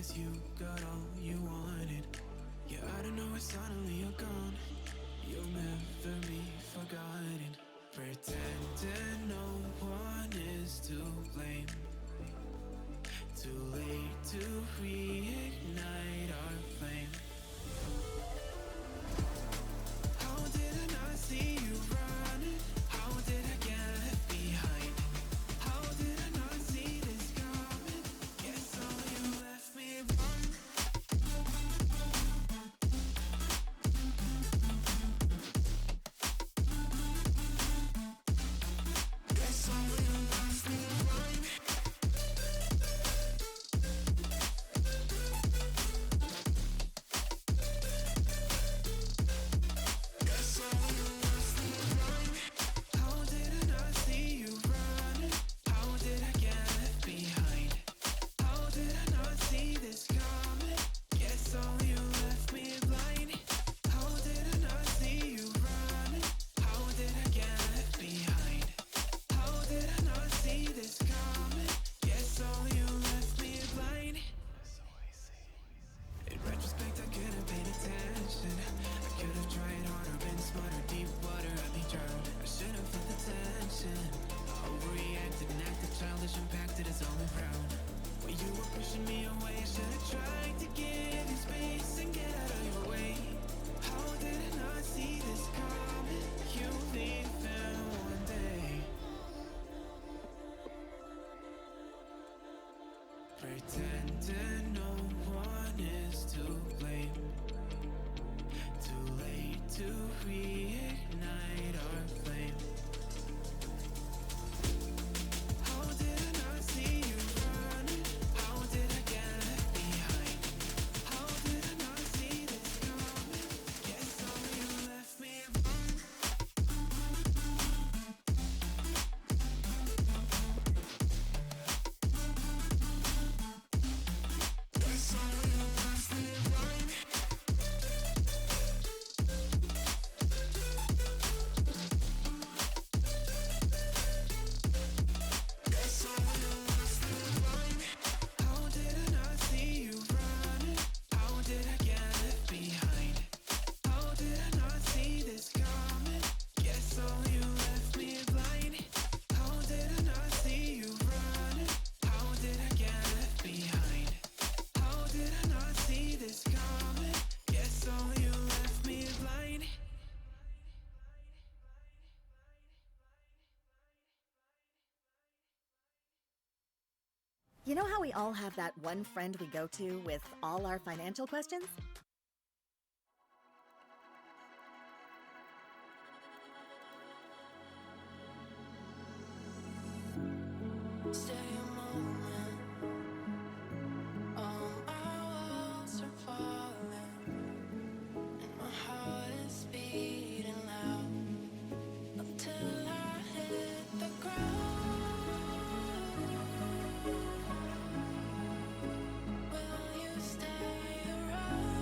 guess you got all you wanted. Yeah, I don't know why suddenly you're gone. You'll never be forgotten. Pretending no one is to blame. Too late to reignite our flame. How did I not see you running? How did I get left behind? How did I not see this coming? Guess all you left me wrong. Guess all you left me wrong. Guess all you left me wrong. How did I not see you running? How did I get left behind? How did I not see this coming? Guess all you left me blind. How did I not see you running? How did I get left behind? How did I not see this coming? Guess all you left me blind. In retrospect, I could have paid attention. I could have tried harder, been smarter, deep water, I'd be drowned. I should have felt the tension. I overreacted and acted childish, impacted as only proud. When you were pushing me away, I should have tried to give you space and get out of your way. How did I not see this coming? You'll leave them one day. Pretending no one is to blame. Too late to reignite our flame. How did I not see you running? How did I get left behind? How did I not see this coming? Guess all you left me wrong. Guess all you left me wrong. Guess all you left me wrong. How did I not see you running? How did I get left behind? How did I not see this coming? Guess all you left me blind. How did I not see you running? How did I get left behind? How did I not see this coming? Guess all you left me blind. You know how we all have that one friend we go to with all our financial questions? Stay a moment. All my walls are falling, and my heart is beating loud until I hit the ground. Will you stay around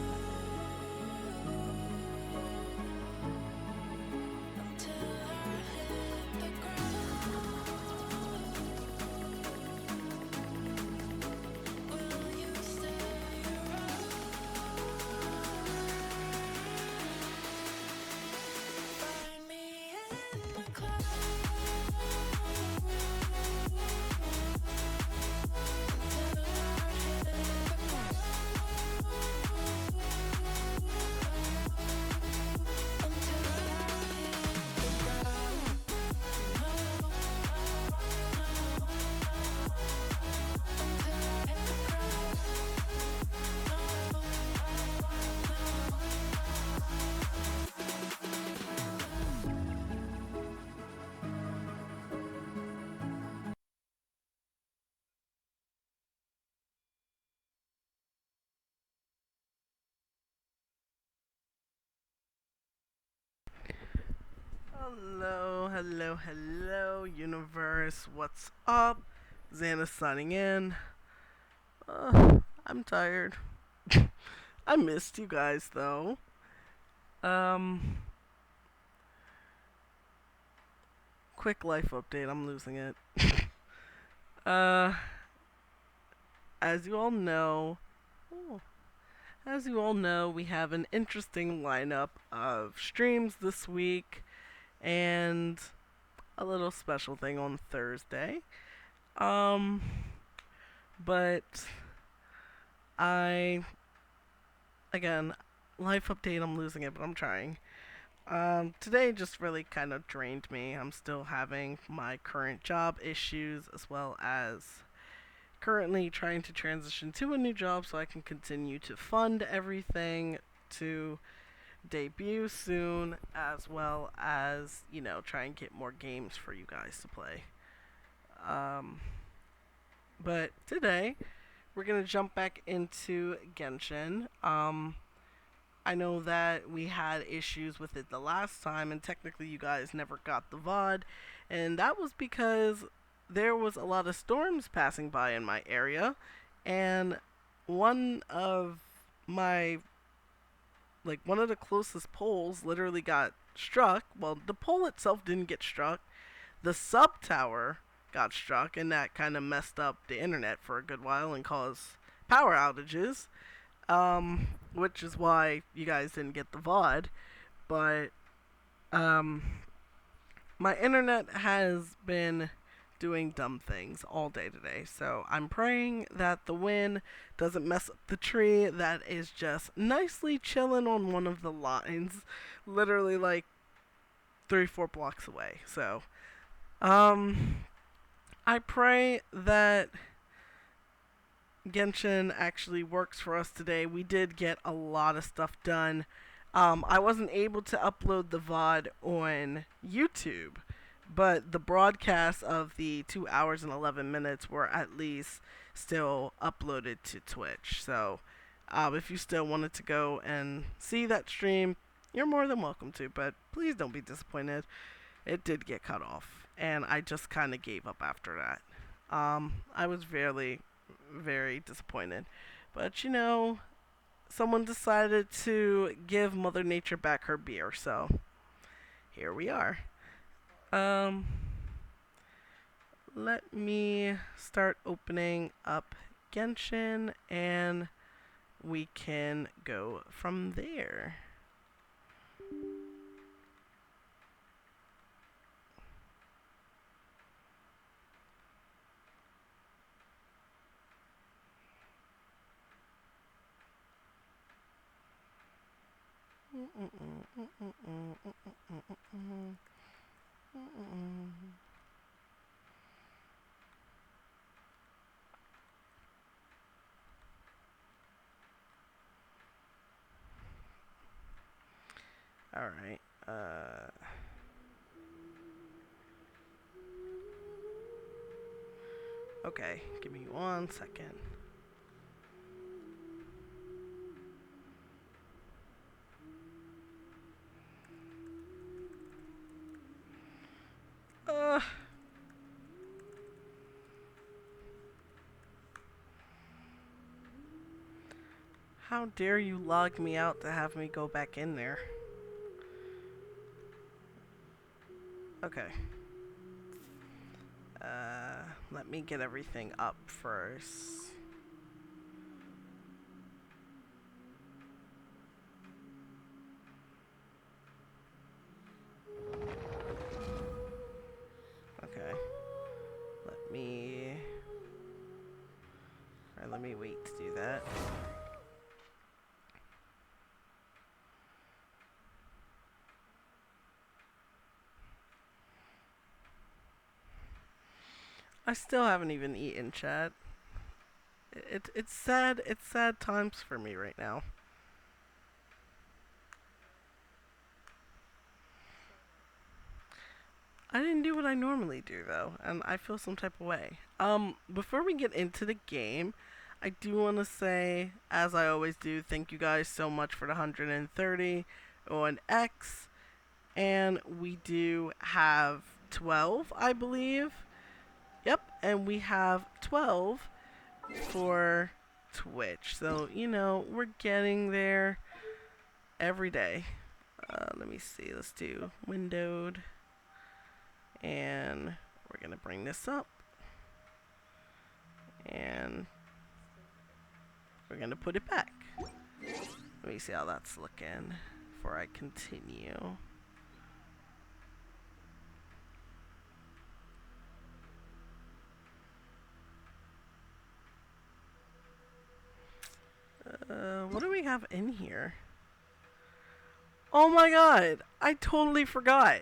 until I hit the ground? Will you stay around? Find me in the clouds until I hit the ground. Until I hit the ground. Hello, hello, hello, universe. What's up? Zanas signing in. I'm tired. I missed you guys though. Um, quick life update. I'm losing it. uh, as you all know, as you all know, we have an interesting lineup of streams this week and a little special thing on Thursday. Um, but I, again, life update, I'm losing it, but I'm trying. Today just really kind of drained me. I'm still having my current job issues as well as currently trying to transition to a new job so I can continue to fund everything to debut soon, as well as, try and get more games for you guys to play. Um, but today, we're going to jump back into Genshin. I know that we had issues with it the last time, and technically, you guys never got the VOD, and that was because there was a lot of storms passing by in my area, and one of my one of the closest poles literally got struck. Well, the pole itself didn't get struck. The sub tower got struck, and that kind of messed up the internet for a good while and caused power outages. Which is why you guys didn't get the VOD. But um, my internet has been doing dumb things all day today. So I'm praying that the wind doesn't mess up the tree that is just nicely chilling on one of the lines, literally like 3-4 blocks away. So I pray that Genshin actually works for us today. We did get a lot of stuff done. I wasn't able to upload the VOD on YouTube, but the broadcasts of the 2 hours and 11 minutes were at least still uploaded to Twitch. So if you still wanted to go and see that stream, you're more than welcome to, but please don't be disappointed. It did get cut off, and I just kind of gave up after that. I was very, very disappointed. But someone decided to give Mother Nature back her beer, so here we are. Let me start opening up Genshin and we can go from there. Alright, okay, give me 1 second. How dare you log me out to have me go back in there? Okay. Let me get everything up first. Okay. Let me wait to do that. I still haven't even eaten, chat. It's sad. It's sad times for me right now. I didn't do what I normally do though, and I feel some type of way. Before we get into the game, I do want to say, as I always do, thank you guys so much for the 130 on X, and we do have 12, I believe. Yep, and we have 12 for Twitch. So, we're getting there every day. Let me see. Let's do windowed. And we're going to bring this up. And we're going to put it back. Let me see how that's looking before I continue. What do we have in here? Oh my god, I totally forgot.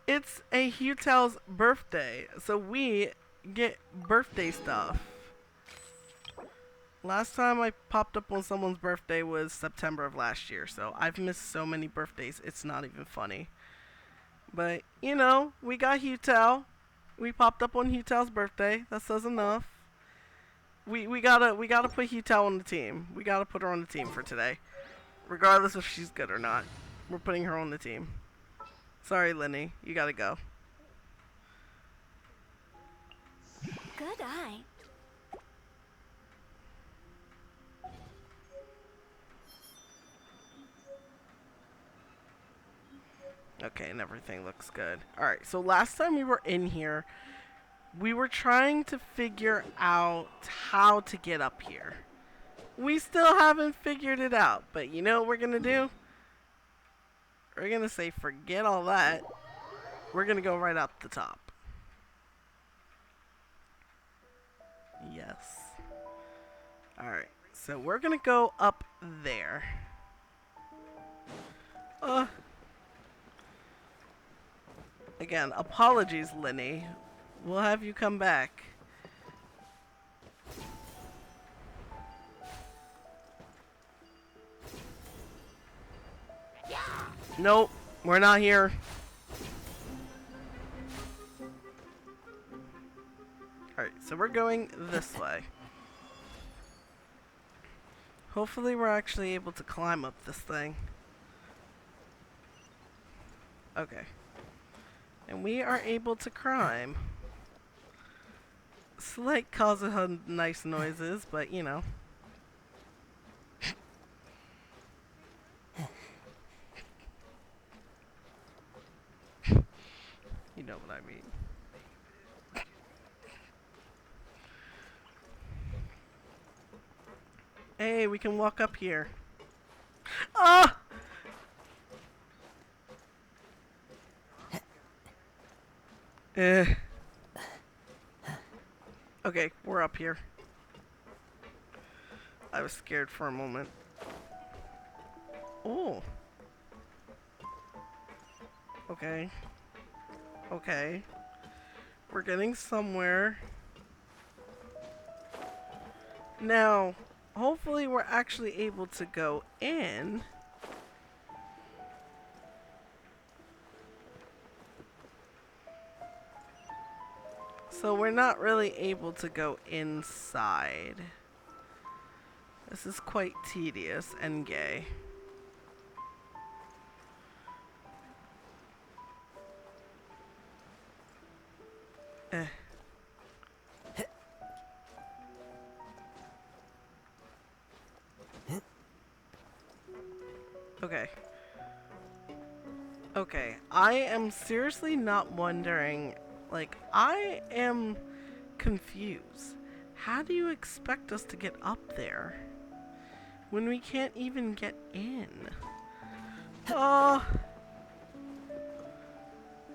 It's a Hutel's birthday, so we get birthday stuff. Last time I popped up on someone's birthday was September of last year, so I've missed so many birthdays, it's not even funny. But, you know, we got Hutel. We popped up on Hutel's birthday. That says enough. We gotta put Hutel on the team. We gotta put her on the team for today. Regardless if she's good or not. We're putting her on the team. Sorry, Lenny. You gotta go. Good eye. Okay, and everything looks good. Alright, so last time we were in here, we were trying to figure out how to get up here. We still haven't figured it out, but you know what we're gonna do? We're gonna say forget all that. We're gonna go right out the top. Yes. Alright, so we're gonna go up there. Again, apologies, Lenny. We'll have you come back. Nope, we're not here. Alright, so we're going this way. Hopefully we're actually able to climb up this thing. Okay. And we are able to climb. Slight cause of nice noises, but you know. You know what I mean. Hey, we can walk up here. Ah! Okay, we're up here. I was scared for a moment. Oh. Okay. Okay. We're getting somewhere. Now, hopefully we're actually able to go in. So we're not really able to go inside. This is quite tedious and gay. Okay. Okay, I am seriously not wondering, like, I am confused. How do you expect us to get up there when we can't even get in?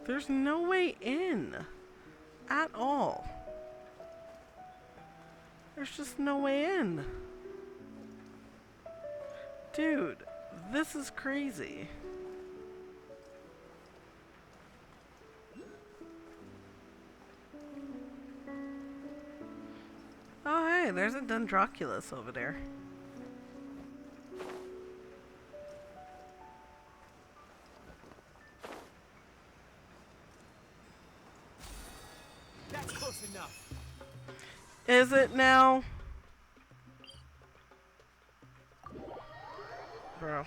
There's no way in at all. There's just no way in. Dude, this is crazy. Oh hey, there's a Dendroculus over there. That's close enough. Is it now? Bro.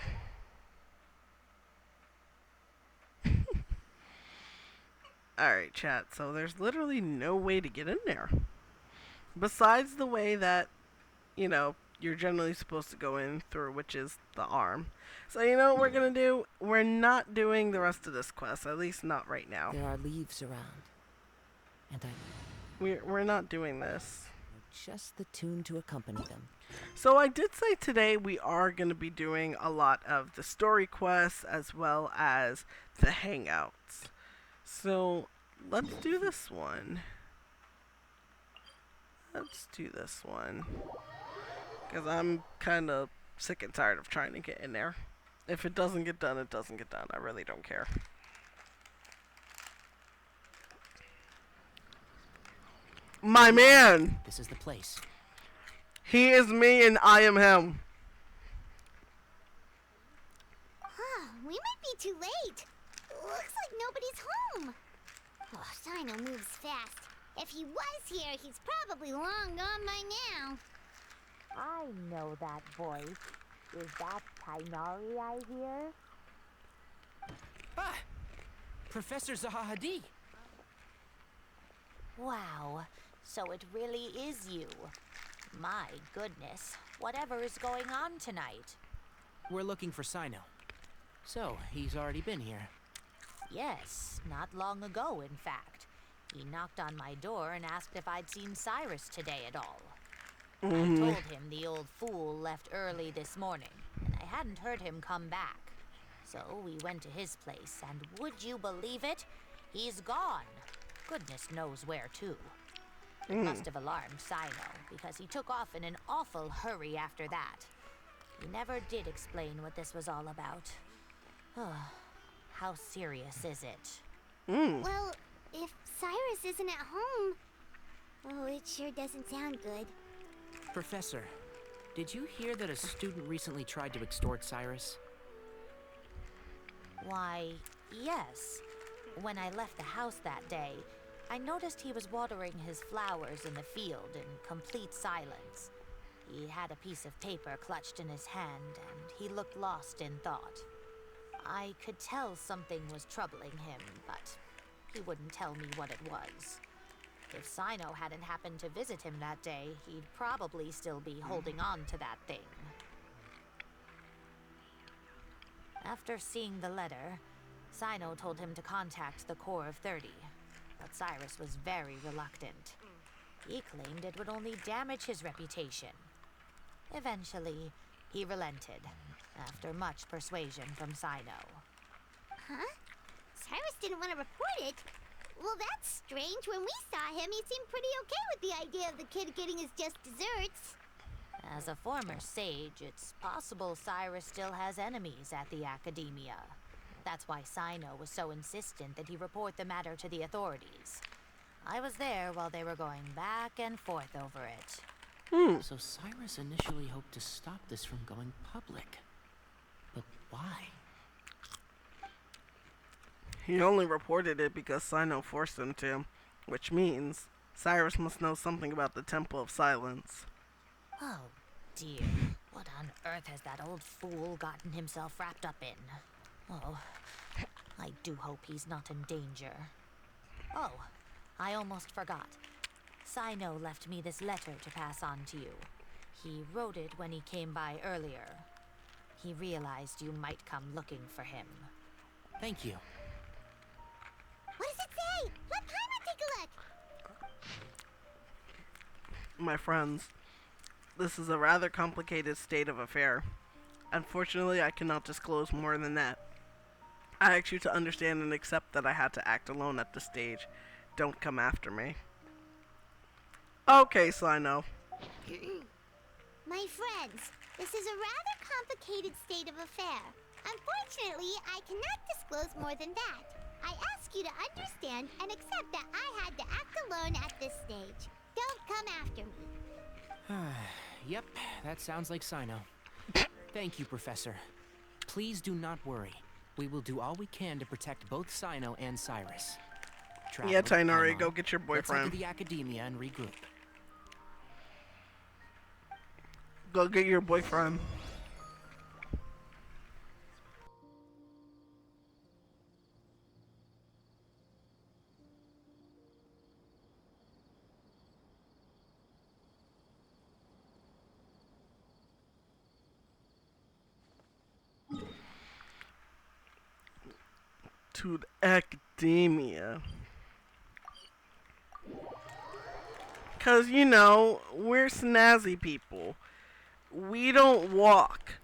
Alright, chat. So there's literally no way to get in there. Besides the way that, you know, you're generally supposed to go in through, which is the arm. So you know what we're gonna do? We're not doing the rest of this quest, at least not right now. There are leaves around, and We're not doing this. just the tune to accompany them. So I did say today we are going to be doing a lot of the story quests as well as the hangouts. So let's do this one. Let's do this one. Because I'm kind of sick and tired of trying to get in there. If it doesn't get done, it doesn't get done. I really don't care. My man! This is the place. He is me and I am him. We might be too late. Looks like nobody's home. Oh, Sino moves fast. If he was here, he's probably long gone by now. I know that voice. Is that Tainari I hear? Ah! Professor Zahahadi! Wow, so it really is you. My goodness, whatever is going on tonight? We're looking for Sino. So, he's already been here. Yes, not long ago, in fact. He knocked on my door and asked if I'd seen Cyrus today at all. I told him the old fool left early this morning, and I hadn't heard him come back. So we went to his place, and would you believe it? He's gone. Goodness knows where to. It must have alarmed Sino, because he took off in an awful hurry after that. He never did explain what this was all about. How serious is it? Well, if Cyrus isn't at home... Oh, it sure doesn't sound good. Professor, did you hear that a student recently tried to extort Cyrus? Why, yes. When I left the house that day, I noticed he was watering his flowers in the field in complete silence. He had a piece of paper clutched in his hand, and he looked lost in thought. I could tell something was troubling him, but he wouldn't tell me what it was. If Sino hadn't happened to visit him that day, he'd probably still be holding on to that thing. After seeing the letter, Sino told him to contact the Corps of 30, but Cyrus was very reluctant. He claimed it would only damage his reputation. Eventually, he relented, after much persuasion from Sino. Huh? Cyrus didn't want to report it? Well, that's strange. When we saw him, he seemed pretty okay with the idea of the kid getting his just desserts. As a former sage, it's possible Cyrus still has enemies at the academia. That's why Sino was so insistent that he report the matter to the authorities. I was there while they were going back and forth over it. So Cyrus initially hoped to stop this from going public. But why? He only reported it because Sino forced him to, which means Cyrus must know something about the Temple of Silence. Oh, dear. What on earth has that old fool gotten himself wrapped up in? Oh, I do hope he's not in danger. Oh, I almost forgot. Sino left me this letter to pass on to you. He wrote it when he came by earlier. He realized you might come looking for him. Thank you. What does it say? Let Paimon take a look. My friends, this is a rather complicated state of affair. Unfortunately, I cannot disclose more than that. I ask you to understand and accept that I had to act alone at this stage. Don't come after me. Okay, Sino. My friends, this is a rather complicated state of affair. Unfortunately, I cannot disclose more than that. I ask you to understand and accept that I had to act alone at this stage. Don't come after me. Yep, that sounds like Sino. Thank you, Professor. Please do not worry. We will do all we can to protect both Sino and Cyrus. Yeah, Tainari, Paimon, go get your let's head boyfriend. to the academia and regroup. Go get your boyfriend. To the academia. Because, you know, we're snazzy people. We don't walk.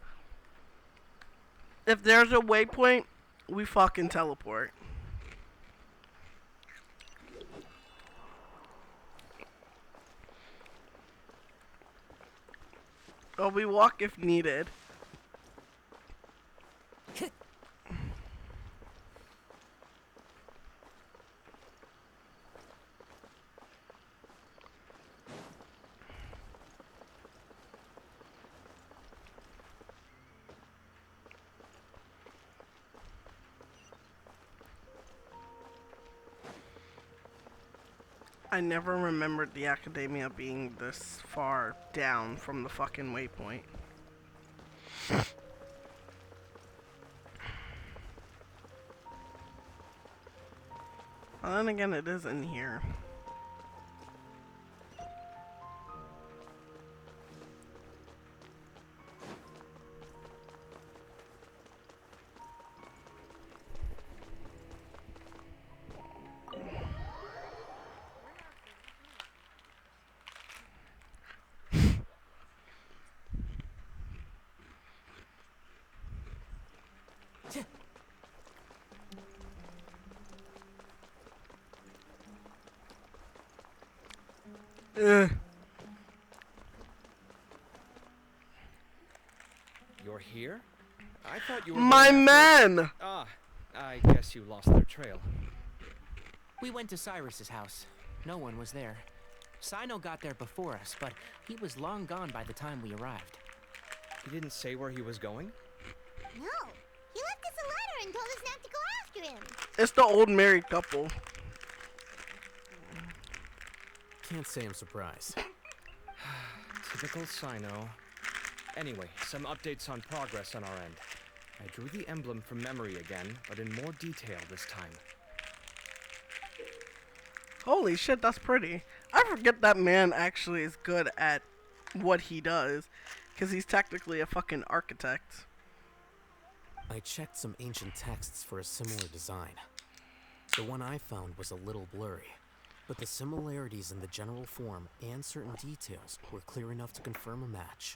If there's a waypoint, we fucking teleport. Or we walk if needed. I never remembered the academia being this far down from the fucking waypoint. Well, then again, it is in here. Ugh. You're here? I thought you were My going after- men! Ah, I guess you lost their trail. We went to Cyrus's house. No one was there. Sino got there before us, but he was long gone by the time we arrived. He didn't say where he was going? No. He left us a letter and told us not to go after him. It's the old married couple. Can't say I'm surprised. Typical Sino. Anyway, some updates on progress on our end. I drew the emblem from memory again, but in more detail this time. Holy shit, that's pretty. I forget that man actually is good at what he does. Because he's technically a fucking architect. I checked some ancient texts for a similar design. The one I found was a little blurry, but the similarities in the general form and certain details were clear enough to confirm a match.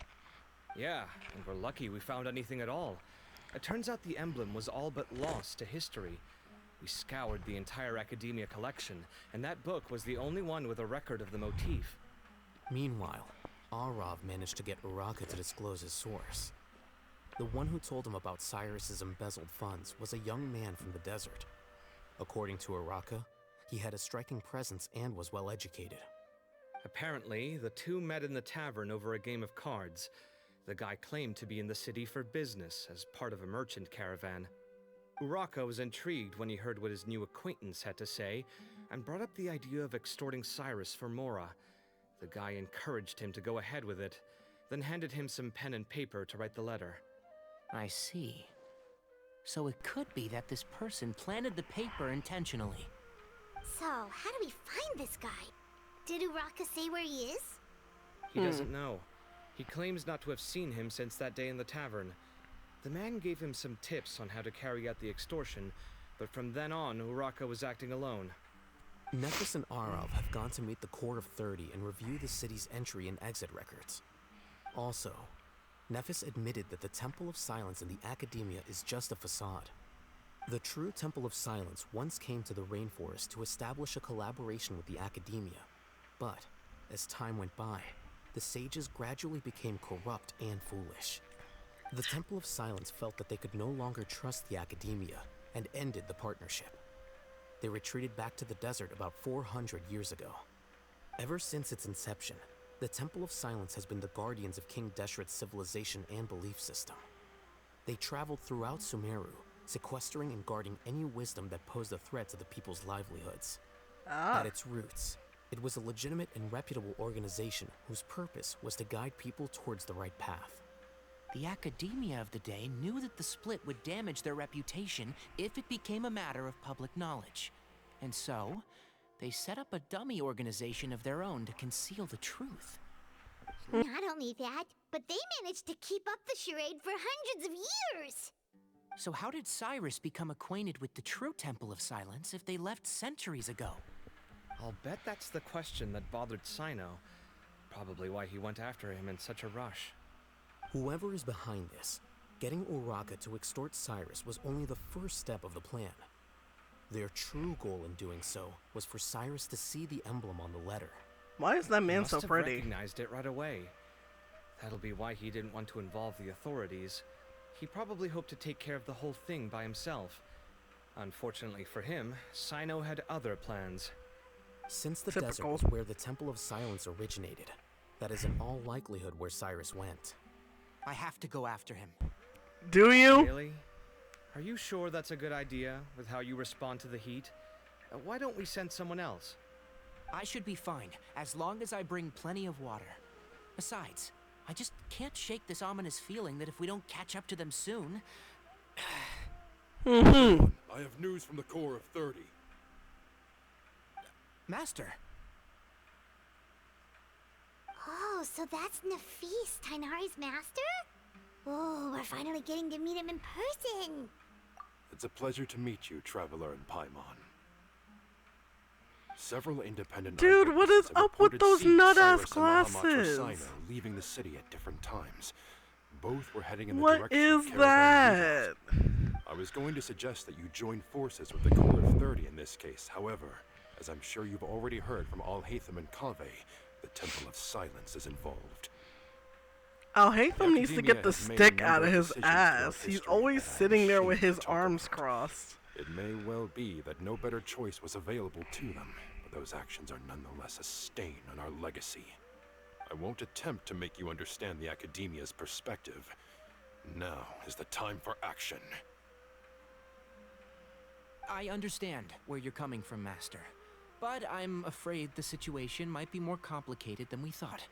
Yeah, and we're lucky we found anything at all. It turns out the emblem was all but lost to history. We scoured the entire academia collection, and that book was the only one with a record of the motif. Meanwhile, Arav managed to get Uraka to disclose his source. The one who told him about Cyrus's embezzled funds was a young man from the desert. According to Uraka, he had a striking presence and was well educated. Apparently, the two met in the tavern over a game of cards. The guy claimed to be in the city for business as part of a merchant caravan. Uraka was intrigued when he heard what his new acquaintance had to say and brought up the idea of extorting Cyrus for Mora. The guy encouraged him to go ahead with it, then handed him some pen and paper to write the letter. I see. So it could be that this person planted the paper intentionally. So, how do we find this guy? Did Uraka say where he is? He doesn't know. He claims not to have seen him since that day in the tavern. The man gave him some tips on how to carry out the extortion, but from then on, Uraka was acting alone. Nephis and Arav have gone to meet the Court of 30 and review the city's entry and exit records. Also, Nephis admitted that the Temple of Silence in the Academia is just a facade. The true Temple of Silence once came to the rainforest to establish a collaboration with the Academia, but as time went by, the sages gradually became corrupt and foolish. The Temple of Silence felt that they could no longer trust the Academia and ended the partnership. They retreated back to the desert about 400 years ago. Ever since its inception, the Temple of Silence has been the guardians of King Deshret's civilization and belief system. They traveled throughout Sumeru, sequestering and guarding any wisdom that posed a threat to the people's livelihoods. At its roots, it was a legitimate and reputable organization whose purpose was to guide people towards the right path. The academia of the day knew that the split would damage their reputation if it became a matter of public knowledge. And so, they set up a dummy organization of their own to conceal the truth. Not only that, but they managed to keep up the charade for hundreds of years. So how did Cyrus become acquainted with the true Temple of Silence if they left centuries ago? I'll bet that's the question that bothered Sino. Probably why he went after him in such a rush. Whoever is behind this, getting Uraka to extort Cyrus was only the first step of the plan. Their true goal in doing so was for Cyrus to see the emblem on the letter. Why is that He man must so have pretty? recognized it right away. That'll be why he didn't want to involve the authorities. He probably hoped to take care of the whole thing by himself. Unfortunately for him, Sino had other plans. Since the Typical. desert was where the Temple of Silence originated, that is in all likelihood where Cyrus went. I have to go after him. Do you? Really? Are you sure that's a good idea, with how you respond to the heat? Why don't we send someone else? I should be fine, as long as I bring plenty of water. Besides, I just can't shake this ominous feeling that if we don't catch up to them soon... I have news from the core of 30. Master! Oh, so that's Nafis, Tainari's master? Oh, we're finally getting to meet him in person. It's a pleasure to meet you, Traveler in Paimon. Several independent Dude, what is eyewitnesses have up with reported those seeing nut-ass Cyrus and Mahamatra glasses? Sino leaving the city at different times. Both were heading in the What direction is of Caravan that? Rehouse. I was going to suggest that you join forces with the core of 30 in this case. However, as I'm sure you've already heard from Al-Haytham and Kaveh, the Temple of Silence is involved. Al-Haytham needs to get the has made a stick number out of of his decisions throughout ass. He's history always that I'm sitting there with ashamed his to talk arms about. crossed. It may well be that no better choice was available to them, but those actions are nonetheless a stain on our legacy. I won't attempt to make you understand the Academia's perspective. Now is the time for action. I understand where you're coming from, Master. But I'm afraid the situation might be more complicated than we thought.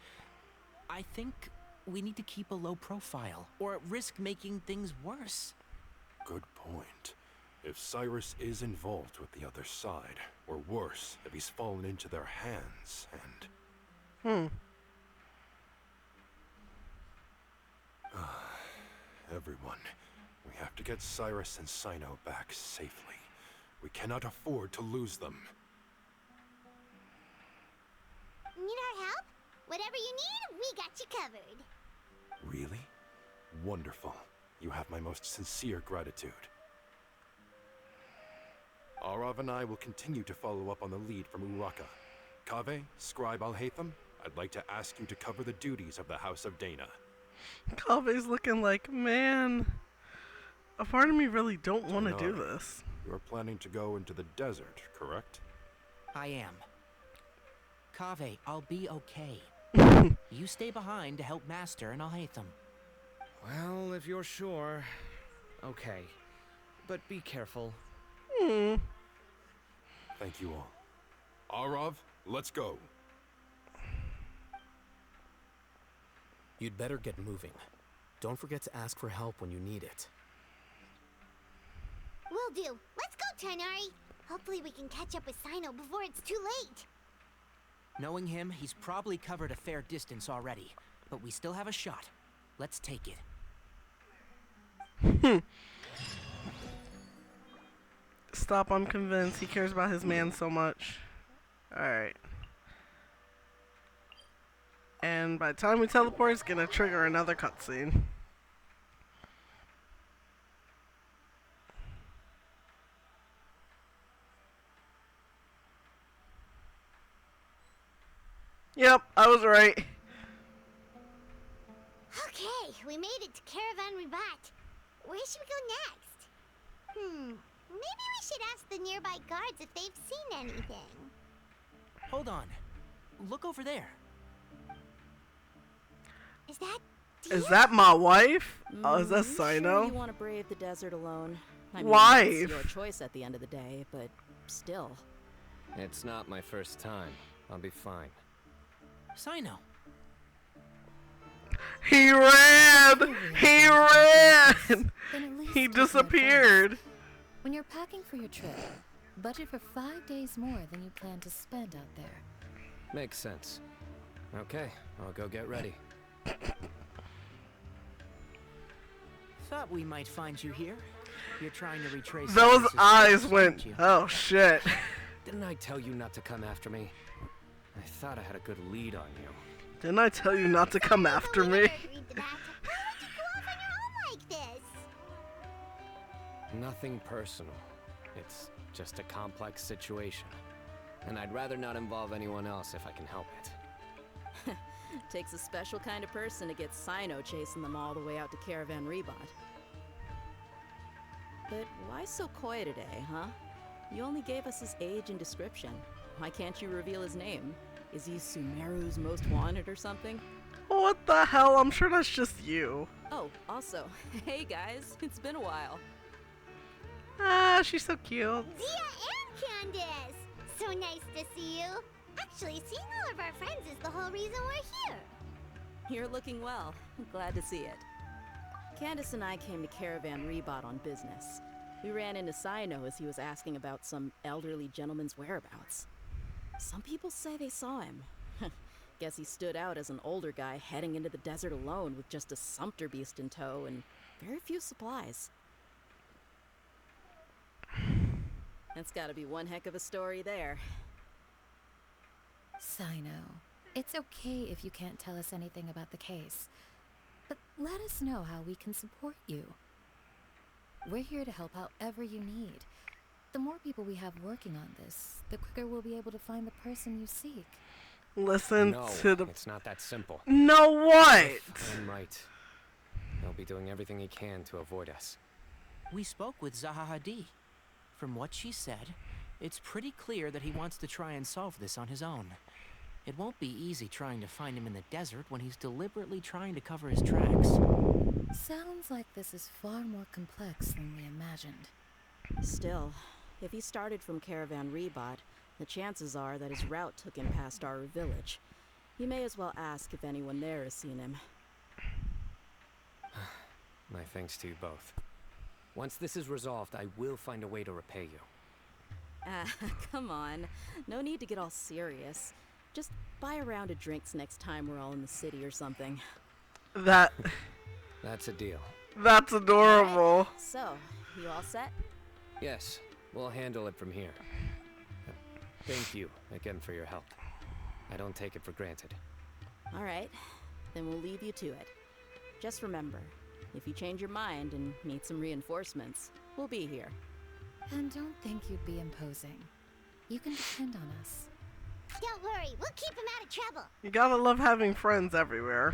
I think we need to keep a low profile, or risk making things worse. Good point. If Cyrus is involved with the other side, or worse, if he's fallen into their hands, and... Everyone, we have to get Cyrus and Sino back safely. We cannot afford to lose them. Need our help? Whatever you need, we got you covered. Really? Wonderful. You have my most sincere gratitude. Arav and I will continue to follow up on the lead from Uraka. Kaveh, Scribe Al-Haytham, I'd like to ask you to cover the duties of the House of Dana. Kaveh's looking like, man, a part of me really don't want to do Tainari, this. You're planning to go into the desert, correct? I am. Kaveh, I'll be okay. You stay behind to help Master and Al-Haytham. Well, if you're sure... Okay. But be careful. Hmm. Thank you all. Arav, let's go. You'd better get moving. Don't forget to ask for help when you need it. Will do. Let's go, Tainari. Hopefully we can catch up with Sino before it's too late. Knowing him, he's probably covered a fair distance already. But we still have a shot. Let's take it. Stop, I'm convinced. He cares about his man so much. Alright. And by the time we teleport, it's gonna trigger another cutscene. Yep, I was right. Okay, we made it to Caravan Ribat. Where should we go next? Maybe we should ask the nearby guards if they've seen anything. Hold on. Look over there. Is that... Is that my wife? Oh, is that Sure Sino? you want to brave the desert alone? I mean, Wife. it's your choice at the end of the day, but still. It's not my first time. I'll be fine. Sino. He ran! He ran! Then at least He take my advice. disappeared. When you're packing for your trip, budget for 5 days more than you plan to spend out there. Makes sense. Okay, I'll go get ready. Thought we might find you here. You're trying to retrace... Those Cyrus's eyes steps, went, aren't you? oh shit. Didn't I tell you not to come after me? I thought I had a good lead on you. Didn't I tell you not to come after me? Agreed to that. Why would you go off on your own like this? Nothing personal. It's just a complex situation. And I'd rather not involve anyone else if I can help it. Takes a special kind of person to get Sino chasing them all the way out to Caravan Rebot. But why so coy today, huh? You only gave us his age and description. Why can't you reveal his name? Is he Sumeru's most wanted or something? What the hell? I'm sure that's just you. Oh, also, hey guys, it's been a while. Ah, she's so cute. Dia and Candace! So nice to see you. Actually, seeing all of our friends is the whole reason we're here. You're looking well. I'm glad to see it. Candace and I came to Caravan Rebot on business. We ran into Sino as he was asking about some elderly gentleman's whereabouts. Some people say they saw him. Guess he stood out as an older guy heading into the desert alone with just a sumpter beast in tow and very few supplies. That's gotta be one heck of a story there. Sino, it's okay if you can't tell us anything about the case. But let us know how we can support you. We're here to help however you need. The more people we have working on this, the quicker we'll be able to find the person you seek. Listen No, to the... it's not that simple. No, what? I'm right. He'll be doing everything he can to avoid us. We spoke with Zaha Hadid. From what she said, it's pretty clear that he wants to try and solve this on his own. It won't be easy trying to find him in the desert when he's deliberately trying to cover his tracks. Sounds like this is far more complex than we imagined. Still, if he started from Caravan Rebot, the chances are that his route took him past our village. You may as well ask if anyone there has seen him. My thanks to you both. Once this is resolved, I will find a way to repay you. Ah, come on. No need to get all serious. Just buy a round of drinks next time we're all in the city or something. That's a deal. That's adorable. Right. So, you all set? Yes, we'll handle it from here. Thank you again for your help. I don't take it for granted. All right, then we'll leave you to it. Just remember, if you change your mind and need some reinforcements, we'll be here. And don't think you'd be imposing. You can depend on us. Don't worry, we'll keep him out of trouble. You gotta love having friends everywhere.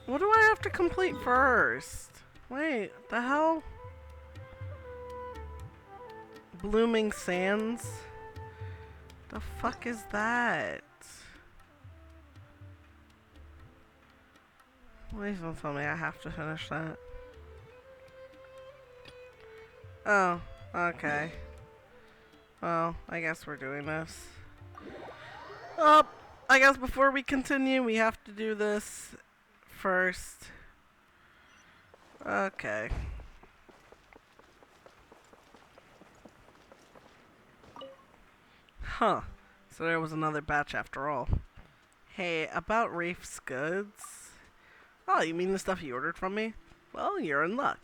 What do I have to complete first? Wait, the hell? Blooming Sands? The fuck is that? Please don't tell me I have to finish that. Oh, okay. Well, I guess we're doing this. Oh, I guess before we continue, we have to do this first. Okay. Huh. So there was another batch after all. Hey, about Rafe's goods. Oh, you mean the stuff he ordered from me? Well, you're in luck.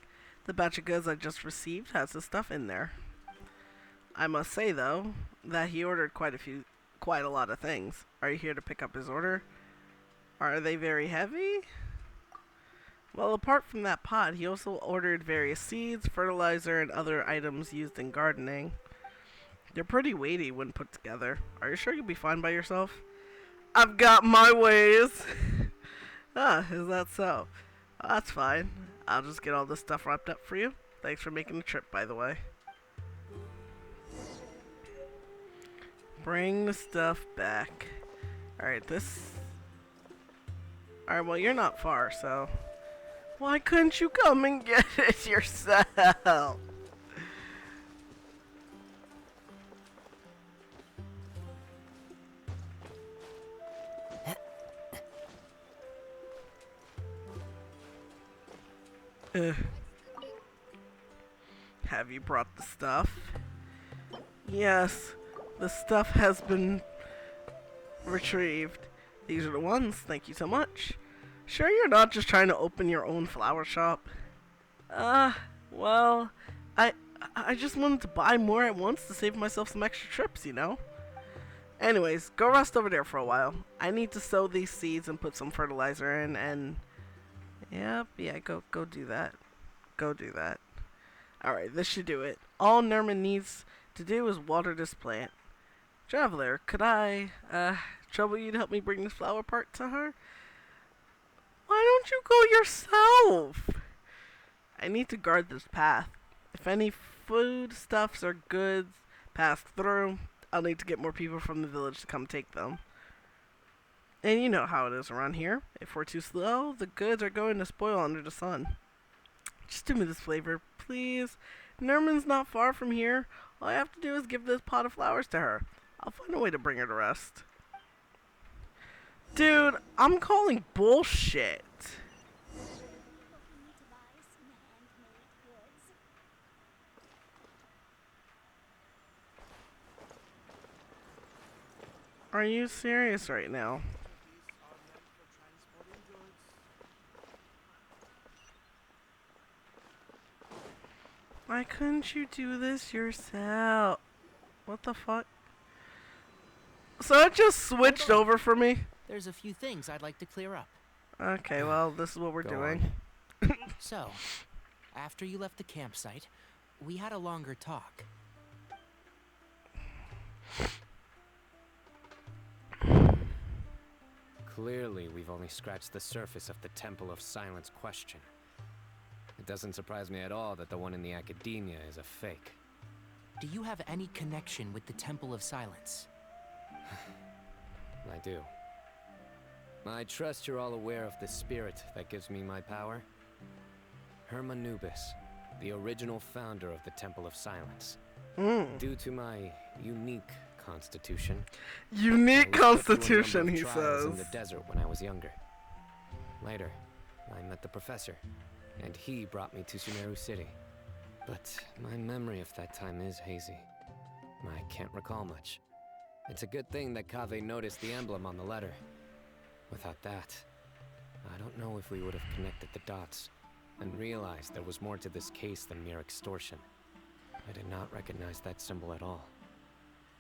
The batch of goods I just received has the stuff in there. I must say, though, that he ordered quite a lot of things. Are you here to pick up his order? Are they very heavy? Well, apart from that pot, he also ordered various seeds, fertilizer, and other items used in gardening. They're pretty weighty when put together. Are you sure you'll be fine by yourself? I've got my ways! Ah, is that so? That's fine. I'll just get all this stuff wrapped up for you. Thanks for making the trip, by the way. Bring the stuff back. Alright, Alright, well, you're not far, so... Why couldn't you come and get it yourself? Have you brought the stuff? Yes, the stuff has been retrieved. These are the ones, thank you so much. Sure you're not just trying to open your own flower shop? Well, I just wanted to buy more at once to save myself some extra trips, you know? Anyways, go rest over there for a while. I need to sow these seeds and put some fertilizer in, and... Yep, yeah, go do that. Go do that. Alright, this should do it. All Nerman needs to do is water this plant. Traveler, could I, trouble you to help me bring this flower part to her? Why don't you go yourself? I need to guard this path. If any foodstuffs or goods pass through, I'll need to get more people from the village to come take them. And you know how it is around here. If we're too slow, the goods are going to spoil under the sun. Just do me this favor, please. Nerman's not far from here. All I have to do is give this pot of flowers to her. I'll find a way to bring her to rest. Dude, I'm calling bullshit. Are you serious right now? Why couldn't you do this yourself? What the fuck? So it just switched over for me? There's a few things I'd like to clear up. Okay, well, this is what we're doing. So, after you left the campsite, we had a longer talk. Clearly, we've only scratched the surface of the Temple of Silence question. It doesn't surprise me at all that the one in the Academia is a fake. Do you have any connection with the Temple of Silence? I do. I trust you're all aware of the spirit that gives me my power. Hermanubis, the original founder of the Temple of Silence. Due to my unique constitution. Unique constitution, he says. In the desert when I was younger. Later, I met the professor, and he brought me to Sumeru City. But my memory of that time is hazy. I can't recall much. It's a good thing that Kaveh noticed the emblem on the letter. Without that, I don't know if we would have connected the dots and realized there was more to this case than mere extortion. I did not recognize that symbol at all.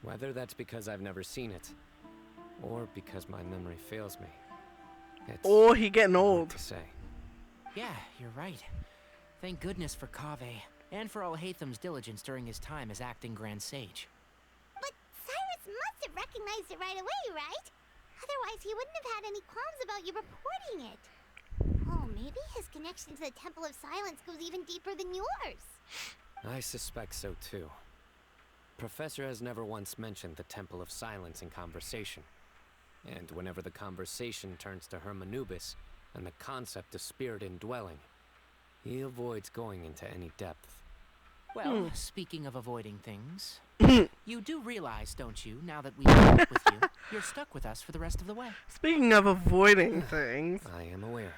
Whether that's because I've never seen it, or because my memory fails me. Oh, he getting old. To say. Yeah, you're right. Thank goodness for Kaveh, and for Alhaitham's diligence during his time as acting Grand Sage. But Cyrus must have recognized it right away, right? Otherwise, he wouldn't have had any qualms about you reporting it. Oh, maybe his connection to the Temple of Silence goes even deeper than yours. I suspect so too. Professor has never once mentioned the Temple of Silence in conversation. And whenever the conversation turns to Hermanubis and the concept of spirit indwelling, he avoids going into any depth. Well, speaking of avoiding things, you do realize, don't you, now that we've met with you, you're stuck with us for the rest of the way. Speaking of avoiding things... I am aware.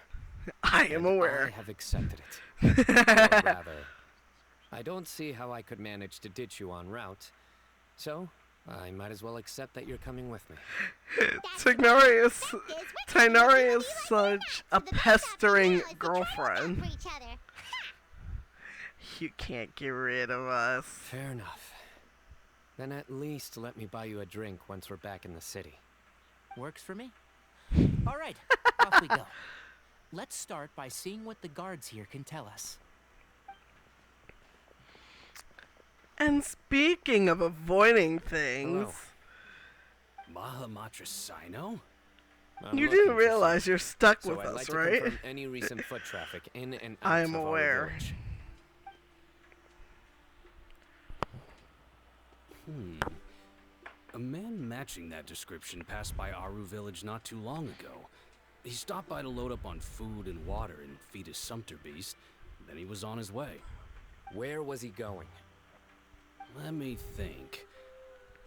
I am aware. I have accepted it. Or rather, I don't see how I could manage to ditch you en route, so I might as well accept that you're coming with me. Tighnari is such a pestering girlfriend. You can't get rid of us. Fair enough. Then at least let me buy you a drink once we're back in the city. Works for me. All right, off we go. Let's start by seeing what the guards here can tell us. And speaking of avoiding things... Mahamatra Sino? You didn't realize you're stuck with I'd us, like to right? confirm any recent foot traffic in and out I am of our aware. village. A man matching that description passed by Aru village not too long ago. He stopped by to load up on food and water and feed his sumpter beast. Then he was on his way. Where was he going? Let me think.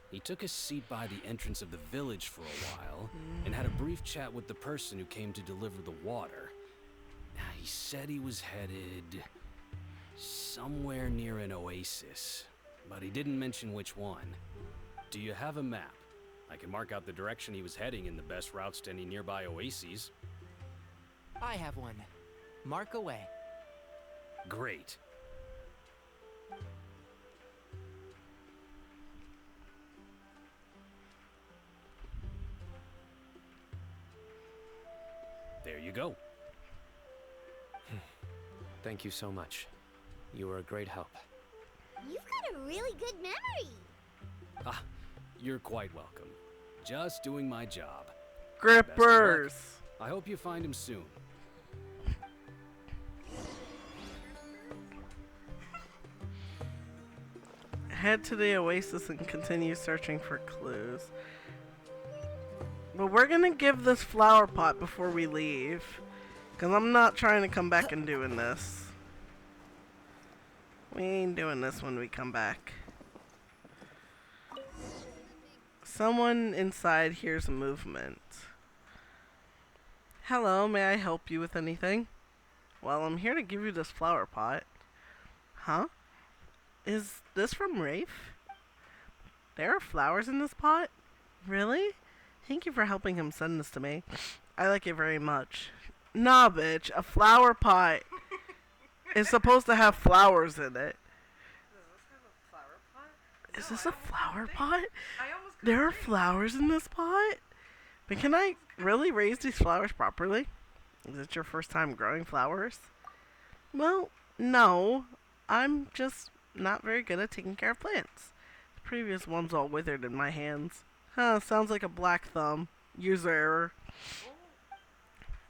He took a seat by the entrance of the village for a while and had a brief chat with the person who came to deliver the water. He said he was headed somewhere near an oasis, but he didn't mention which one. Do you have a map? I can mark out the direction he was heading and the best routes to any nearby oases. I have one. Mark away. Great. there you go. Thank you so much. You were a great help. You've got a really good memory. Ah, you're quite welcome. Just doing my job. Grippers! I hope you find him soon. Head to the oasis and continue searching for clues. But we're gonna give this flower pot before we leave. Because I'm not trying to come back and doing this. We ain't doing this when we come back. Someone inside hears movement. Hello, may I help you with anything? Well, I'm here to give you this flower pot. Huh? Is this from Rafe? There are flowers in this pot? Really? Thank you for helping him send this to me. I like it very much. Nah, bitch. A flower pot is supposed to have flowers in it. Is this a flower pot? There are flowers in this pot? But can I really raise these flowers properly? Is it your first time growing flowers? Well, no. I'm just not very good at taking care of plants. The previous ones all withered in my hands. Huh, sounds like a black thumb. User error.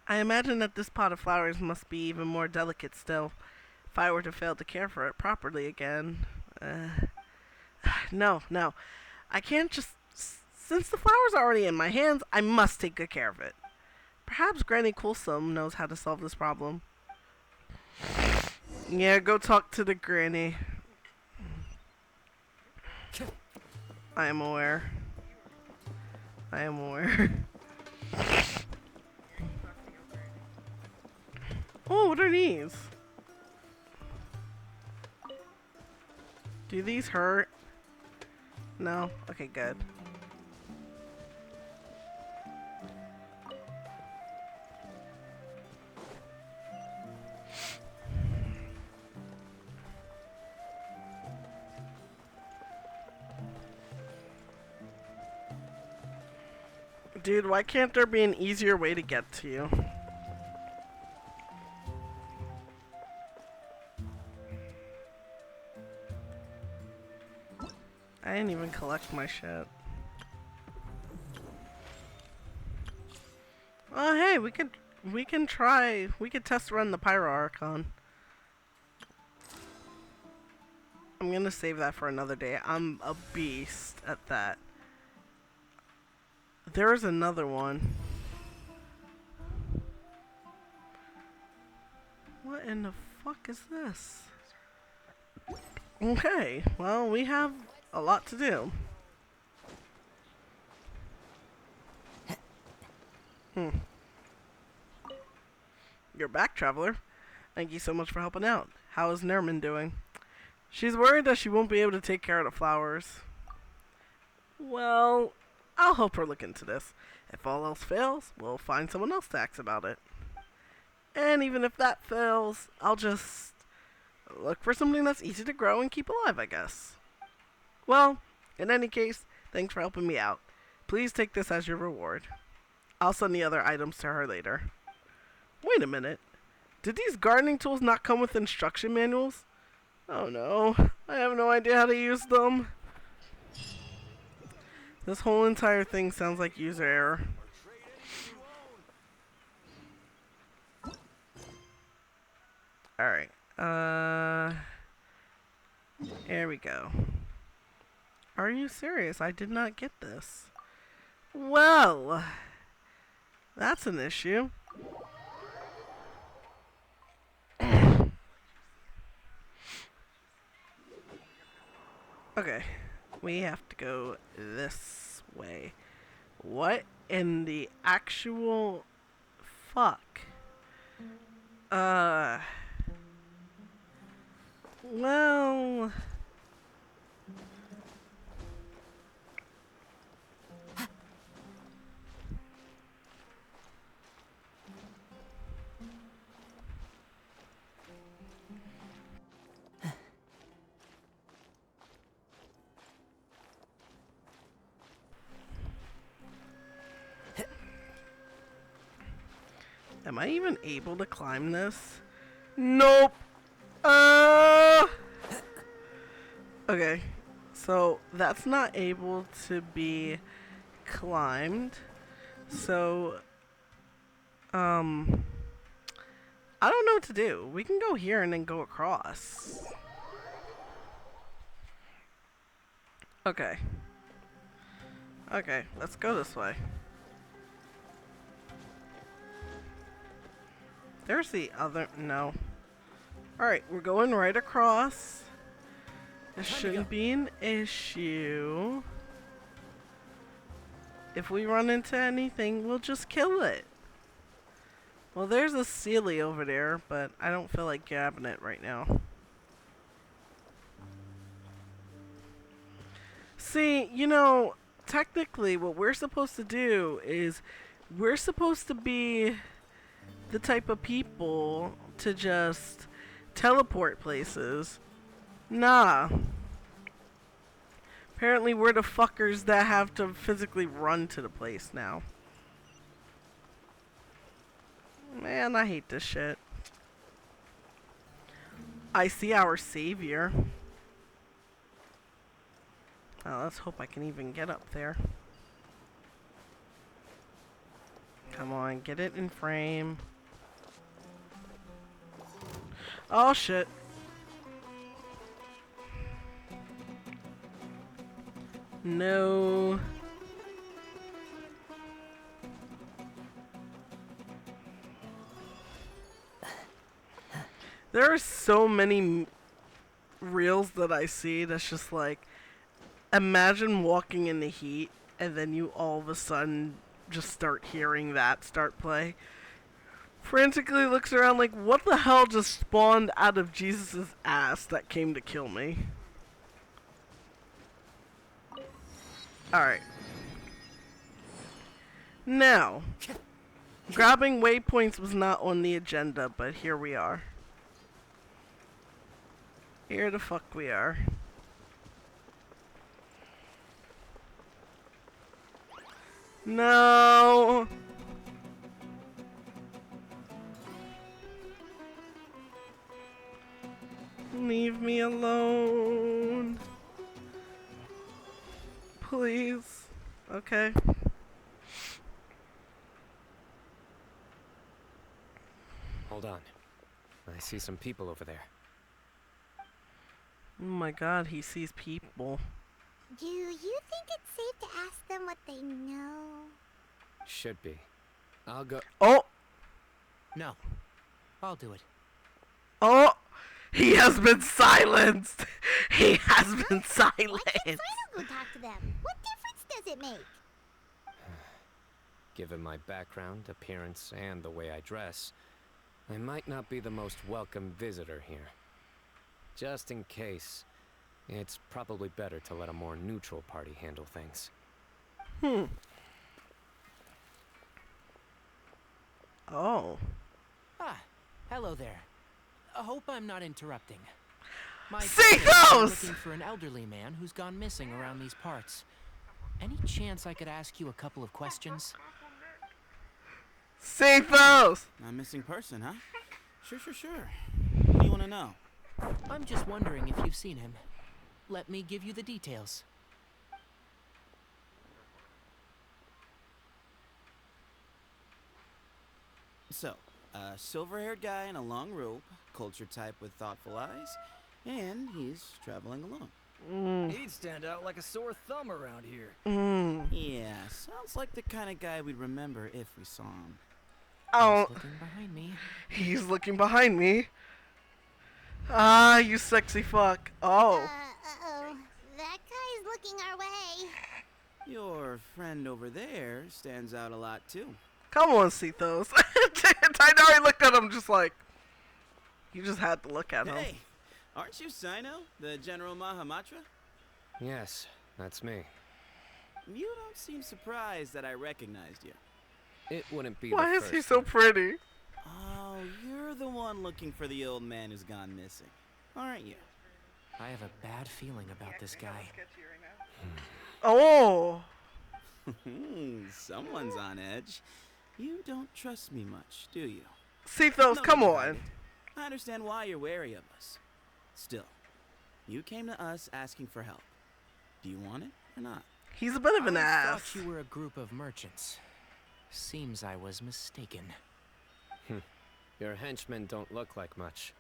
I imagine that this pot of flowers must be even more delicate still, if I were to fail to care for it properly again. No. I can't just... Since the flower's already in my hands, I must take good care of it. Perhaps Granny Coolsome knows how to solve this problem. Yeah, go talk to the granny. I am aware. Oh, what are these? Do these hurt? No? Okay, good. Dude, why can't there be an easier way to get to you? I didn't even collect my shit. Oh, hey, we could test run the Pyro Archon. I'm gonna save that for another day. I'm a beast at that. There is another one. What in the fuck is this? Okay, well, we have a lot to do. You're back, traveler. Thank you so much for helping out. How is Nerman doing? She's worried that she won't be able to take care of the flowers. Well, I'll help her look into this. If all else fails, we'll find someone else to ask about it. And even if that fails, I'll just look for something that's easy to grow and keep alive, I guess. Well, in any case, thanks for helping me out. Please take this as your reward. I'll send the other items to her later. Wait a minute. Did these gardening tools not come with instruction manuals? Oh no, I have no idea how to use them. This whole entire thing sounds like user error. Alright. There we go. Are you serious? I did not get this. Well, that's an issue. Okay, we have to go this way. What in the actual fuck? Well... Am I even able to climb this? Nope. Okay. So that's not able to be climbed. So, I don't know what to do. We can go here and then go across. Okay. Okay, let's go this way. There's the other... No. Alright, we're going right across. This shouldn't be an issue. If we run into anything, we'll just kill it. Well, there's a Sealy over there, but I don't feel like grabbing it right now. See, you know, technically what we're supposed to do is we're supposed to be the type of people to just teleport places. Nah. Apparently we're the fuckers that have to physically run to the place now. Man, I hate this shit. I see our savior. Oh, let's hope I can even get up there. Come on, get it in frame. Oh shit. No. There are so many reels that I see that's just like, imagine walking in the heat and then you all of a sudden just start hearing that start play. Frantically looks around like, what the hell just spawned out of Jesus' ass that came to kill me? Alright. Now, grabbing waypoints was not on the agenda, but here we are. Here the fuck we are. No! Leave me alone. Please. Okay. Hold on. I see some people over there. Oh my god, he sees people. Do you think it's safe to ask them what they know? Should be. I'll go. Oh! No. I'll do it. Oh! He has been silenced! He has been silenced! Why can't Sino go talk to them? What difference does it make? Given my background, appearance, and the way I dress, I might not be the most welcome visitor here. Just in case, it's probably better to let a more neutral party handle things. Oh. Ah, hello there. I hope I'm not interrupting. My See daughter those! is looking for an elderly man who's gone missing around these parts. Any chance I could ask you a couple of questions? Cephos! A missing person, huh? Sure. What do you want to know? I'm just wondering if you've seen him. Let me give you the details. So, a silver-haired guy in a long robe, culture type with thoughtful eyes, and he's traveling alone. He'd stand out like a sore thumb around here. Yeah, sounds like the kind of guy we'd remember if we saw him. Oh. He's looking behind me. He's looking behind me. Ah, you sexy fuck. Oh. Uh-oh. That guy's looking our way. Your friend over there stands out a lot, too. Come on, Cephos. I know I looked at him just like... You just had to look at him. Hey, aren't you Sino, the General Mahamatra? Yes, that's me. You don't seem surprised that I recognized you. It wouldn't be Why the is first he so pretty? Oh, you're the one looking for the old man who's gone missing, aren't you? I have a bad feeling about this guy. Oh. Someone's on edge. You don't trust me much, do you? Sethos, No come need to on. hide it. I understand why you're wary of us. Still, you came to us asking for help. Do you want it or not? He's a bit of an I ass. thought you were a group of merchants. Seems I was mistaken. Your henchmen don't look like much.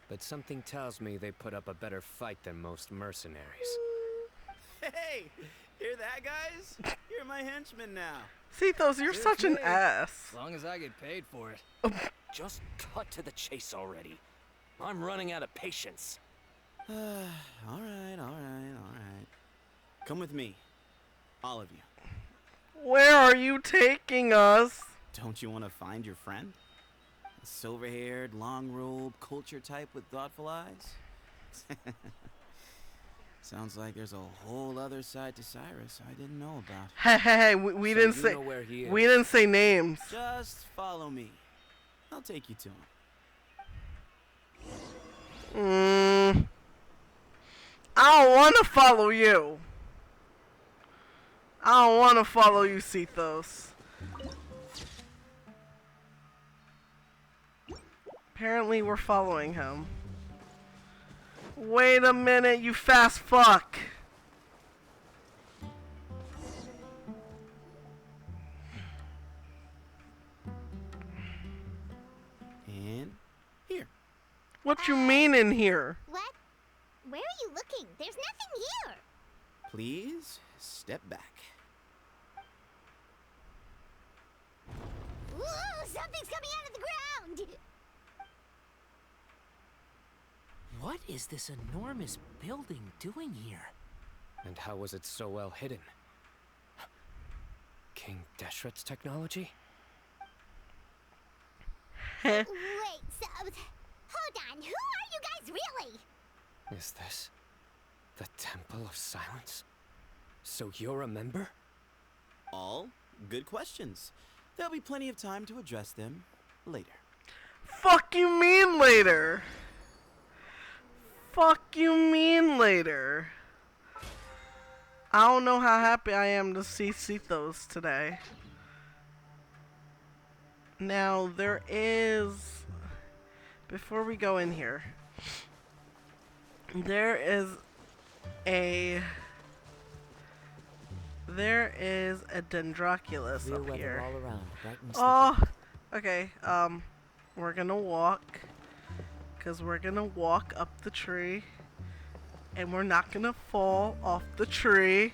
But something tells me they put up a better fight than most mercenaries. Hey, hear that, guys? You're my henchman now. Sethos, you're Suits such an me. ass. As long as I get paid for it. Just cut to the chase already. I'm running out of patience. all right. Come with me. All of you. Where are you taking us? Don't you want to find your friend? A silver-haired, long-robed, culture type with thoughtful eyes? Sounds like there's a whole other side to Cyrus I didn't know about. Hey, we So didn't you say know where he we is. didn't say names. Just follow me. I'll take you to him. I don't want to follow you. I don't want to follow you, Sethos. Apparently we're following him. Wait a minute, you fast fuck. And here. What you mean in here? What? Where are you looking? There's nothing here. Please step back. Ooh, something's coming out of the ground. What is this enormous building doing here? And how was it so well hidden? King Deshret's technology? Wait, so hold on. Who are you guys really? Is this the Temple of Silence? So you're a member? All good questions. There'll be plenty of time to address them later. Fuck you mean later? Fuck you mean later? I don't know how happy I am to see Sethos today. Now there is, before we go in here, there is a Dendroculus Clear up weather here. all around, bright and Oh, okay. We're gonna walk, cause we're gonna walk up the tree, and we're not gonna fall off the tree.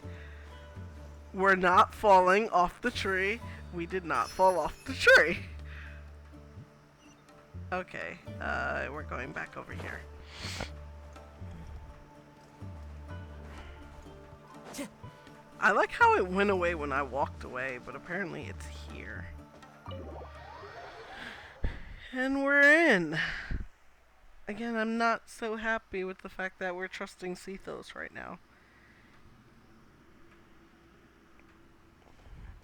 We're not falling off the tree. We did not fall off the tree. Okay, we're going back over here. I like how it went away when I walked away, but apparently it's here. And we're in. Again, I'm not so happy with the fact that we're trusting Sethos right now.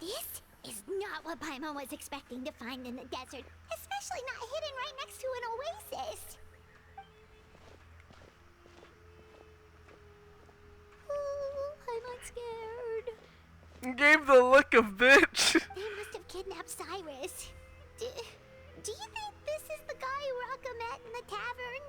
This is not what Paimon was expecting to find in the desert, especially not hidden right next to an oasis. Oh, Paimon's scared. Gave the look of bitch. They must have kidnapped Cyrus. Do you think this is the guy Uraka met in the tavern?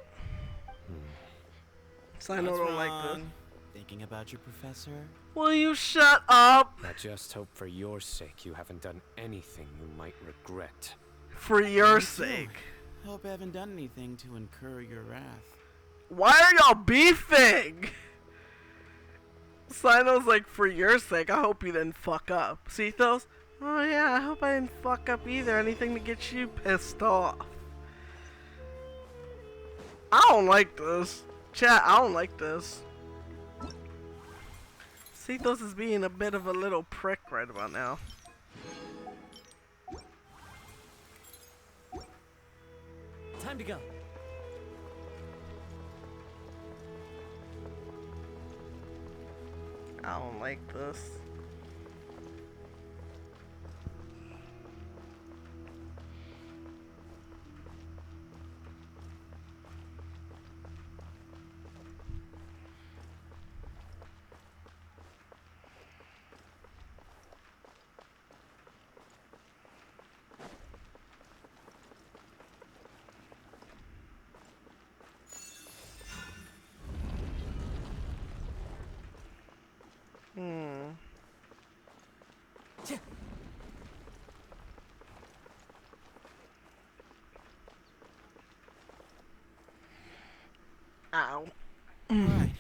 So I know What's don't like wrong? this. Thinking about your professor? Will you shut up? I just hope for your sake you haven't done anything you might regret. For your Me too. sake. Hope I haven't done anything to incur your wrath. Why are y'all beefing? Sino's like, for your sake, I hope you didn't fuck up. Sethos? Oh yeah, I hope I didn't fuck up either. Anything to get you pissed off. I don't like this. Chat, I don't like this. Sethos is being a bit of a little prick right about now. Time to go. I don't like this. Ow. Alright,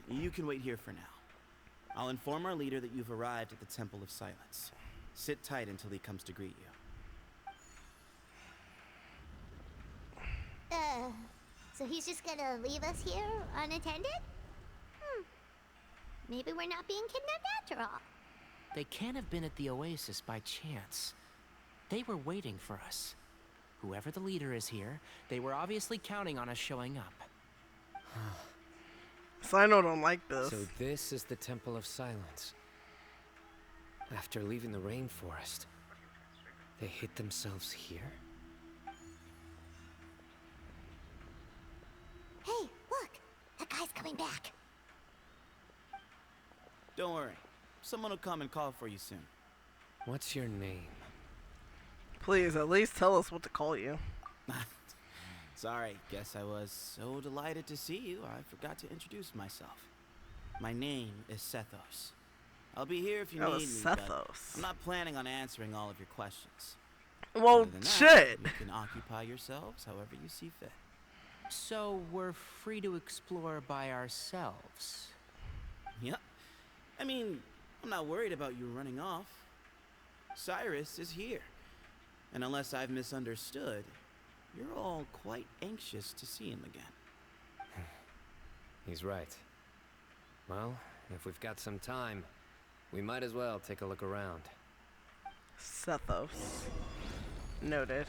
you can wait here for now. I'll inform our leader that you've arrived at the Temple of Silence. Sit tight until he comes to greet you. So he's just gonna leave us here unattended? Maybe we're not being kidnapped after all. They can't have been at the Oasis by chance. They were waiting for us. Whoever the leader is here, they were obviously counting on us showing up. Sino don't like this. So this is the Temple of Silence. After leaving the rainforest, they hid themselves here? Hey, look! That guy's coming back. Don't worry. Someone will come and call for you soon. What's your name? Please, at least tell us what to call you. Sorry, guess I was so delighted to see you, I forgot to introduce myself. My name is Sethos. I'll be here if you need me, but I'm not planning on answering all of your questions. Well, Other than that, shit. you can occupy yourselves however you see fit. So we're free to explore by ourselves. Yep. I mean, I'm not worried about you running off. Cyrus is here. And unless I've misunderstood, you're all quite anxious to see him again. He's right. Well, if we've got some time, we might as well take a look around. Sethos. Noted.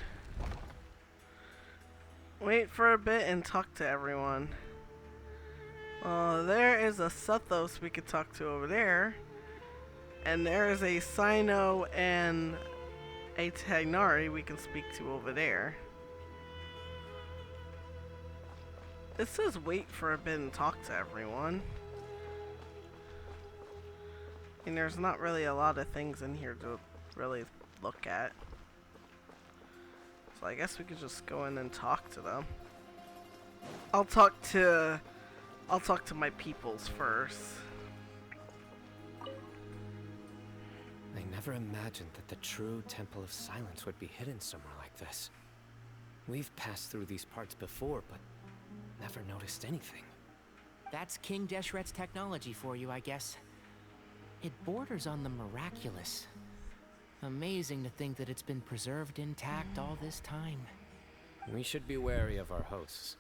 Wait for a bit and talk to everyone. There is a Sethos we could talk to over there. And there is a Sino and a Tagnari we can speak to over there. It says wait for a bit and talk to everyone. And there's not really a lot of things in here to really look at. So I guess we could just go in and talk to them. I'll talk to my peoples first. I never imagined that the true Temple of Silence would be hidden somewhere like this. We've passed through these parts before, but never noticed anything. That's King Deshret's technology for you, I guess. It borders on the miraculous. Amazing to think that it's been preserved intact all this time. We should be wary of our hosts.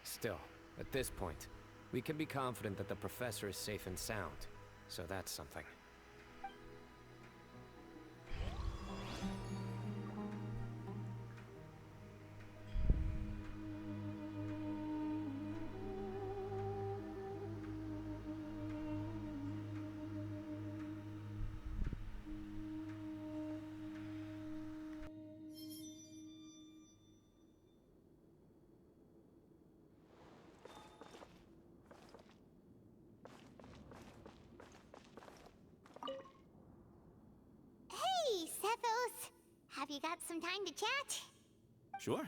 Still, at this point, we can be confident that the professor is safe and sound, so that's something. Hey, Sethos! Have you got some time to chat? Sure.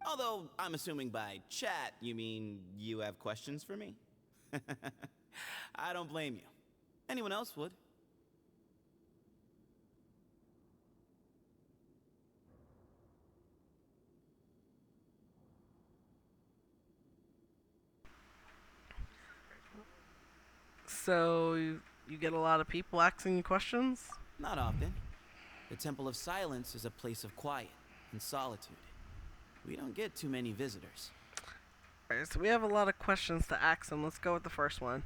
Although, I'm assuming by chat, you mean you have questions for me? I don't blame you. Anyone else would. So you get a lot of people asking you questions? Not often. The Temple of Silence is a place of quiet and solitude. We don't get too many visitors. Alright, so we have a lot of questions to ask them. Let's go with the first one.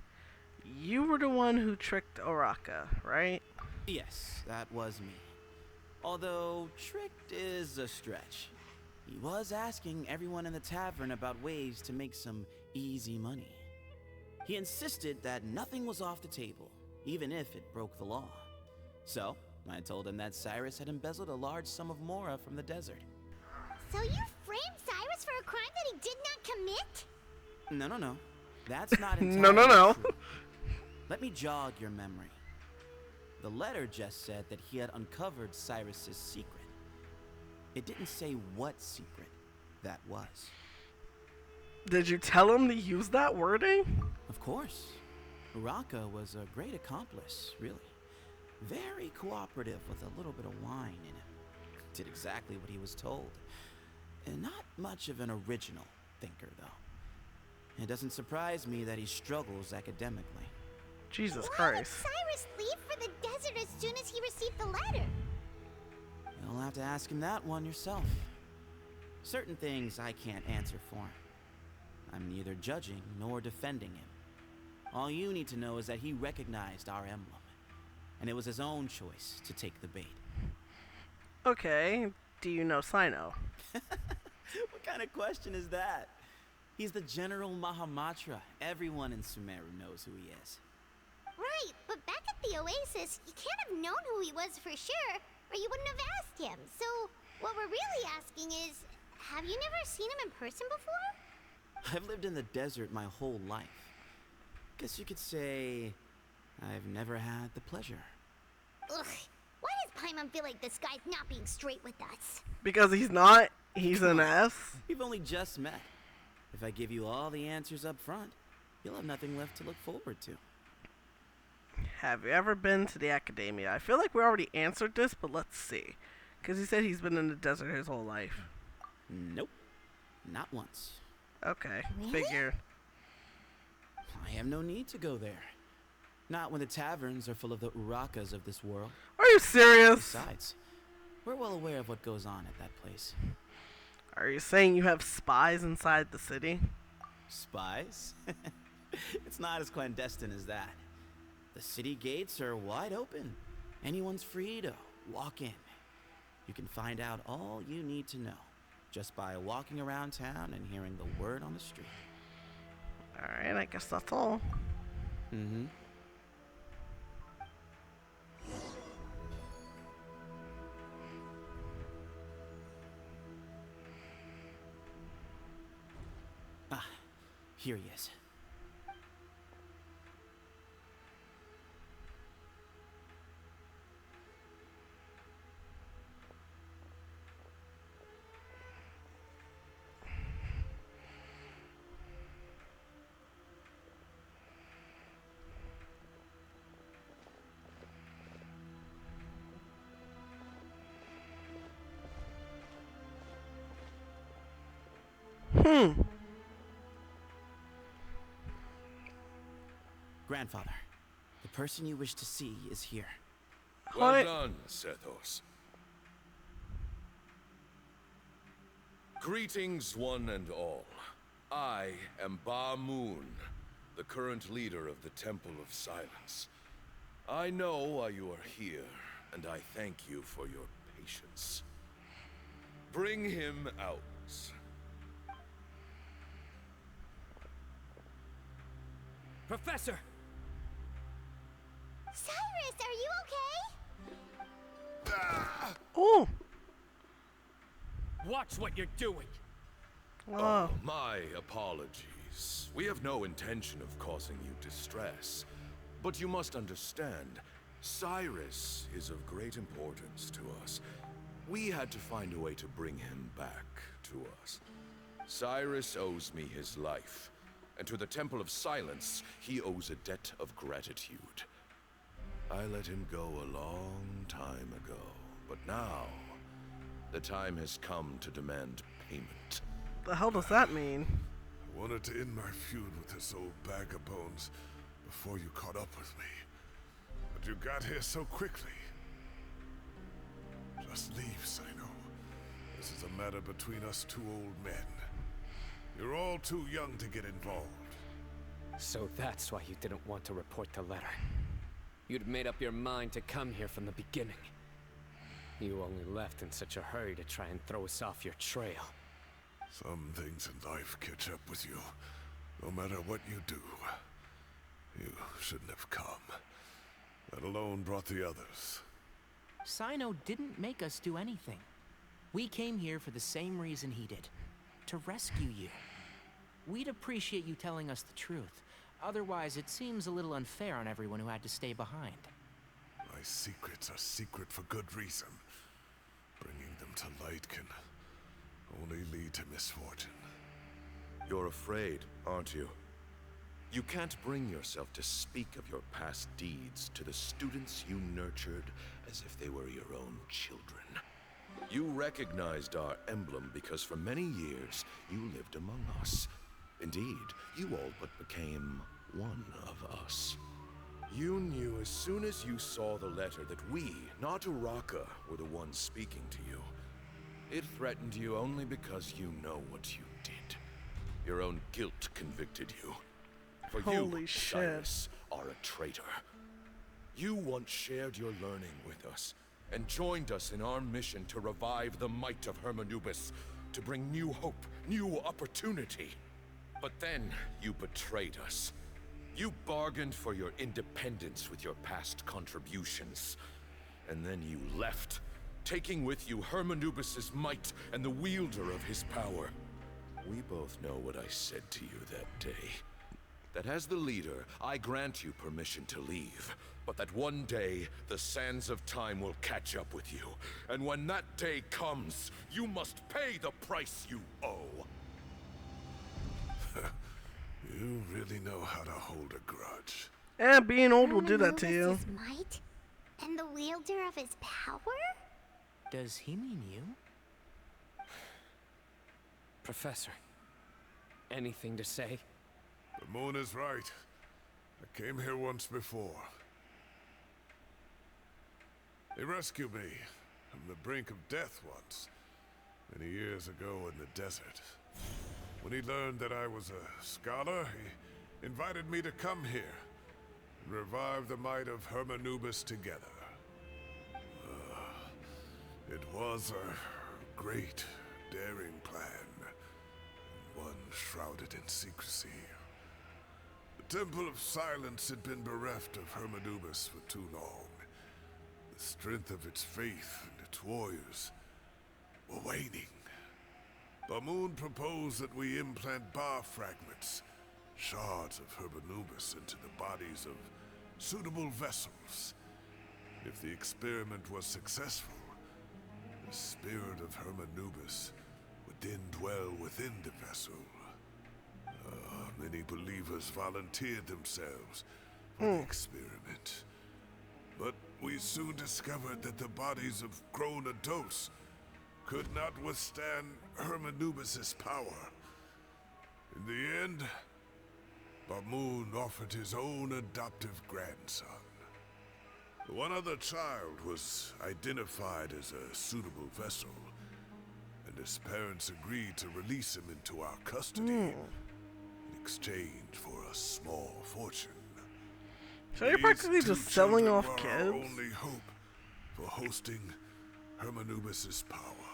You were the one who tricked Oraka, right? Yes, that was me. Although, tricked is a stretch. He was asking everyone in the tavern about ways to make some easy money. He insisted that nothing was off the table, even if it broke the law. So, I told him that Cyrus had embezzled a large sum of mora from the desert. So you framed Cyrus for a crime that he did not commit? No. That's not No. true. Let me jog your memory. The letter just said that he had uncovered Cyrus's secret. It didn't say what secret that was. Did you tell him to use that wording? Of course. Uraka was a great accomplice, really. Very cooperative with a little bit of wine in him. Did exactly what he was told. And not much of an original thinker, though. It doesn't surprise me that he struggles academically. Jesus Why Christ. would Cyrus leave for the desert as soon as he received the letter? You'll have to ask him that one yourself. Certain things I can't answer for him. I'm neither judging nor defending him. All you need to know is that he recognized our emblem, and it was his own choice to take the bait. Okay, do you know Sino? What kind of question is that? He's the General Mahamatra. Everyone in Sumeru knows who he is. Right, but back at the Oasis, you can't have known who he was for sure, or you wouldn't have asked him. So, what we're really asking is, have you never seen him in person before? I've lived in the desert my whole life. Guess you could say I've never had the pleasure. Ugh, why does Paimon feel like this guy's not being straight with us? Because he's not. He's an ass. We've only just met. If I give you all the answers up front, you'll have nothing left to look forward to. Have you ever been to the academia? I feel like we already answered this, but let's see. Because he said he's been in the desert his whole life. Nope. Not once. Okay, Really? figure. I have no need to go there. Not when the taverns are full of the Urakas of this world. Are you serious? Besides, we're well aware of what goes on at that place. Are you saying you have spies inside the city? Spies? It's not as clandestine as that. The city gates are wide open. Anyone's free to walk in. You can find out all you need to know just by walking around town and hearing the word on the street. Alright, I guess that's all. Mm-hmm. Ah, here he is. Grandfather, the person you wish to see is here. Well done, Sethos. Greetings, one and all. I am Ba Moon, the current leader of the Temple of Silence. I know why you are here, and I thank you for your patience. Bring him out. Professor! Cyrus, are you okay? Oh! Watch what you're doing! Oh, my apologies. We have no intention of causing you distress. But you must understand, Cyrus is of great importance to us. We had to find a way to bring him back to us. Cyrus owes me his life. And to the Temple of Silence, he owes a debt of gratitude. I let him go a long time ago, but now, the time has come to demand payment. The hell does that mean? I wanted to end my feud with this old bag of bones before you caught up with me. But you got here so quickly. Just leave, Sino. This is a matter between us two old men. You're all too young to get involved. So that's why you didn't want to report the letter. You'd made up your mind to come here from the beginning. You only left in such a hurry to try and throw us off your trail. Some things in life catch up with you. No matter what you do, you shouldn't have come. That alone brought the others. Sino didn't make us do anything. We came here for the same reason he did. To rescue you. We'd appreciate you telling us the truth. Otherwise, it seems a little unfair on everyone who had to stay behind. My secrets are secret for good reason. Bringing them to light can only lead to misfortune. You're afraid, aren't you? You can't bring yourself to speak of your past deeds to the students you nurtured as if they were your own children. You recognized our emblem because for many years you lived among us. Indeed, you all but became one of us. You knew as soon as you saw the letter that we, not Uraka, were the ones speaking to you. It threatened you only because you know what you did. Your own guilt convicted you. For Holy you, shit. Cyrus, are a traitor. You once shared your learning with us, and joined us in our mission to revive the might of Hermanubis, to bring new hope, new opportunity. But then you betrayed us. You bargained for your independence with your past contributions. And then you left, taking with you Hermanubis' might and the wielder of his power. We both know what I said to you that day. That as the leader, I grant you permission to leave. But that one day, the sands of time will catch up with you. And when that day comes, you must pay the price you owe. You really know how to hold a grudge. Yeah, being old will do that to you. His might and the wielder of his power? Does he mean you? Professor, anything to say? The moon is right. I came here once before. He rescued me from the brink of death once, many years ago in the desert. When he learned that I was a scholar, he invited me to come here and revive the might of Hermanubis together. It was a great, daring plan, and one shrouded in secrecy. The Temple of Silence had been bereft of Hermanubis for too long. The strength of its faith and its warriors were waning. Bamoon proposed that we implant bar fragments, shards of Hermanubis, into the bodies of suitable vessels. If the experiment was successful, the spirit of Hermanubis would then dwell within the vessel. Many believers volunteered themselves for the experiment. But we soon discovered that the bodies of grown adults could not withstand Hermanubis' power. In the end, Bamoon offered his own adoptive grandson. One other child was identified as a suitable vessel, and his parents agreed to release him into our custody in exchange for a small fortune. So you're practically just selling off Our kids? only hope for hosting Hermanubis' power.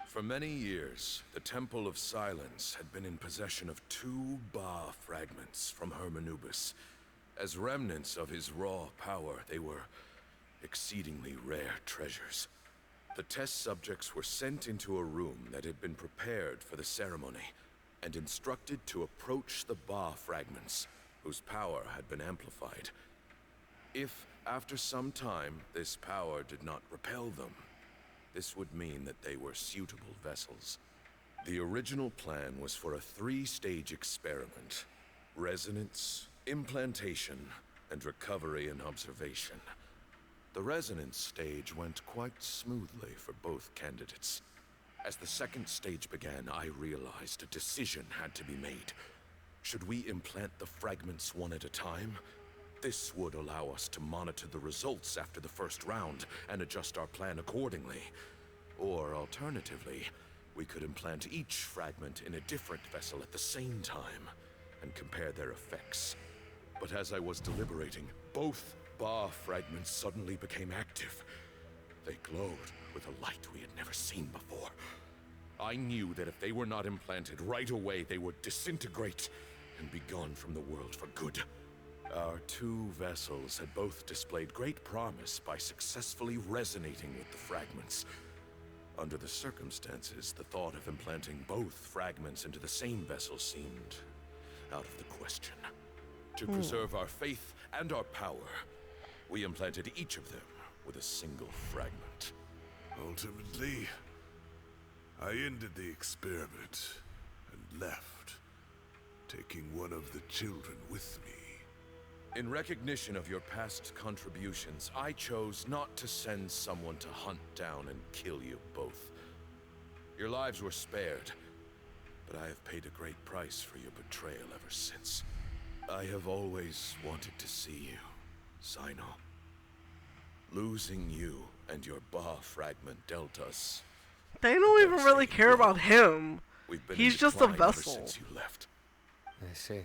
For many years, the Temple of Silence had been in possession of 2 Ba fragments from Hermanubis. As remnants of his raw power, they were exceedingly rare treasures. The test subjects were sent into a room that had been prepared for the ceremony, and instructed to approach the Ba fragments, whose power had been amplified. If, after some time, this power did not repel them, this would mean that they were suitable vessels. The original plan was for a 3-stage experiment: resonance, implantation, and recovery and observation. The resonance stage went quite smoothly for both candidates. As the 2nd stage began, I realized a decision had to be made. Should we implant the fragments one at a time? This would allow us to monitor the results after the first round and adjust our plan accordingly. Or alternatively, we could implant each fragment in a different vessel at the same time and compare their effects. But as I was deliberating, both Ba fragments suddenly became active. They glowed with a light we had never seen before. I knew that if they were not implanted right away, they would disintegrate and be gone from the world for good. Our 2 vessels had both displayed great promise by successfully resonating with the fragments. Under the circumstances, the thought of implanting both fragments into the same vessel seemed out of the question. To preserve our faith and our power, we implanted each of them with a single fragment. Ultimately, I ended the experiment and left, taking one of the children with me. In recognition of your past contributions, I chose not to send someone to hunt down and kill you both. Your lives were spared, but I have paid a great price for your betrayal ever since. I have always wanted to see you, Sino. Losing you and your Ba fragment dealt us. They don't even really care about him. We've been He's in just a decline ever vessel. since you left. I see.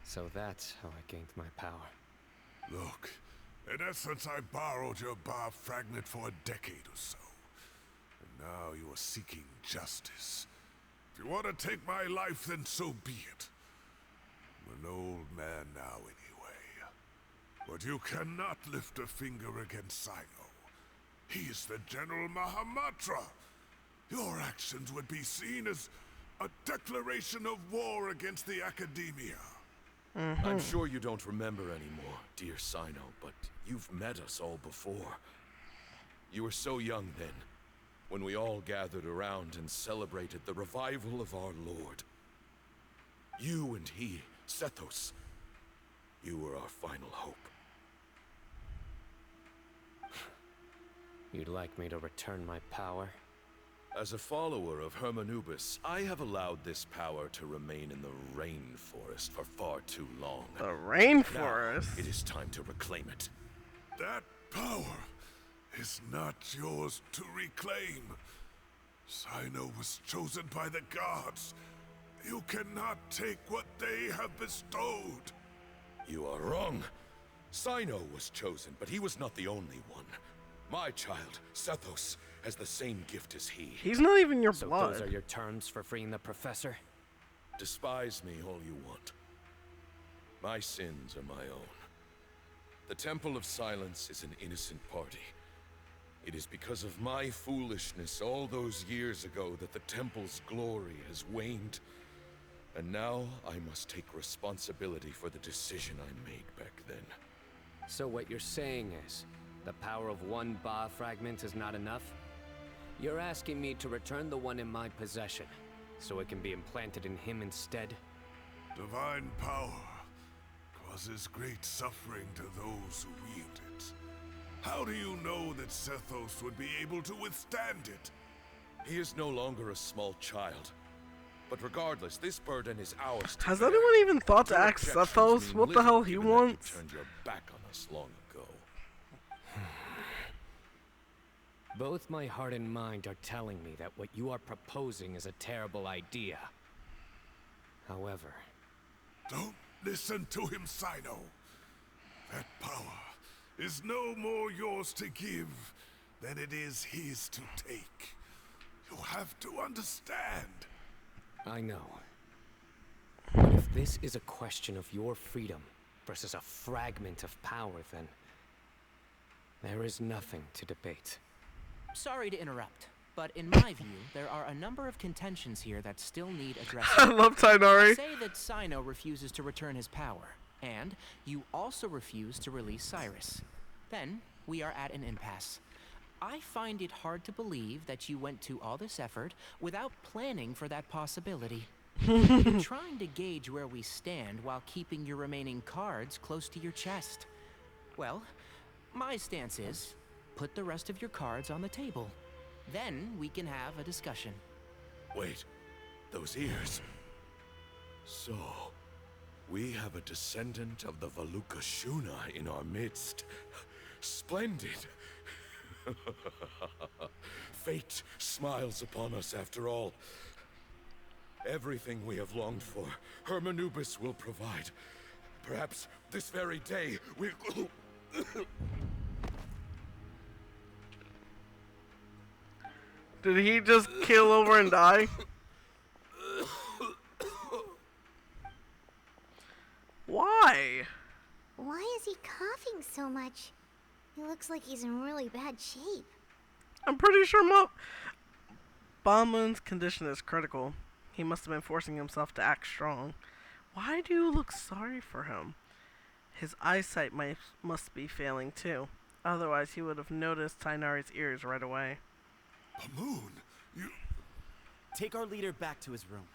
So that's how I gained my power. Look, in essence, I borrowed your Ba fragment for a decade or so. And now you are seeking justice. If you want to take my life, then so be it. I'm an old man now anyway. But you cannot lift a finger against Sino. He is the General Mahamatra. Your actions would be seen as a declaration of war against the Academia. I'm sure you don't remember anymore, dear Sino, but you've met us all before. You were so young then, when we all gathered around and celebrated the revival of our Lord. You and he, Sethos, you were our final hope. You'd like me to return my power? As a follower of Hermanubis, I have allowed this power to remain in the rainforest for far too long. The rainforest? Now, it is time to reclaim it. That power is not yours to reclaim. Sino was chosen by the gods. You cannot take what they have bestowed. You are wrong. Sino was chosen, but he was not the only one. My child, Sethos, has the same gift as he. He's not even your so blood. Those are your terms for freeing the professor? Despise me all you want. My sins are my own. The Temple of Silence is an innocent party. It is because of my foolishness all those years ago that the Temple's glory has waned. And now I must take responsibility for the decision I made back then. So what you're saying is, the power of one Ba fragment is not enough? You're asking me to return the one in my possession, so it can be implanted in him instead? Divine power causes great suffering to those who wield it. How do you know that Sethos would be able to withstand it? He is no longer a small child. But regardless, this burden is ours to Has bear. anyone even thought to Your ask objections Sethos mean what the little, hell he given that you wants? turned your back on us long ago. Both my heart and mind are telling me that what you are proposing is a terrible idea. However... Don't listen to him, Sino. That power is no more yours to give than it is his to take. You have to understand. I know. But if this is a question of your freedom versus a fragment of power, then... there is nothing to debate. Sorry to interrupt, but in my view, there are a number of contentions here that still need addressing. I love Tainari. Say that Sino refuses to return his power, and you also refuse to release Cyrus. Then, we are at an impasse. I find it hard to believe that you went to all this effort without planning for that possibility. You're trying to gauge where we stand while keeping your remaining cards close to your chest. Well, my stance is, put the rest of your cards on the table. Then we can have a discussion. Wait, those ears. So, we have a descendant of the Valukashuna in our midst. Splendid. Fate smiles upon us after all. Everything we have longed for, Hermanubis will provide. Perhaps this very day we'll... Did he just keel over and die? Why? Why is he coughing so much? He looks like he's in really bad shape. I'm pretty sure Bauman's condition is critical. He must have been forcing himself to act strong. Why do you look sorry for him? His eyesight must be failing too. Otherwise, he would have noticed Tainari's ears right away. Moon, you... Take our leader back to his room.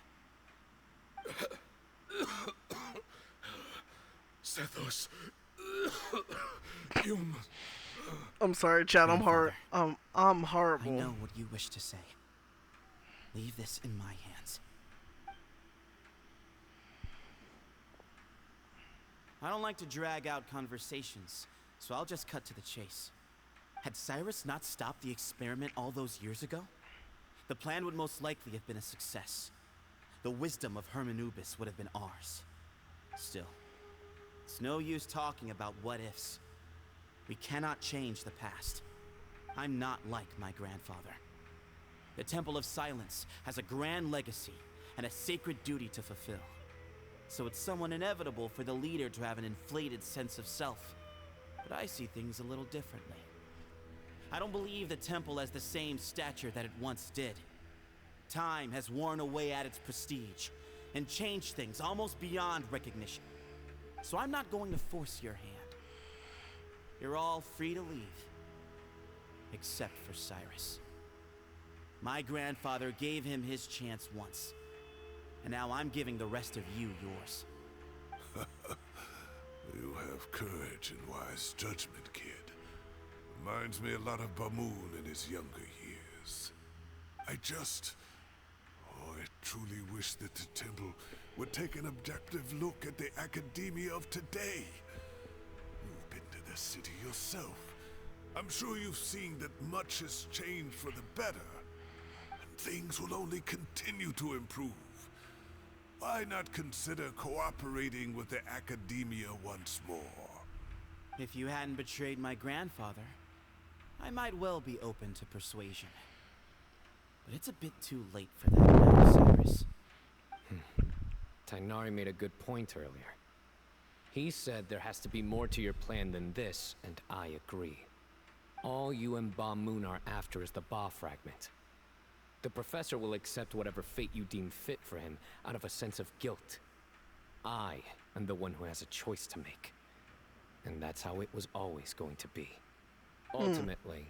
Sethos, you must... I'm sorry, Chad. I'm horrible. I know what you wish to say. Leave this in my hands. I don't like to drag out conversations, so I'll just cut to the chase. Had Cyrus not stopped the experiment all those years ago, the plan would most likely have been a success. The wisdom of Hermanubis would have been ours. Still, it's no use talking about what-ifs. We cannot change the past. I'm not like my grandfather. The Temple of Silence has a grand legacy and a sacred duty to fulfill. So it's somewhat inevitable for the leader to have an inflated sense of self. But I see things a little differently. I don't believe the temple has the same stature that it once did. Time has worn away at its prestige and changed things almost beyond recognition. So I'm not going to force your hand. You're all free to leave, except for Cyrus. My grandfather gave him his chance once, and now I'm giving the rest of you yours. You have courage and wise judgment, kid. Reminds me a lot of Bamoon in his younger years. I truly wish that the temple would take an objective look at the academia of today. You've been to the city yourself. I'm sure you've seen that much has changed for the better, and things will only continue to improve. Why not consider cooperating with the academia once more? If you hadn't betrayed my grandfather, I might well be open to persuasion. But it's a bit too late for that now, Cyrus. Tainari made a good point earlier. He said there has to be more to your plan than this, and I agree. All you and Ba Moon are after is the Ba fragment. The professor will accept whatever fate you deem fit for him out of a sense of guilt. I am the one who has a choice to make. And that's how it was always going to be. Ultimately,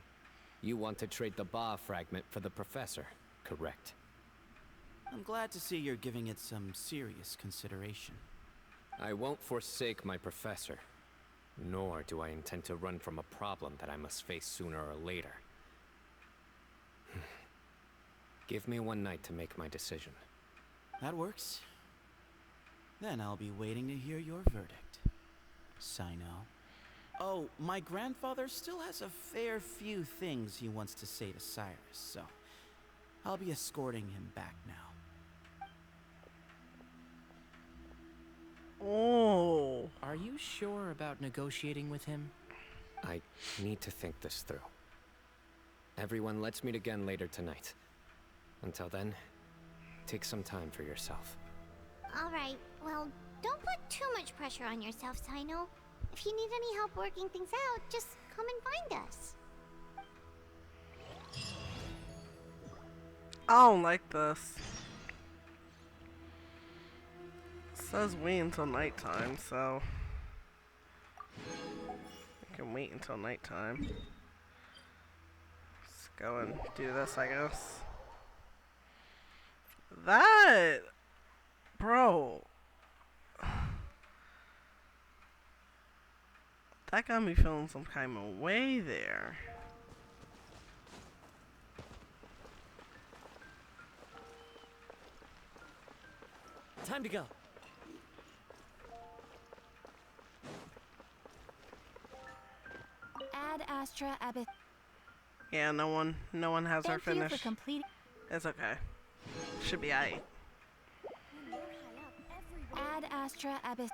you want to trade the Ba fragment for the professor, correct? I'm glad to see you're giving it some serious consideration. I won't forsake my professor, nor do I intend to run from a problem that I must face sooner or later. Give me one night to make my decision. That works. Then I'll be waiting to hear your verdict, Sino. Oh, my grandfather still has a fair few things he wants to say to Cyrus, so I'll be escorting him back now. Oh. Are you sure about negotiating with him? I need to think this through. Everyone, let's meet again later tonight. Until then, take some time for yourself. Alright, well, don't put too much pressure on yourself, Sino. If you need any help working things out, just come and find us. I don't like this. It says wait until nighttime, so I can wait until nighttime. Let's go and do this, I guess. That, bro, that got me feeling some kind of way there. Time to go. Ad Astra Abyss. Yeah, no one has her Thank you finished. for completing. It's okay. Should be aight. Ad Astra Abyss.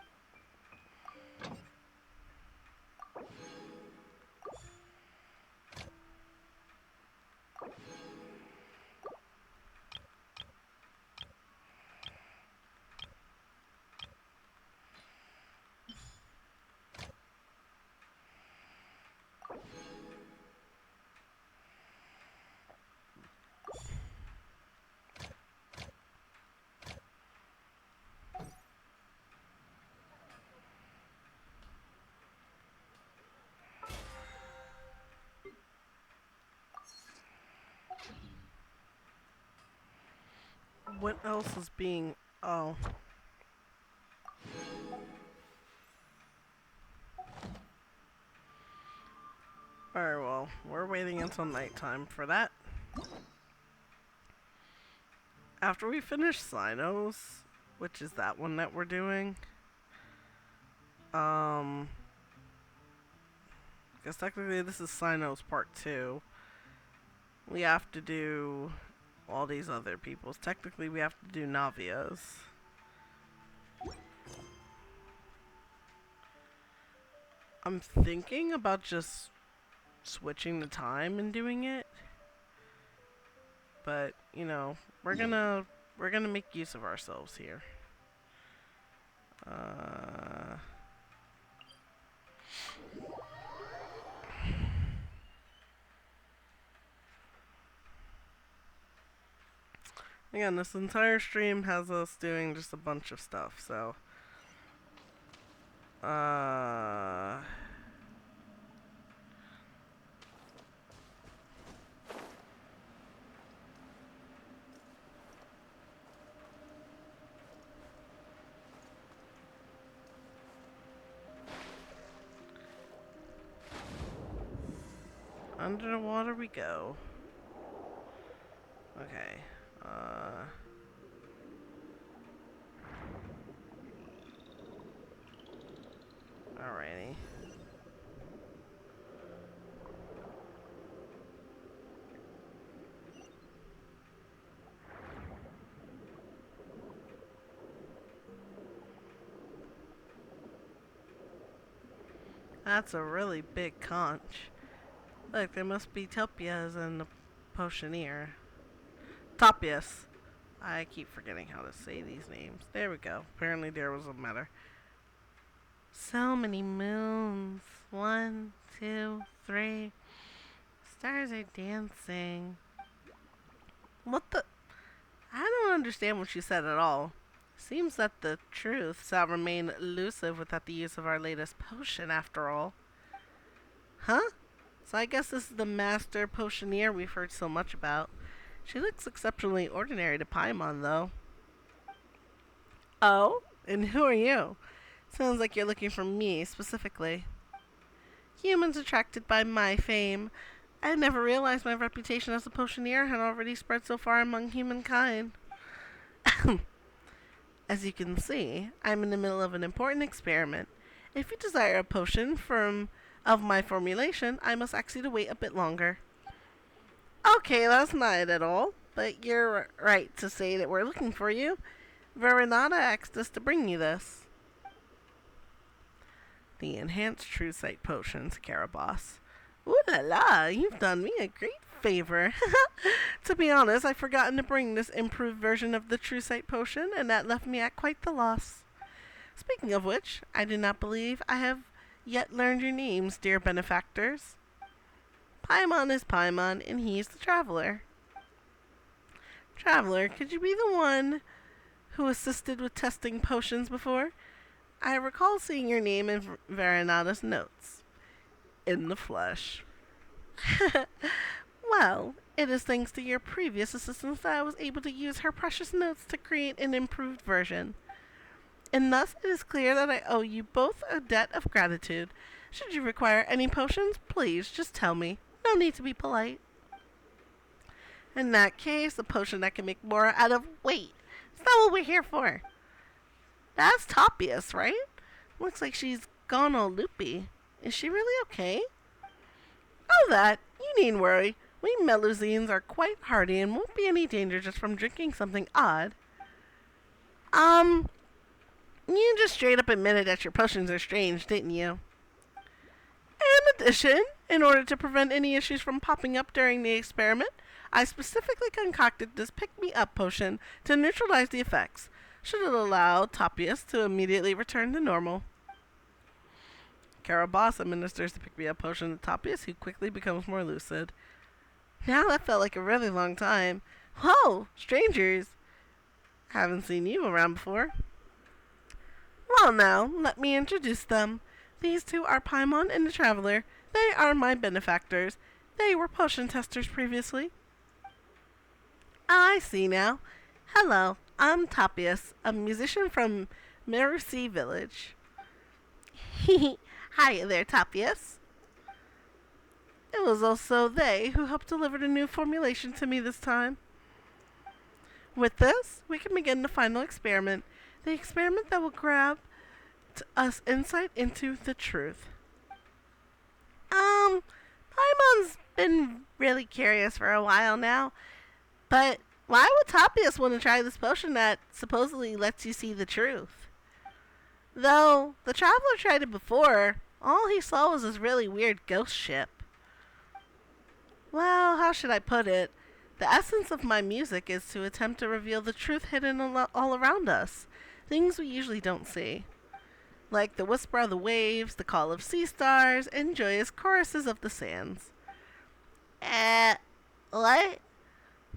What else is being... Oh. Alright, well, we're waiting until nighttime for that. After we finish Sinos, which is that one that we're doing, Um, because technically this is Sino's part 2. We have to do all these other people's. Technically we have to do Navia's. I'm thinking about just switching the time and doing it. But, you know, we're gonna make use of ourselves here. Again, this entire stream has us doing just a bunch of stuff, so under the water we go. Okay. Alrighty. That's a really big conch. Look, there must be Topias in the Potioneer. Topias. I keep forgetting how to say these names. There we go. Apparently there was a matter. So many moons. 1, 2, 3. Stars are dancing. What the? I don't understand what you said at all. Seems that the truth shall remain elusive without the use of our latest potion after all. Huh? So I guess this is the master potioneer we've heard so much about. She looks exceptionally ordinary to Paimon, though. Oh? And who are you? Sounds like you're looking for me, specifically. Humans attracted by my fame. I never realized my reputation as a potioneer had already spread so far among humankind. As you can see, I'm in the middle of an important experiment. If you desire a potion of my formulation, I must ask you to wait a bit longer. Okay, that's not it at all, but you're right to say that we're looking for you. Verenata asked us to bring you this. The enhanced true sight potions, Caraboss. Ooh la la, you've done me a great favor. To be honest, I've forgotten to bring this improved version of the true sight potion, and that left me at quite the loss. Speaking of which, I do not believe I have yet learned your names, dear benefactors. Paimon is Paimon, and he's the Traveler. Traveler, could you be the one who assisted with testing potions before? I recall seeing your name in Verenata's notes. In the flesh. Well, it is thanks to your previous assistance that I was able to use her precious notes to create an improved version. And thus it is clear that I owe you both a debt of gratitude. Should you require any potions, please just tell me. No need to be polite. In that case, a potion that can make more out of... Wait, is that what we're here for? That's Topias, right? Looks like she's gone all loopy. Is she really okay? Oh, that. You needn't worry. We Melusines are quite hardy and won't be any danger just from drinking something odd. You just straight up admitted that your potions are strange, didn't you? In addition, in order to prevent any issues from popping up during the experiment, I specifically concocted this pick-me-up potion to neutralize the effects. Should it allow Topias to immediately return to normal. Caraboss administers the pick-me-up potion to Topias, who quickly becomes more lucid. Now that felt like a really long time. Whoa, strangers! Haven't seen you around before. Well now, let me introduce them. These two are Paimon and the Traveler. They are my benefactors. They were potion testers previously. I see now. Hello, I'm Topias, a musician from Merusi Village. Hiya there, Topias. It was also they who helped deliver the new formulation to me this time. With this, we can begin the final experiment. The experiment that will grab us insight into the truth. Paimon's been really curious for a while now, but why would Tapias want to try this potion that supposedly lets you see the truth? Though, the traveler tried it before, all he saw was this really weird ghost ship. Well, how should I put it? The essence of my music is to attempt to reveal the truth hidden all around us, things we usually don't see. Like the whisper of the waves, the call of sea stars, and joyous choruses of the sands. What?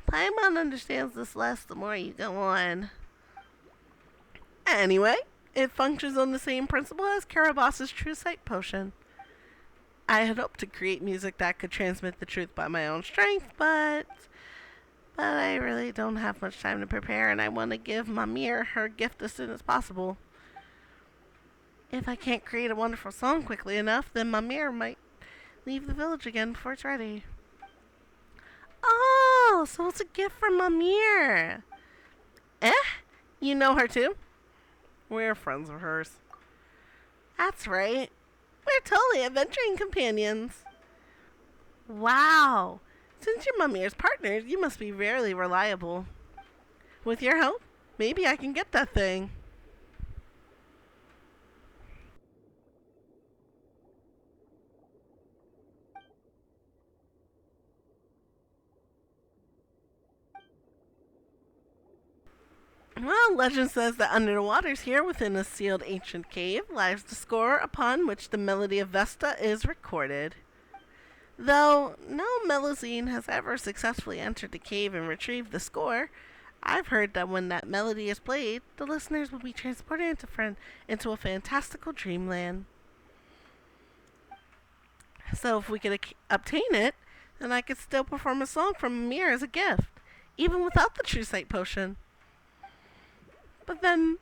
Paimon understands this less the more you go on. Anyway, it functions on the same principle as Karabas's True Sight Potion. I had hoped to create music that could transmit the truth by my own strength, but I really don't have much time to prepare, and I want to give Mimir her gift as soon as possible. If I can't create a wonderful song quickly enough, then Mimir might leave the village again before it's ready. Oh, so it's a gift from Mimir. You know her too? We're friends of hers. That's right. We're totally adventuring companions. Wow. Since you're Mimir's partners, you must be very reliable. With your help, maybe I can get that thing. Well, legend says that under the waters here within a sealed ancient cave lies the score upon which the melody of Vesta is recorded. Though no Melusine has ever successfully entered the cave and retrieved the score, I've heard that when that melody is played, the listeners will be transported into a fantastical dreamland. So if we could obtain it, then I could still perform a song from Mimir as a gift, even without the True Sight Potion. But then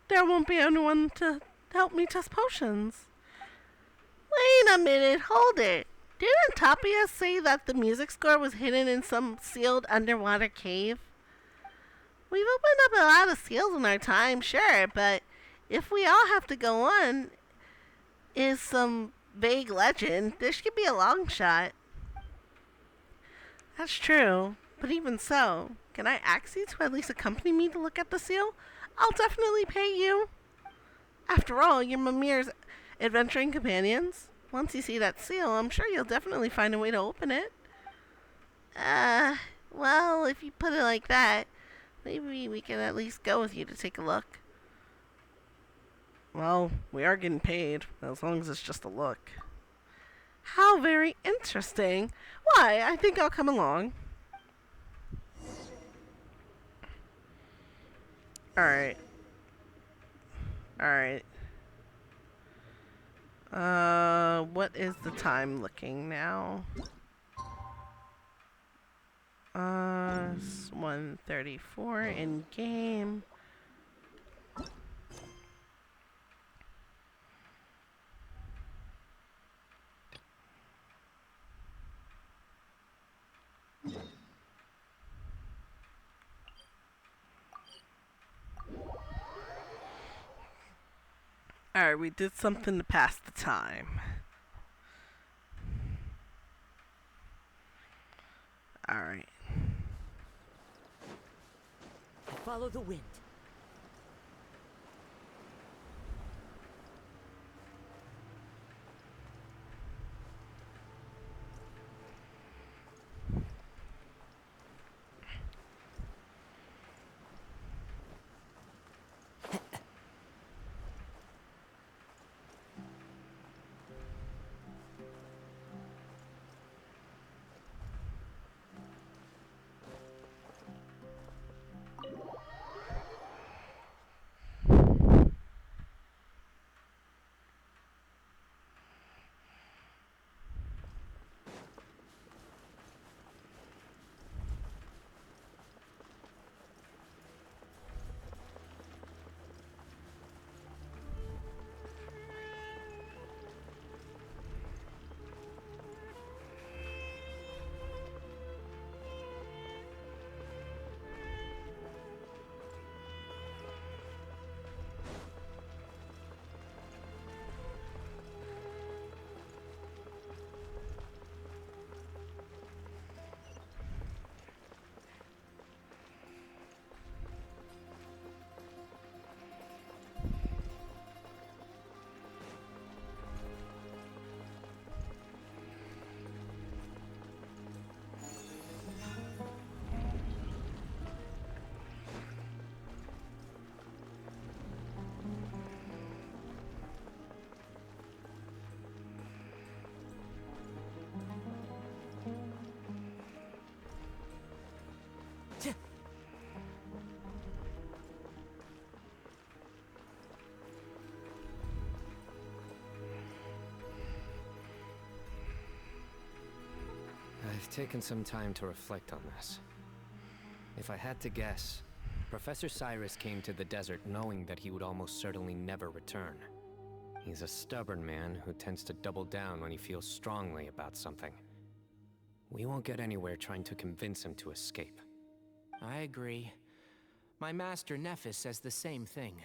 there won't be anyone to help me test potions. Wait a minute, hold it. Didn't Tapia say that the music score was hidden in some sealed underwater cave? We've opened up a lot of seals in our time, sure, but if we all have to go on is some vague legend, this could be a long shot. That's true, but even so, can I ask you to at least accompany me to look at the seal? I'll definitely pay you. After all, you're Mimir's adventuring companions. Once you see that seal, I'm sure you'll definitely find a way to open it. Well, if you put it like that, maybe we can at least go with you to take a look. Well, we are getting paid, as long as it's just a look. How very interesting. Why, I think I'll come along. Alright. What is the time looking now? It's 1:34 in game. Alright, we did something to pass the time. Alright. Follow the wind. I've taken some time to reflect on this. If I had to guess, Professor Cyrus came to the desert knowing that he would almost certainly never return. He's a stubborn man who tends to double down when he feels strongly about something. We won't get anywhere trying to convince him to escape. I agree. My master Nephis says the same thing.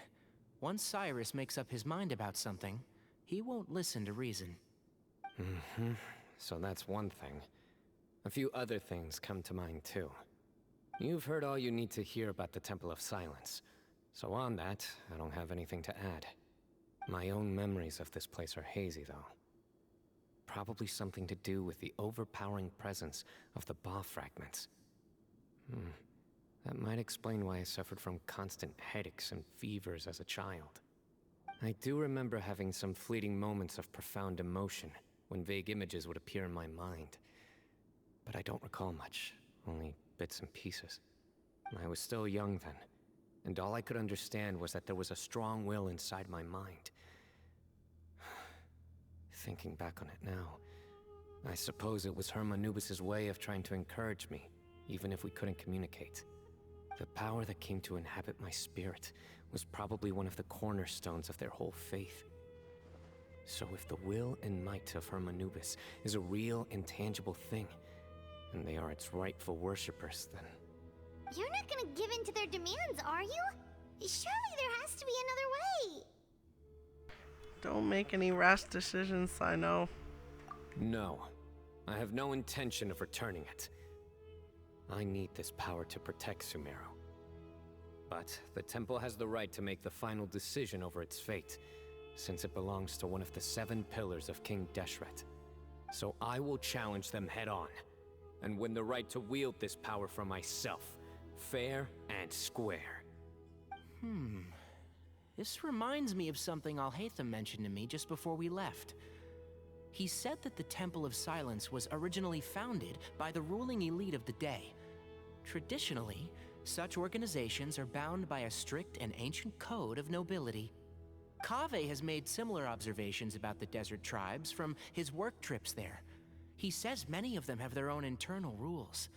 Once Cyrus makes up his mind about something, he won't listen to reason. So that's one thing. A few other things come to mind too. You've heard all you need to hear about the Temple of Silence. So on that, I don't have anything to add. My own memories of this place are hazy though. Probably something to do with the overpowering presence of the Ba fragments. That might explain why I suffered from constant headaches and fevers as a child. I do remember having some fleeting moments of profound emotion when vague images would appear in my mind. But I don't recall much, only bits and pieces. I was still young then, and all I could understand was that there was a strong will inside my mind. Thinking back on it now, I suppose it was Hermanubis' way of trying to encourage me, even if we couldn't communicate. The power that came to inhabit my spirit was probably one of the cornerstones of their whole faith. So if the will and might of Hermanubis is a real, intangible thing, and they are its rightful worshippers, then... You're not gonna give in to their demands, are you? Surely there has to be another way. Don't make any rash decisions, I know. No. I have no intention of returning it. I need this power to protect Sumeru. But the temple has the right to make the final decision over its fate, since it belongs to one of the 7 pillars of King Deshret. So I will challenge them head-on, and win the right to wield this power for myself, fair and square. This reminds me of something Alhaitham mentioned to me just before we left. He said that the Temple of Silence was originally founded by the ruling elite of the day. Traditionally, such organizations are bound by a strict and ancient code of nobility. Kaveh has made similar observations about the desert tribes from his work trips there. He says many of them have their own internal rules.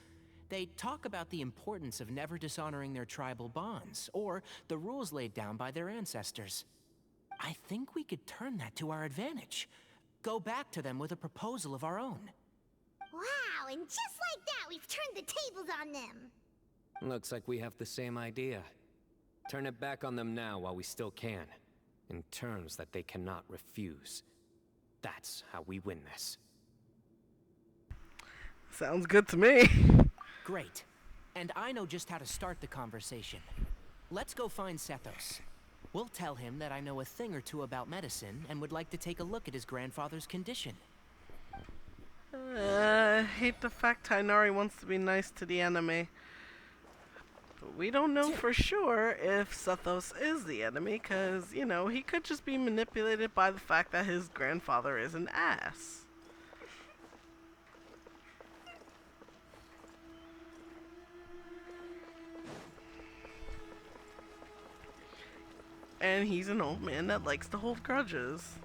They talk about the importance of never dishonoring their tribal bonds, or the rules laid down by their ancestors. I think we could turn that to our advantage. Go back to them with a proposal of our own. Wow, and just like that, we've turned the tables on them. Looks like we have the same idea. Turn it back on them now while we still can, in terms that they cannot refuse. That's how we win this. Sounds good to me. Great. And I know just how to start the conversation. Let's go find Sethos. We'll tell him that I know a thing or two about medicine and would like to take a look at his grandfather's condition. Hate the fact Tainari wants to be nice to the enemy. But we don't know for sure if Sethos is the enemy, because, you know, he could just be manipulated by the fact that his grandfather is an ass. And he's an old man that likes to hold grudges.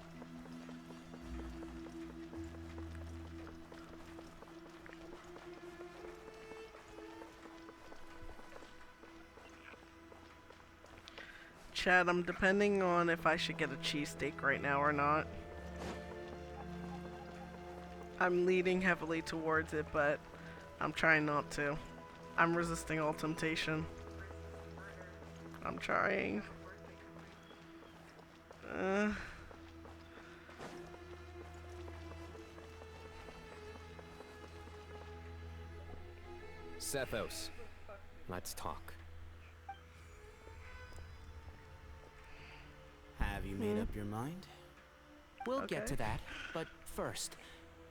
Chad, I'm depending on if I should get a cheesesteak right now or not. I'm leaning heavily towards it, but I'm trying not to. I'm resisting all temptation. I'm trying. Sethos, let's talk. Have you made up your mind? We'll get to that, but first,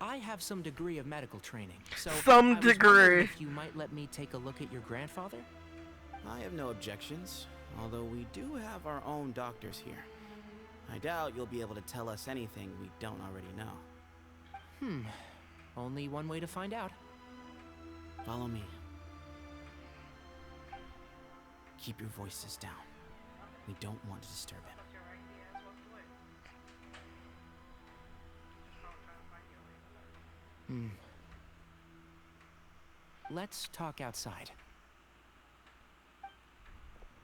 I have some degree of medical training, so some I was degree. wondering if you might let me take a look at your grandfather? I have no objections, although we do have our own doctors here. I doubt you'll be able to tell us anything we don't already know. Only one way to find out. Follow me. Keep your voices down. We don't want to disturb him. let's talk outside.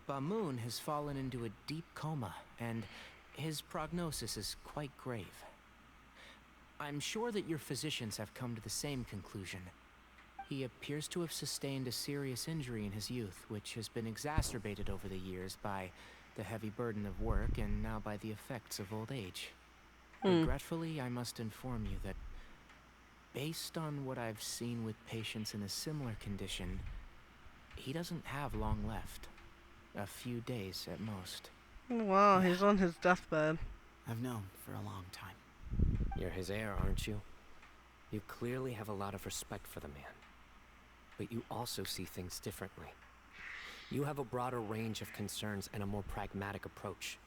Bamoon has fallen into a deep coma, and his prognosis is quite grave. I'm sure that your physicians have come to the same conclusion. He appears to have sustained a serious injury in his youth, which has been exacerbated over the years by the heavy burden of work and now by the effects of old age. Regretfully, I must inform you that based on what I've seen with patients in a similar condition, he doesn't have long left. A few days at most. Wow, he's on his deathbed. I've known for a long time. You're his heir, aren't you? You clearly have a lot of respect for the man. But you also see things differently. You have a broader range of concerns and a more pragmatic approach.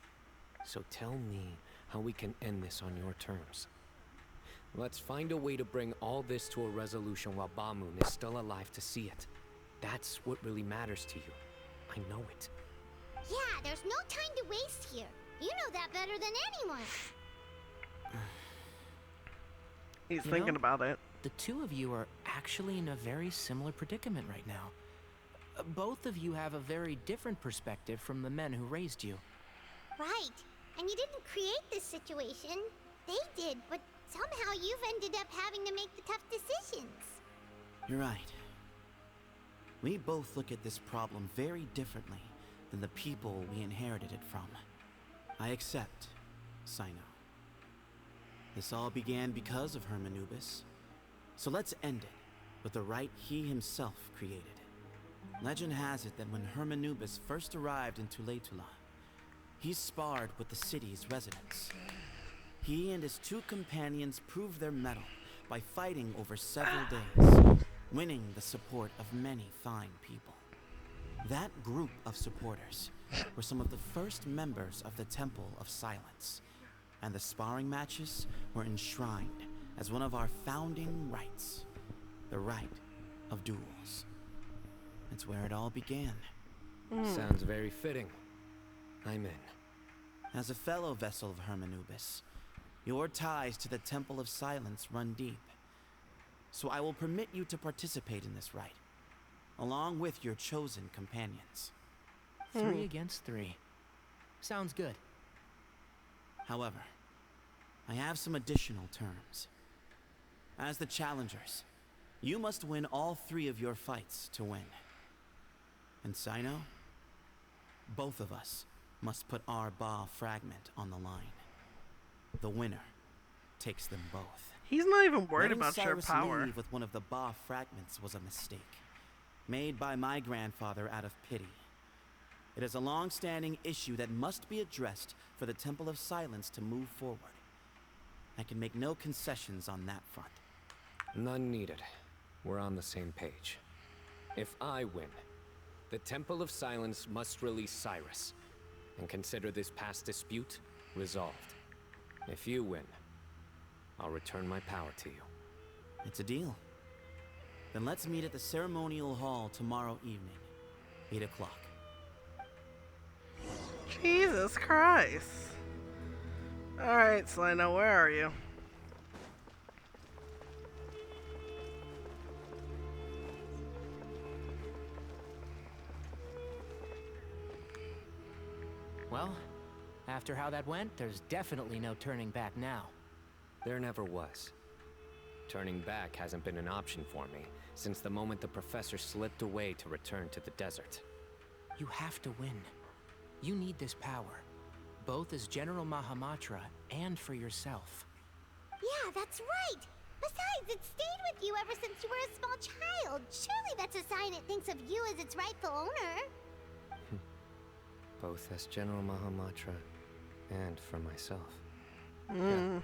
So tell me how we can end this on your terms. Let's find a way to bring all this to a resolution while Bamoon is still alive to see it. That's what really matters to you. I know it. Yeah, there's no time to waste here. You know that better than anyone. He's thinking about it. The two of you are actually in a very similar predicament right now. Both of you have a very different perspective from the men who raised you. Right. And you didn't create this situation. They did, but somehow you've ended up having to make the tough decisions. You're right. We both look at this problem very differently than the people we inherited it from. I accept, Sino. This all began because of Hermanubis. So let's end it with the rite he himself created. Legend has it that when Hermanubis first arrived in Tuletula, he sparred with the city's residents. He and his two companions proved their mettle by fighting over several days, winning the support of many fine people. That group of supporters were some of the first members of the Temple of Silence, and the sparring matches were enshrined as one of our founding rites, the rite of duels. It's where it all began. Sounds very fitting. I'm in. As a fellow vessel of Hermanubis, your ties to the Temple of Silence run deep. So I will permit you to participate in this rite, along with your chosen companions. 3 against 3. Sounds good. However, I have some additional terms. As the challengers, you must win all 3 of your fights to win. And Sino, both of us must put our Ba fragment on the line. The winner takes them both. He's not even worried Letting about your Cyrus power. leave with one of the Ba fragments was a mistake, made by my grandfather out of pity. It is a long-standing issue that must be addressed for the Temple of Silence to move forward. I can make no concessions on that front. None needed. We're on the same page. If I win, the Temple of Silence must release Cyrus, and consider this past dispute resolved. If you win, I'll return my power to you. It's a deal. Then let's meet at the ceremonial hall tomorrow evening, 8 o'clock. Jesus Christ. Alright, Selena, where are you? Well, after how that went, there's definitely no turning back now. There never was. Turning back hasn't been an option for me since the moment the professor slipped away to return to the desert. You have to win. You need this power, both as General Mahamatra and for yourself. Yeah, that's right. Besides, it stayed with you ever since you were a small child. Surely that's a sign it thinks of you as its rightful owner. Both as General Mahamatra and for myself. Mm. Yeah.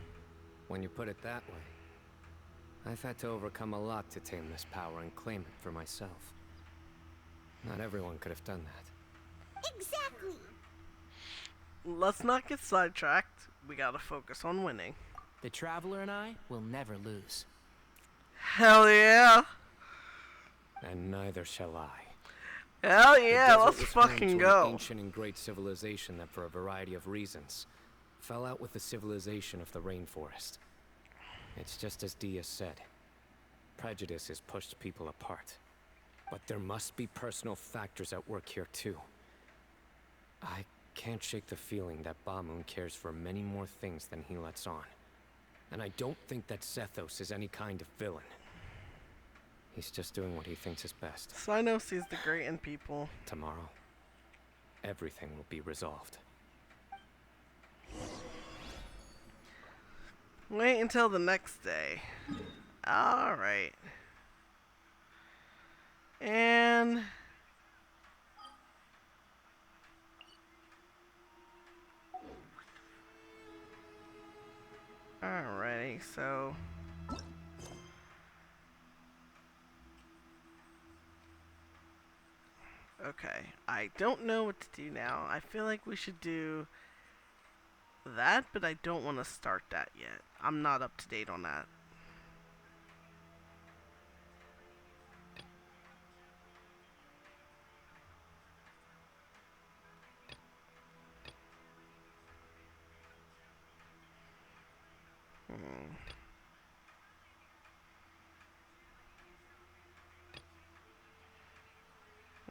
When you put it that way, I've had to overcome a lot to tame this power and claim it for myself. Not everyone could have done that. Exactly. Let's not get sidetracked. We gotta focus on winning. The Traveler and I will never lose. Hell yeah. And neither shall I. Hell yeah, The let's desert was home fucking to an go. ancient and great civilization that, for a variety of reasons, fell out with the civilization of the rainforest. It's just as Dia said. Prejudice has pushed people apart. But there must be personal factors at work here, too. I can't shake the feeling that Bamoon cares for many more things than he lets on. And I don't think that Sethos is any kind of villain. He's just doing what he thinks is best. Sino sees the great in people. Tomorrow, everything will be resolved. Wait until the next day. Alright. And... Alrighty, so... Okay, I don't know what to do now. I feel like we should do that, but I don't want to start that yet. I'm not up to date on that.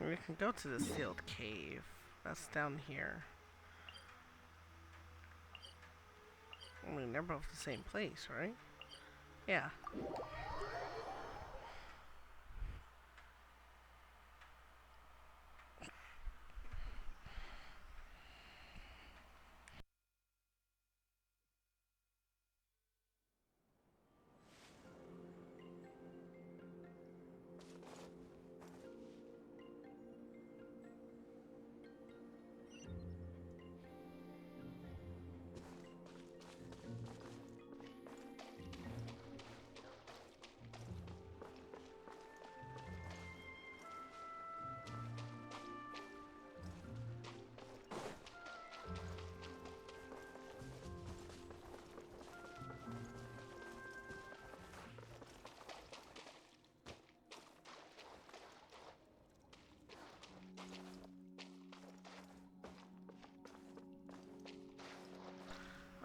We can go to the sealed cave. That's down here. I mean, they're both the same place, right? Yeah.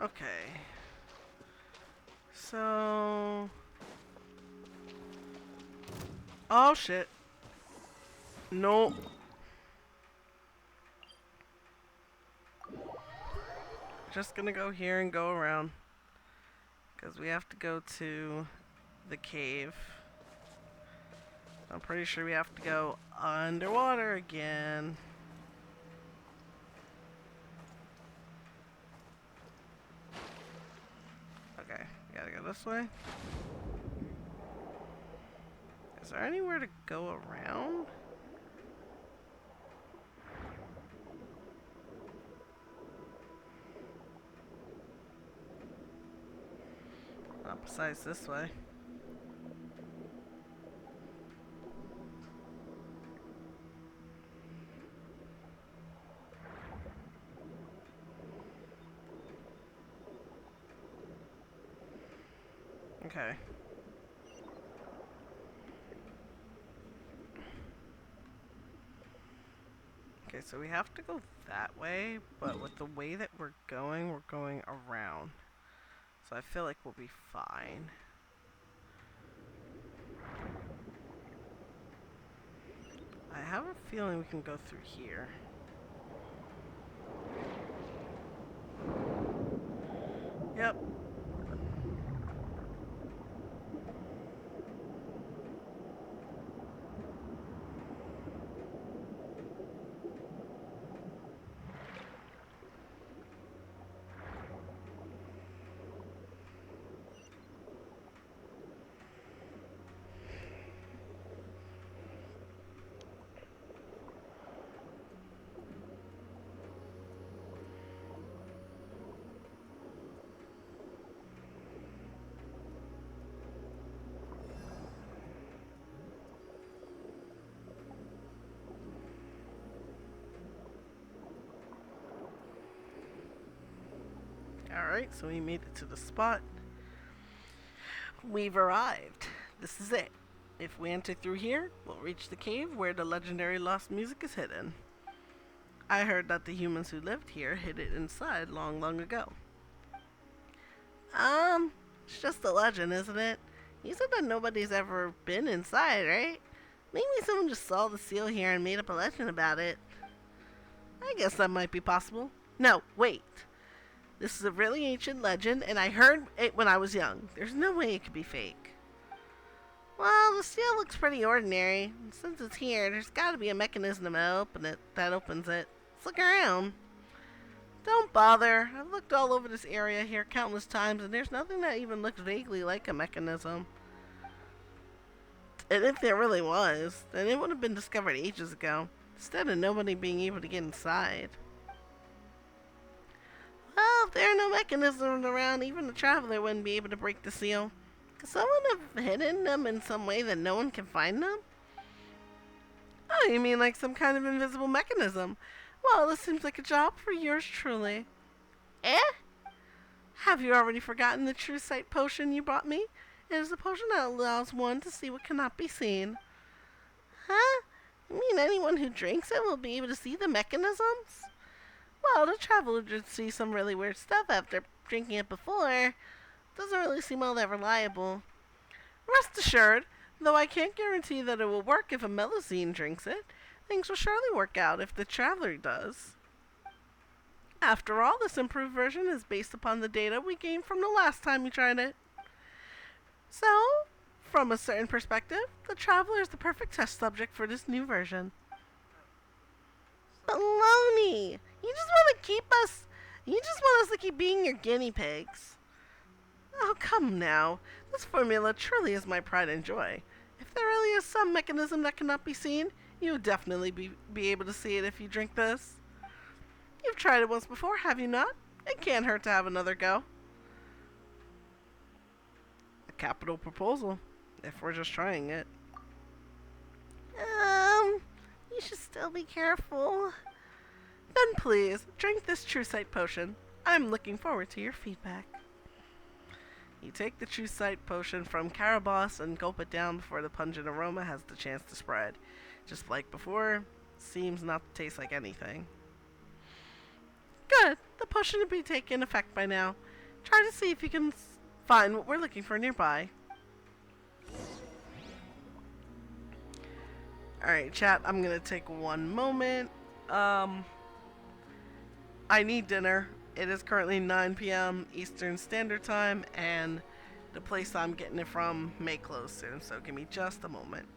Okay. So... Oh shit. No. Just gonna go here and go around. Because we have to go to the cave. I'm pretty sure we have to go underwater again. Okay, we gotta go this way. Is there anywhere to go around? Not besides this way. Okay. Okay, so we have to go that way, but with the way that we're going around. So I feel like we'll be fine. I have a feeling we can go through here. Yep. Alright, so we made it to the spot. We've arrived. This is it. If we enter through here, we'll reach the cave where the legendary lost music is hidden. I heard that the humans who lived here hid it inside long, long ago. It's just a legend, isn't it? You said that nobody's ever been inside, right? Maybe someone just saw the seal here and made up a legend about it. I guess that might be possible. No, wait. This is a really ancient legend, and I heard it when I was young. There's no way it could be fake. Well, the seal looks pretty ordinary. And since it's here, there's gotta be a mechanism that opens it. Let's look around. Don't bother. I've looked all over this area here countless times, and there's nothing that even looks vaguely like a mechanism. And if there really was, then it would have been discovered ages ago, instead of nobody being able to get inside. Well, if there are no mechanisms around, even a traveler wouldn't be able to break the seal. Could someone have hidden them in some way that no one can find them? Oh, you mean like some kind of invisible mechanism? Well, this seems like a job for yours truly. Eh? Have you already forgotten the true sight potion you brought me? It is a potion that allows one to see what cannot be seen. Huh? You mean anyone who drinks it will be able to see the mechanisms? Well, the traveler did see some really weird stuff after drinking it before. Doesn't really seem all that reliable. Rest assured, though I can't guarantee that it will work if a Melusine drinks it, things will surely work out if the traveler does. After all, this improved version is based upon the data we gained from the last time we tried it. So, from a certain perspective, the traveler is the perfect test subject for this new version. Baloney! You just want us to keep being your guinea pigs. Oh, come now. This formula truly is my pride and joy. If there really is some mechanism that cannot be seen, you would definitely be able to see it if you drink this. You've tried it once before, have you not? It can't hurt to have another go. A capital proposal, if we're just trying it. You should still be careful. Then please, drink this True Sight potion. I'm looking forward to your feedback. You take the True Sight potion from Caraboss and gulp it down before the pungent aroma has the chance to spread. Just like before, seems not to taste like anything. Good. The potion will be taking effect by now. Try to see if you can find what we're looking for nearby. Alright, chat, I'm gonna take one moment. I need dinner. It is currently 9 p.m. Eastern Standard Time, and the place I'm getting it from may close soon, so give me just a moment.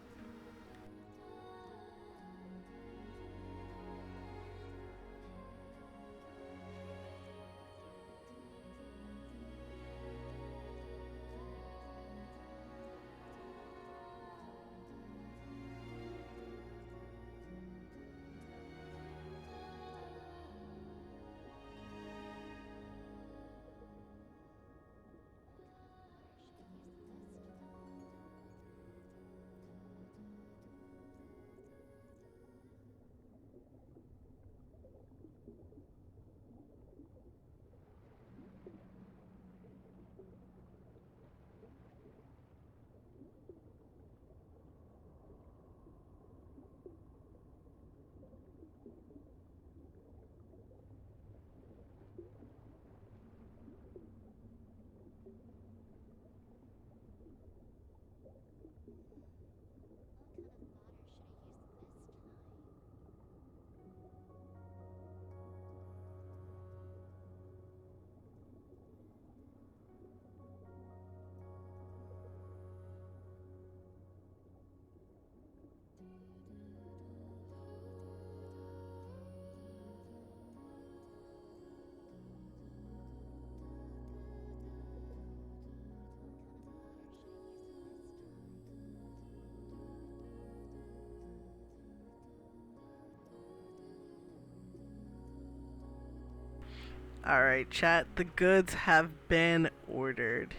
Alright, chat, the goods have been ordered.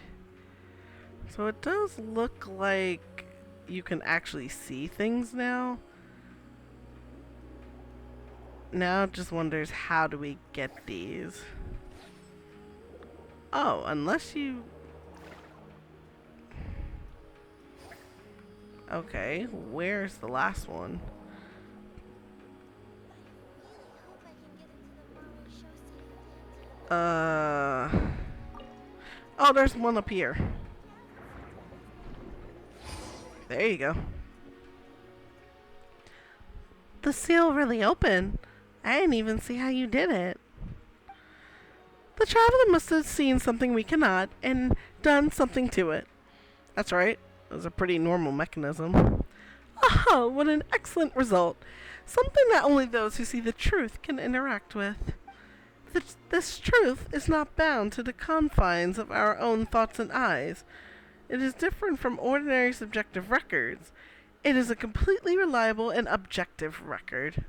So it does look like you can actually see things now. Now it just wonders, how do we get these? Oh, unless you... Okay, where's the last one? Oh, there's one up here. There you go. the seal really open? I didn't even see how you did it. The traveler must have seen something we cannot and done something to it. That's right. It was a pretty normal mechanism. Oh, what an excellent result. Something that only those who see the truth can interact with. This truth is not bound to the confines of our own thoughts and eyes. It is different from ordinary subjective records. It is a completely reliable and objective record.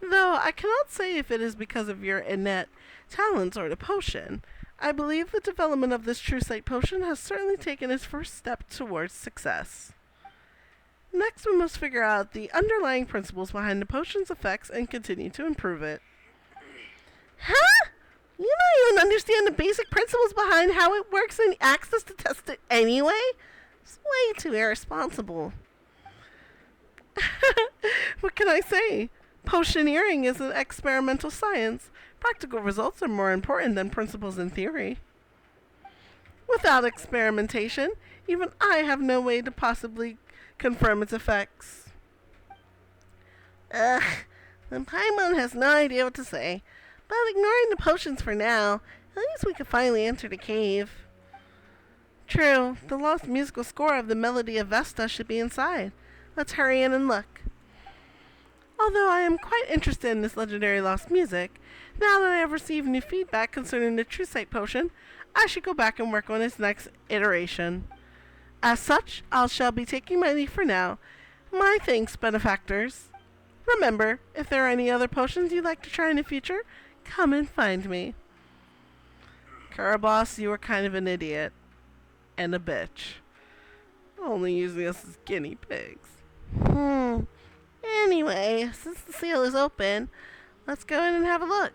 Though I cannot say if it is because of your innate talents or the potion, I believe the development of this true sight potion has certainly taken its first step towards success. Next, we must figure out the underlying principles behind the potion's effects and continue to improve it. Huh? You don't even understand the basic principles behind how it works and asked us to test it anyway? It's way too irresponsible. What can I say? Potioneering is an experimental science. Practical results are more important than principles in theory. Without experimentation, even I have no way to possibly confirm its effects. Ugh, the Paimon has no idea what to say. But ignoring the potions for now, at least we can finally enter the cave. True, the lost musical score of the Melody of Vesta should be inside. Let's hurry in and look. Although I am quite interested in this legendary lost music, now that I have received new feedback concerning the True Sight potion, I should go back and work on its next iteration. As such, I shall be taking my leave for now. My thanks, benefactors. Remember, if there are any other potions you'd like to try in the future, come and find me. Karabos, you are kind of an idiot. And a bitch. Only using us as guinea pigs. Anyway, since the seal is open, let's go in and have a look.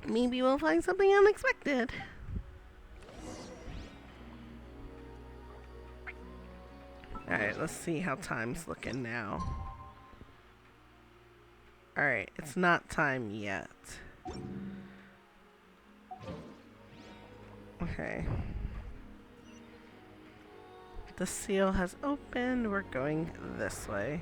Maybe we'll find something unexpected. Alright, let's see how time's looking now. Alright, it's not time yet. Okay. The seal has opened. We're going this way.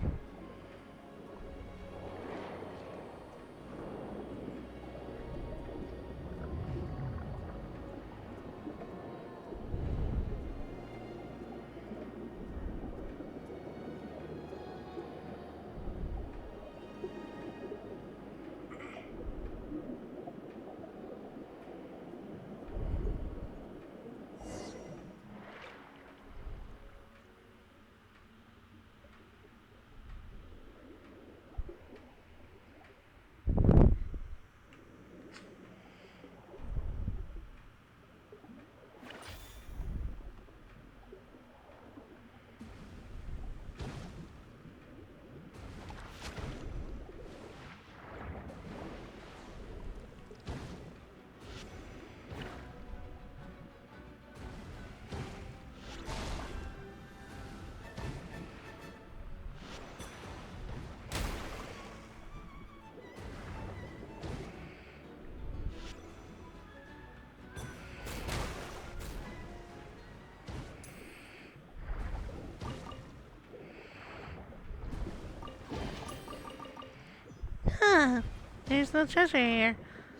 Huh. There's no treasure here.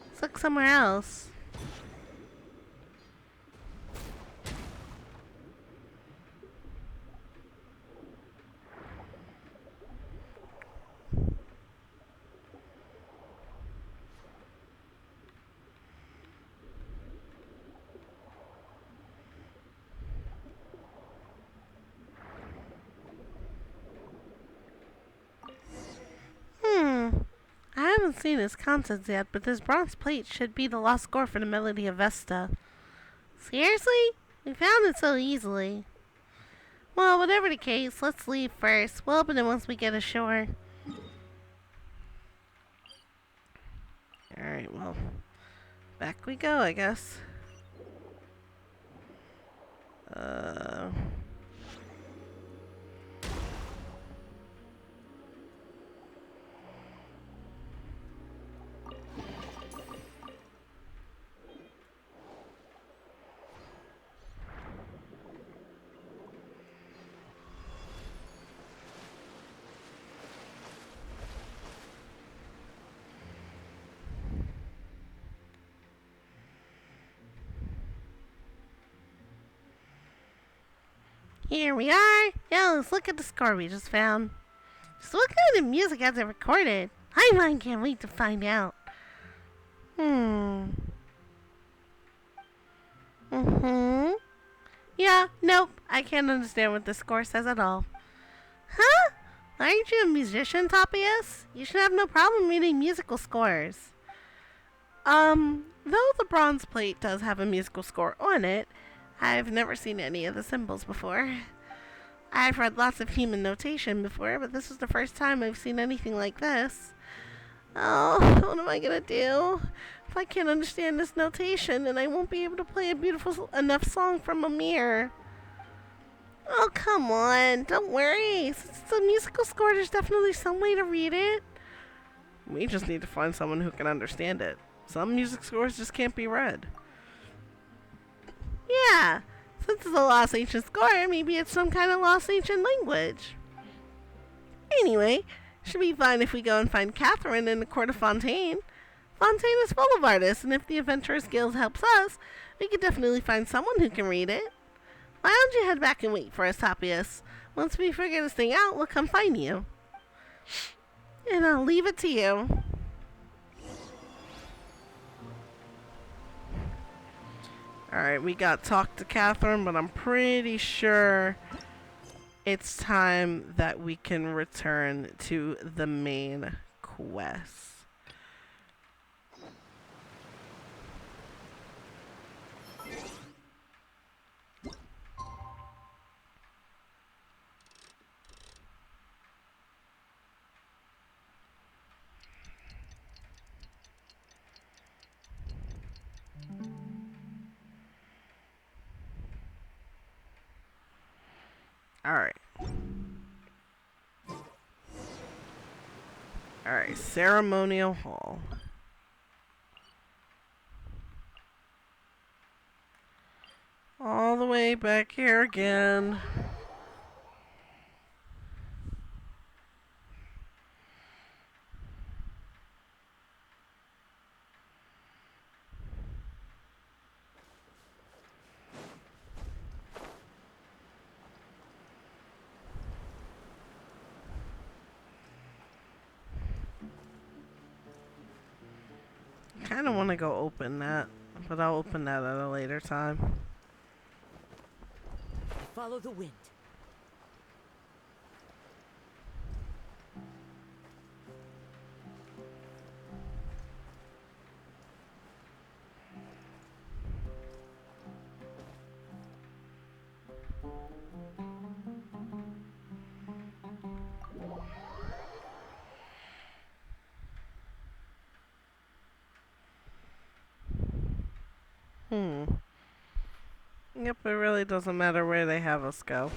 Let's look somewhere else. I haven't seen its contents yet, but this bronze plate should be the lost score for the Melody of Vesta. Seriously? We found it so easily. Well, whatever the case, let's leave first. We'll open it once we get ashore. Alright, well, back we go, I guess. Here we are. Now let's look at the score we just found. So what kind of music has it recorded? I can't wait to find out. Yeah, nope. I can't understand what the score says at all. Huh? Aren't you a musician, Tapias? You should have no problem reading musical scores. Though the bronze plate does have a musical score on it, I've never seen any of the symbols before. I've read lots of human notation before, but this is the first time I've seen anything like this. Oh, what am I gonna do? If I can't understand this notation, then I won't be able to play a beautiful enough song from a mirror. Oh, come on. Don't worry. Since it's a musical score, there's definitely some way to read it. We just need to find someone who can understand it. Some music scores just can't be read. Yeah. Since it's a lost ancient score, maybe it's some kind of lost ancient language. Anyway, should be fine if we go and find Catherine in the court of Fontaine. Fontaine is full of artists, and if the Adventurers Guild helps us, we could definitely find someone who can read it. Why don't you head back and wait for us, Tapias? Once we figure this thing out, we'll come find you. And I'll leave it to you. Alright, we got talk to Catherine, but I'm pretty sure it's time that we can return to the main quest. Alright. Alright, ceremonial hall. All the way back here again. I kind of want to go open that, but I'll open that at a later time. Follow the wind. Yep, it really doesn't matter where they have us go.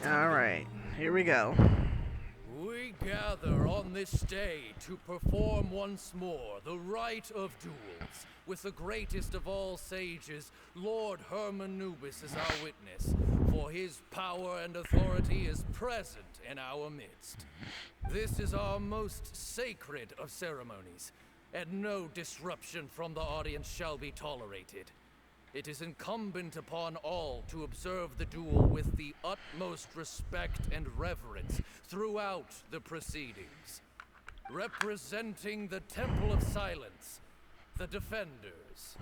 Alright, here we go. We gather on this day to perform once more the rite of duels, with the greatest of all sages, Lord Hermanubis, as our witness, for his power and authority is present in our midst. This is our most sacred of ceremonies, and no disruption from the audience shall be tolerated. it is incumbent upon all to observe the duel with the utmost respect and reverence throughout the proceedings. Representing the Temple of Silence, the Defenders.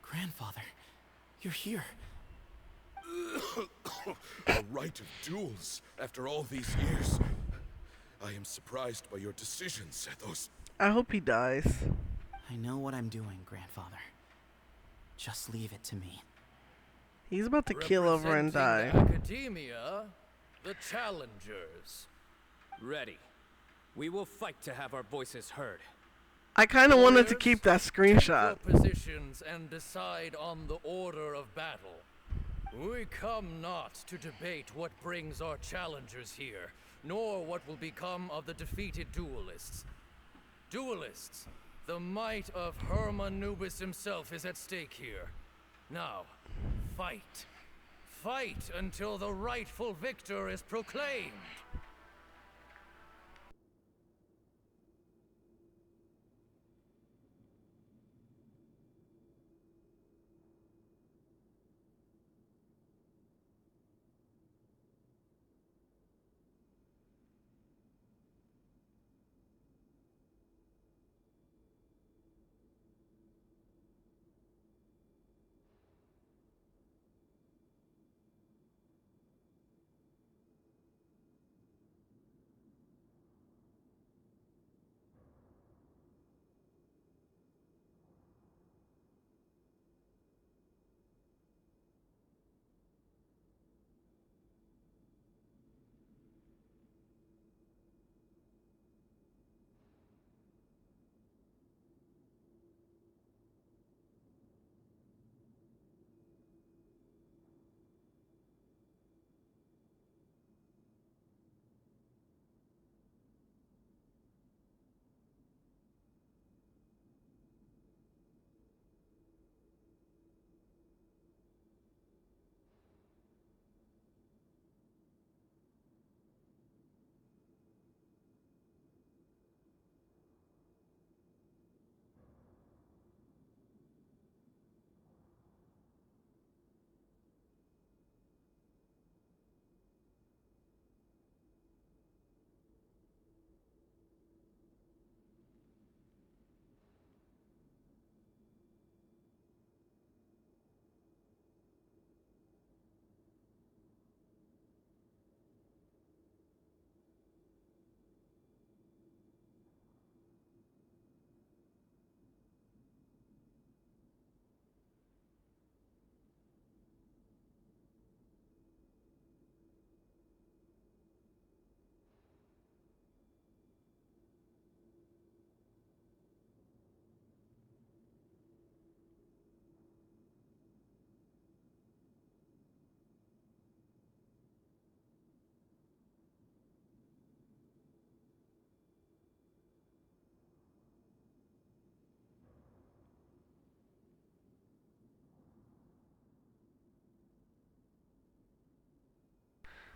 Grandfather, you're here. A rite of duels after all these years. I am surprised by your decisions, Zethos. I hope he dies. I know what I'm doing, Grandfather. Just leave it to me. He's about to keel over and die. Academia, the challengers. Ready. We will fight to have our voices heard. I kind of wanted to keep that screenshot. Take your positions and decide on the order of battle. We come not to debate what brings our challengers here, nor what will become of the defeated duelists. Duelists, the might of Hermanubis himself is at stake here. Now, fight. Fight until the rightful victor is proclaimed.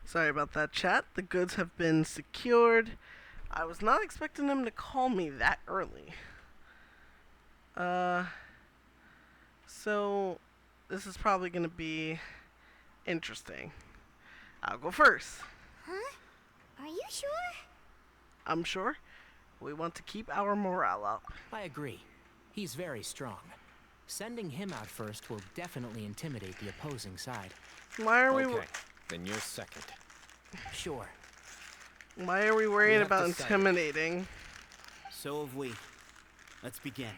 Sorry about that, chat. The goods have been secured. I was not expecting them to call me that early. So this is probably going to be interesting. I'll go first. Huh? Are you sure? I'm sure. We want to keep our morale up. I agree. He's very strong. Sending him out first will definitely intimidate the opposing side. Why are we... Okay, then you're second. Sure. Why are we worried about intimidating? So have we. Let's begin.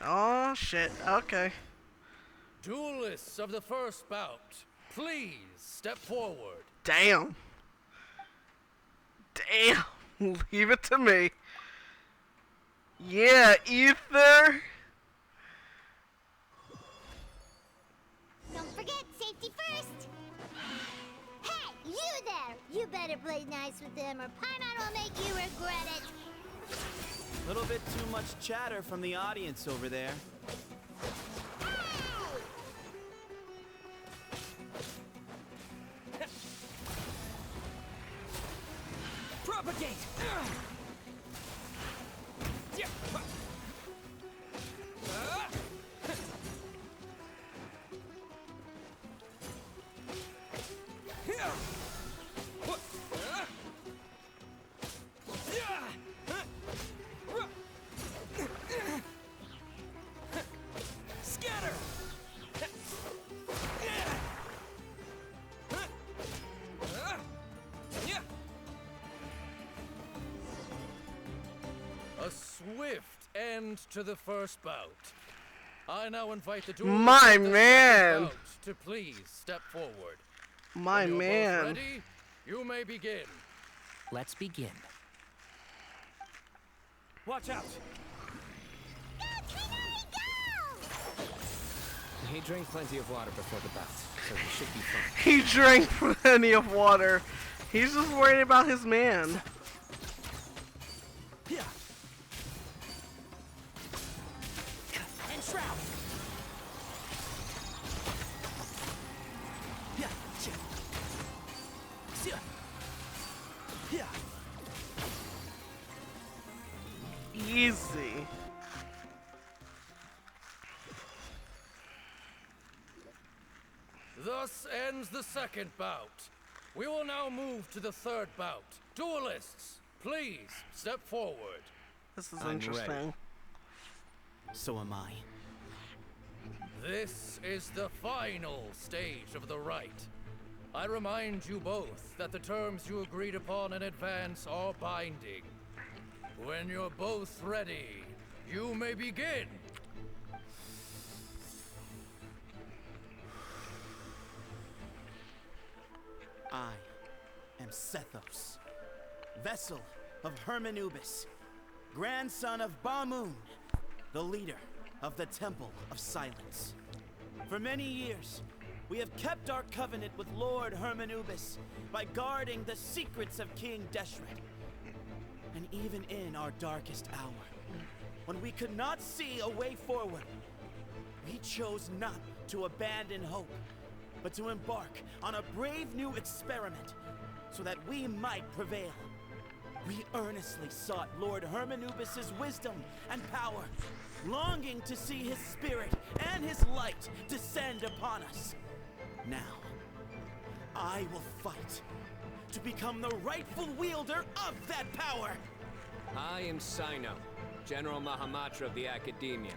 Oh, shit. Okay. Duelists of the first bout, please step forward. Damn. Damn. Leave it to me. Yeah, Ether. Don't forget, safety first. Hey, you there! You better play nice with them or Paimon will make you regret it. A little bit too much chatter from the audience over there. Propagate! Scatter! A swift end to the first bout. I now invite the My man. to please step forward. My When you're man. both ready, you may begin. Let's begin. Watch out! He drank plenty of water before the bout, so he should be fine. He drank plenty of water. He's just worried about his man. And shroud. Easy. Thus ends the second bout. We will now move to the third bout. Duelists, please step forward. This is I'm interesting. ready. So am I. This is the final stage of the rite. I remind you both that the terms you agreed upon in advance are binding. When you're both ready, you may begin. I am Sethos, vessel of Hermanubis, grandson of Bamoon, the leader of the Temple of Silence. For many years, we have kept our covenant with Lord Hermanubis by guarding the secrets of King Deshret. And even in our darkest hour, when we could not see a way forward, we chose not to abandon hope, but to embark on a brave new experiment so that we might prevail. We earnestly sought Lord Hermanubis' wisdom and power, longing to see his spirit and his light descend upon us. Now, I will fight to become the rightful wielder of that power. I am Sino, General Mahamatra of the Academia,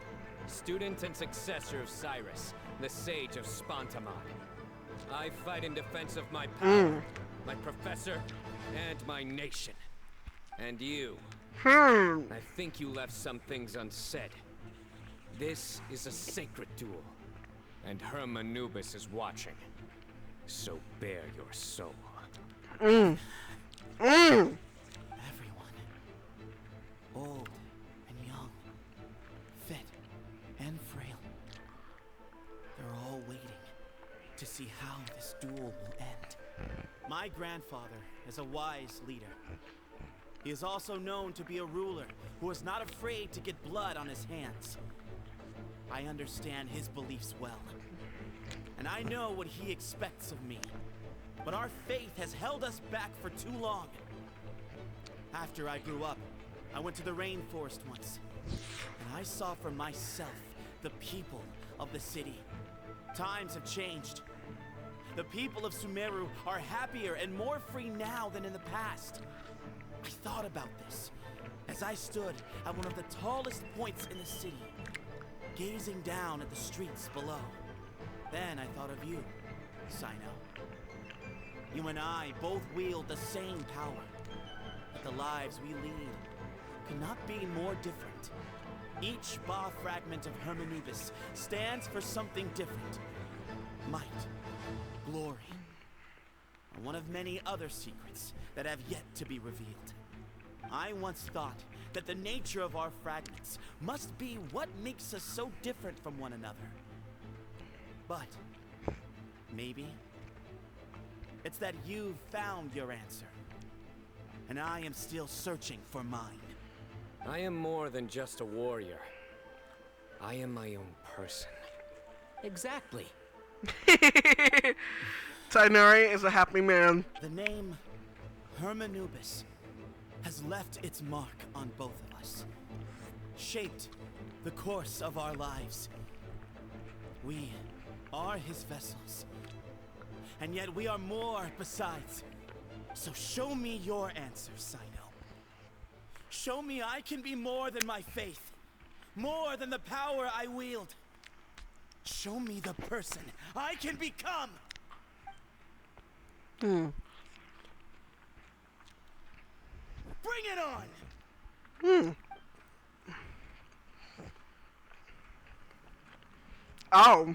student and successor of Cyrus, the Sage of Spantamad. I fight in defense of my power, my professor, and my nation. And you, I think you left some things unsaid. This is a sacred duel, and Hermanubis is watching. So bare your soul. Everyone, old and young, fit and frail, they're all waiting to see how this duel will end. My grandfather is a wise leader. He is also known to be a ruler who is not afraid to get blood on his hands. I understand his beliefs well, and I know what he expects of me. But our faith has held us back for too long. After I grew up, I went to the rainforest once, and I saw for myself the people of the city. Times have changed. The people of Sumeru are happier and more free now than in the past. I thought about this as I stood at one of the tallest points in the city, gazing down at the streets below. Then I thought of you, Sino. You and I both wield the same power, but the lives we lead could not be more different. Each Ba fragment of Hermanubis stands for something different. Might, glory, and one of many other secrets that have yet to be revealed. I once thought that the nature of our fragments must be what makes us so different from one another. But maybe it's that you've found your answer, and I am still searching for mine. I am more than just a warrior. I am my own person. Exactly. Tainari is a happy man. The name Hermanubis has left its mark on both of us, shaped the course of our lives. We are his vessels, and yet we are more besides. So show me your answer, Sino. Show me I can be more than my faith, more than the power I wield. Show me the person I can become! Hmm. Bring it on! Hmm. Oh.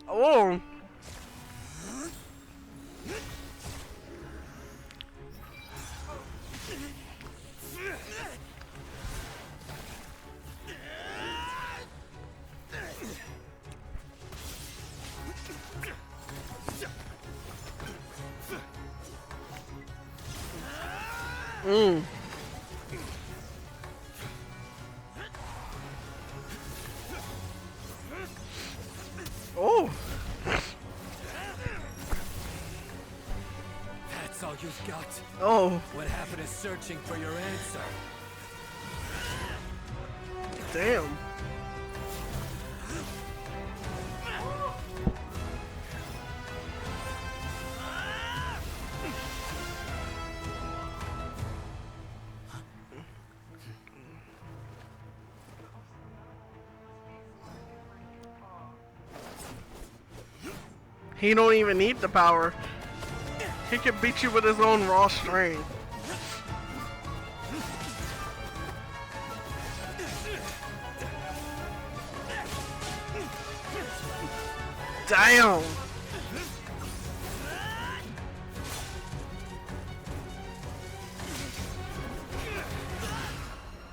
Oh. Mm. Oh. That's all you've got. Oh. What happened is searching for your answer. Damn. He don't even need the power. He can beat you with his own raw strength. Damn.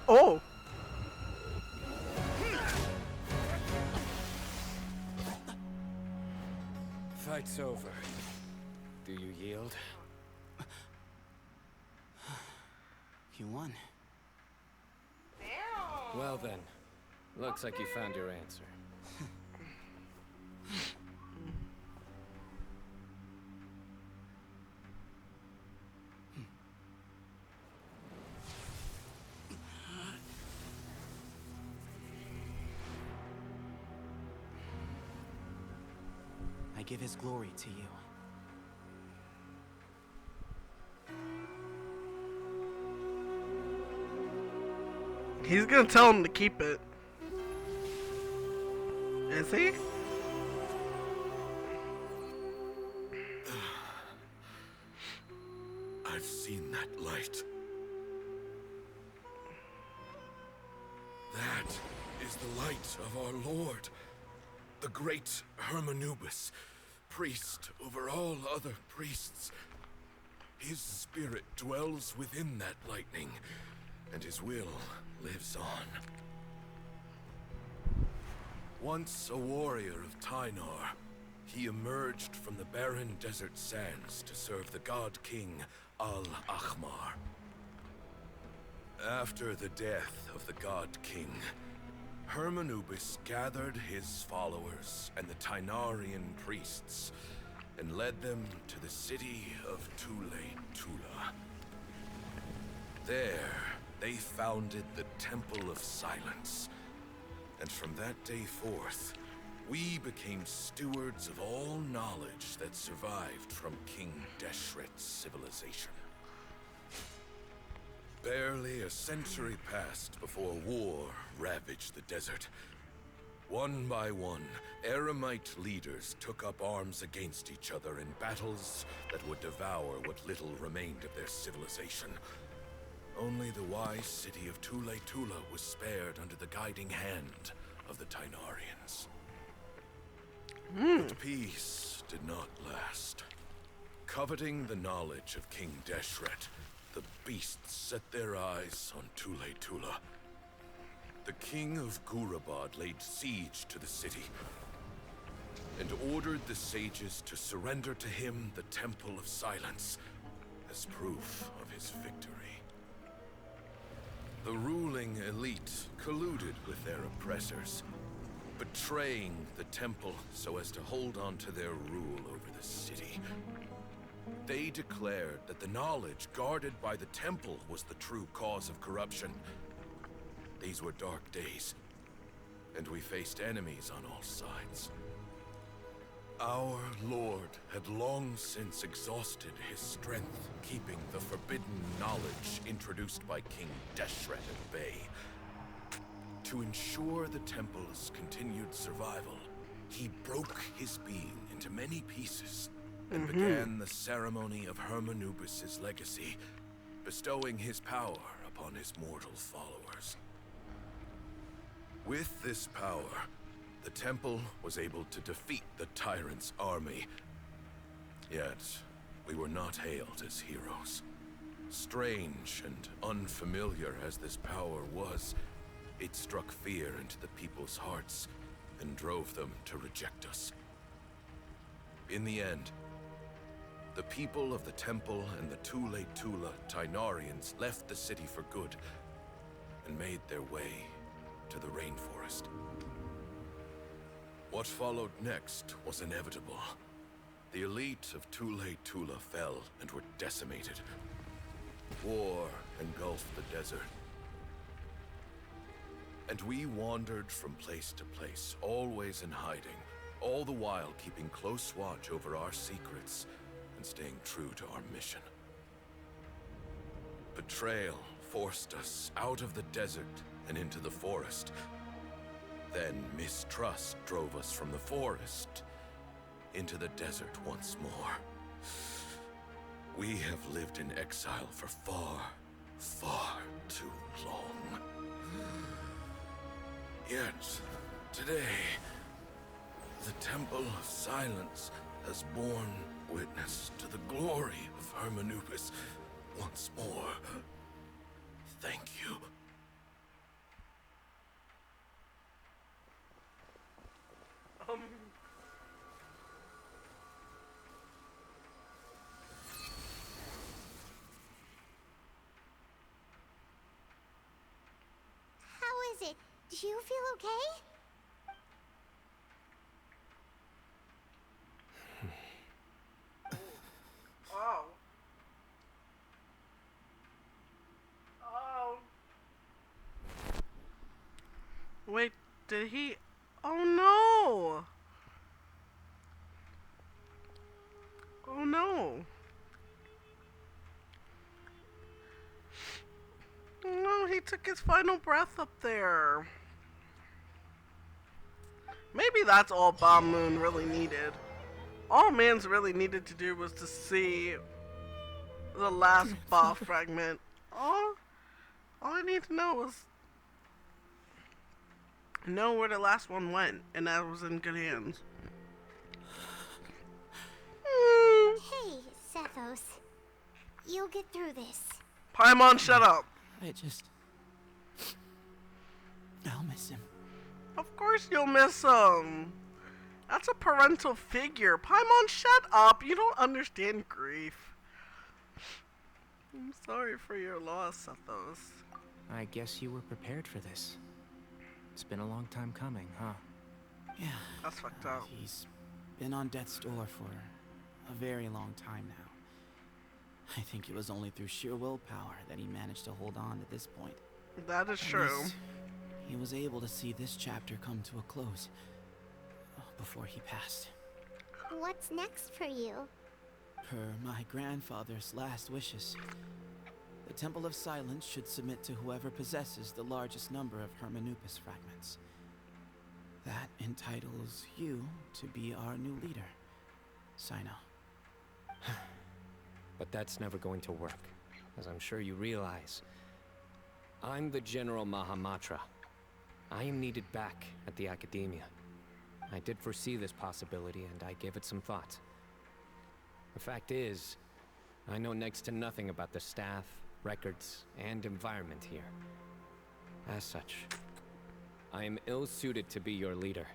Oh. Fight's over. Do you yield? You won. Well then, looks like you found your answer. I give his glory to you. He's gonna tell him to keep it. Is he? I've seen that light. That is the light of our Lord, the great Hermanubis, priest over all other priests. His spirit dwells within that lightning, and his will lives on. Once a warrior of Tynar, he emerged from the barren desert sands to serve the god king Al-Ahmar. After the death of the god king, Hermanubis gathered his followers and the Tynarian priests and led them to the city of Tule-Tula. There, they founded the Temple of Silence. And from that day forth, we became stewards of all knowledge that survived from King Deshret's civilization. Barely a century passed before war ravaged the desert. One by one, Eremite leaders took up arms against each other in battles that would devour what little remained of their civilization. Only the wise city of Tule-Tula was spared under the guiding hand of the Tynarians. But peace did not last. Coveting the knowledge of King Deshret, the beasts set their eyes on Tule-Tula. The king of Gurabad laid siege to the city and ordered the sages to surrender to him the Temple of Silence as proof of his victory. The ruling elite colluded with their oppressors, betraying the temple so as to hold on to their rule over the city. They declared that the knowledge guarded by the temple was the true cause of corruption. These were dark days, and we faced enemies on all sides. Our Lord had long since exhausted his strength, keeping the forbidden knowledge introduced by King Deshret at bay. To ensure the temple's continued survival, he broke his being into many pieces and began the ceremony of Hermanubis' legacy, bestowing his power upon his mortal followers. With this power, the temple was able to defeat the tyrant's army. Yet, we were not hailed as heroes. Strange and unfamiliar as this power was, it struck fear into the people's hearts and drove them to reject us. In the end, the people of the temple and the Tule Tula Tainarians left the city for good and made their way to the rainforest. What followed next was inevitable. The elite of Tule Tula fell and were decimated. War engulfed the desert. And we wandered from place to place, always in hiding, all the while keeping close watch over our secrets and staying true to our mission. Betrayal forced us out of the desert and into the forest. Then mistrust drove us from the forest into the desert once more. We have lived in exile for far, far too long. Yet, today, the Temple of Silence has borne witness to the glory of Hermanubis once more. Thank you. How is it? Do you feel okay? Oh. Oh. Wait, did he? Oh no! Oh no! No, he took his final breath up there. Maybe that's all Bomb Moon really needed. All Mans really needed to do was to see the last Ba fragment. All I need to know was know where the last one went, and that was in good hands. Hey, Sethos. You'll get through this. Paimon, shut up. I'll miss him. Of course you'll miss him. That's a parental figure. Paimon, shut up. You don't understand grief. I'm sorry for your loss, Sethos. I guess you were prepared for this. It's been a long time coming, huh? Yeah. That's fucked up. He's been on death's door for a very long time now. I think it was only through sheer willpower that he managed to hold on to this point. That is true. He was able to see this chapter come to a close before he passed. What's next for you? Per my grandfather's last wishes, the Temple of Silence should submit to whoever possesses the largest number of Hermanubis fragments. That entitles you to be our new leader, Sino. But that's never going to work, as I'm sure you realize. I'm the General Mahamatra. I am needed back at the Academia. I did foresee this possibility, and I gave it some thought. The fact is, I know next to nothing about the staff, records, and environment here. As such, I am ill-suited to be your leader.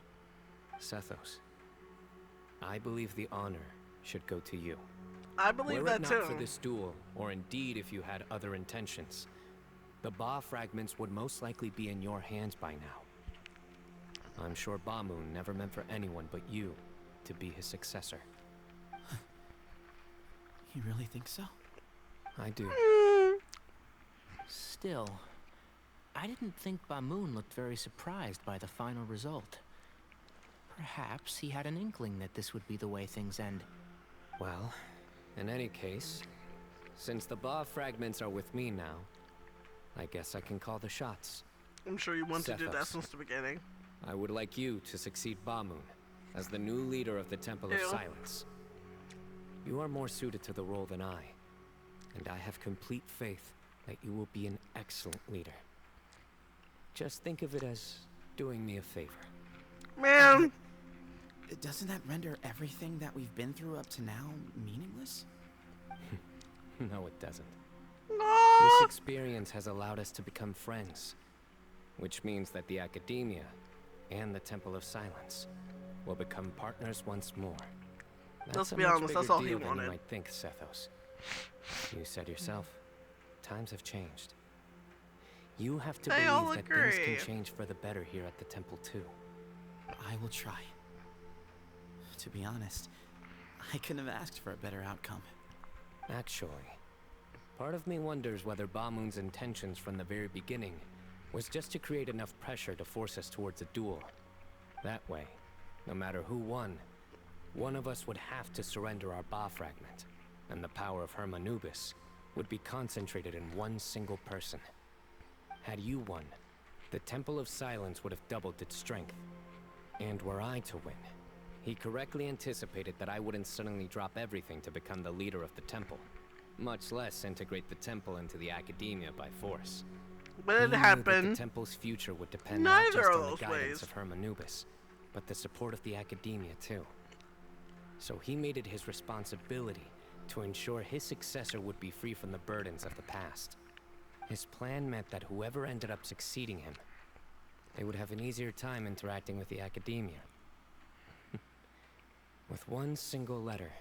Sethos, I believe the honor should go to you. I believe Were that it too. not for this duel, or indeed if you had other intentions, the Ba fragments would most likely be in your hands by now. I'm sure Bamoon never meant for anyone but you to be his successor. You really think so? I do. Still, I didn't think Bamoon looked very surprised by the final result. Perhaps he had an inkling that this would be the way things end. Well, in any case, since the Ba fragments are with me now, I guess I can call the shots. I'm sure you want to do that Sethos, since the beginning. I would like you to succeed Bamoon as the new leader of the Temple of Ew. Silence. You are more suited to the role than I, and I have complete faith that you will be an excellent leader. Just think of it as doing me a favor. Man! Doesn't that render everything that we've been through up to now meaningless? No, it doesn't. No! This experience has allowed us to become friends, which means that the Academia and the Temple of Silence will become partners once more. Let's a be much honest, that's bigger all he deal than wanted. You might think, Sethos. You said yourself, times have changed. You have to They all believe that things agree. can change for the better here at the temple too. I will try. To be honest, I couldn't have asked for a better outcome. Actually, part of me wonders whether Bamoon's intentions from the very beginning was just to create enough pressure to force us towards a duel. That way, no matter who won, one of us would have to surrender our Ba fragment, and the power of Hermanubis would be concentrated in one single person. Had you won, the Temple of Silence would have doubled its strength. And were I to win, he correctly anticipated that I wouldn't suddenly drop everything to become the leader of the temple, much less integrate the temple into the Academia by force. But He it knew that happened the temple's future would depend not neither just of on the those guidance ways. of Hermanubis, but the support of the Academia too. So he made it his responsibility to ensure his successor would be free from the burdens of the past. His plan meant that whoever ended up succeeding him, they would have an easier time interacting with the Academia. With one single letter,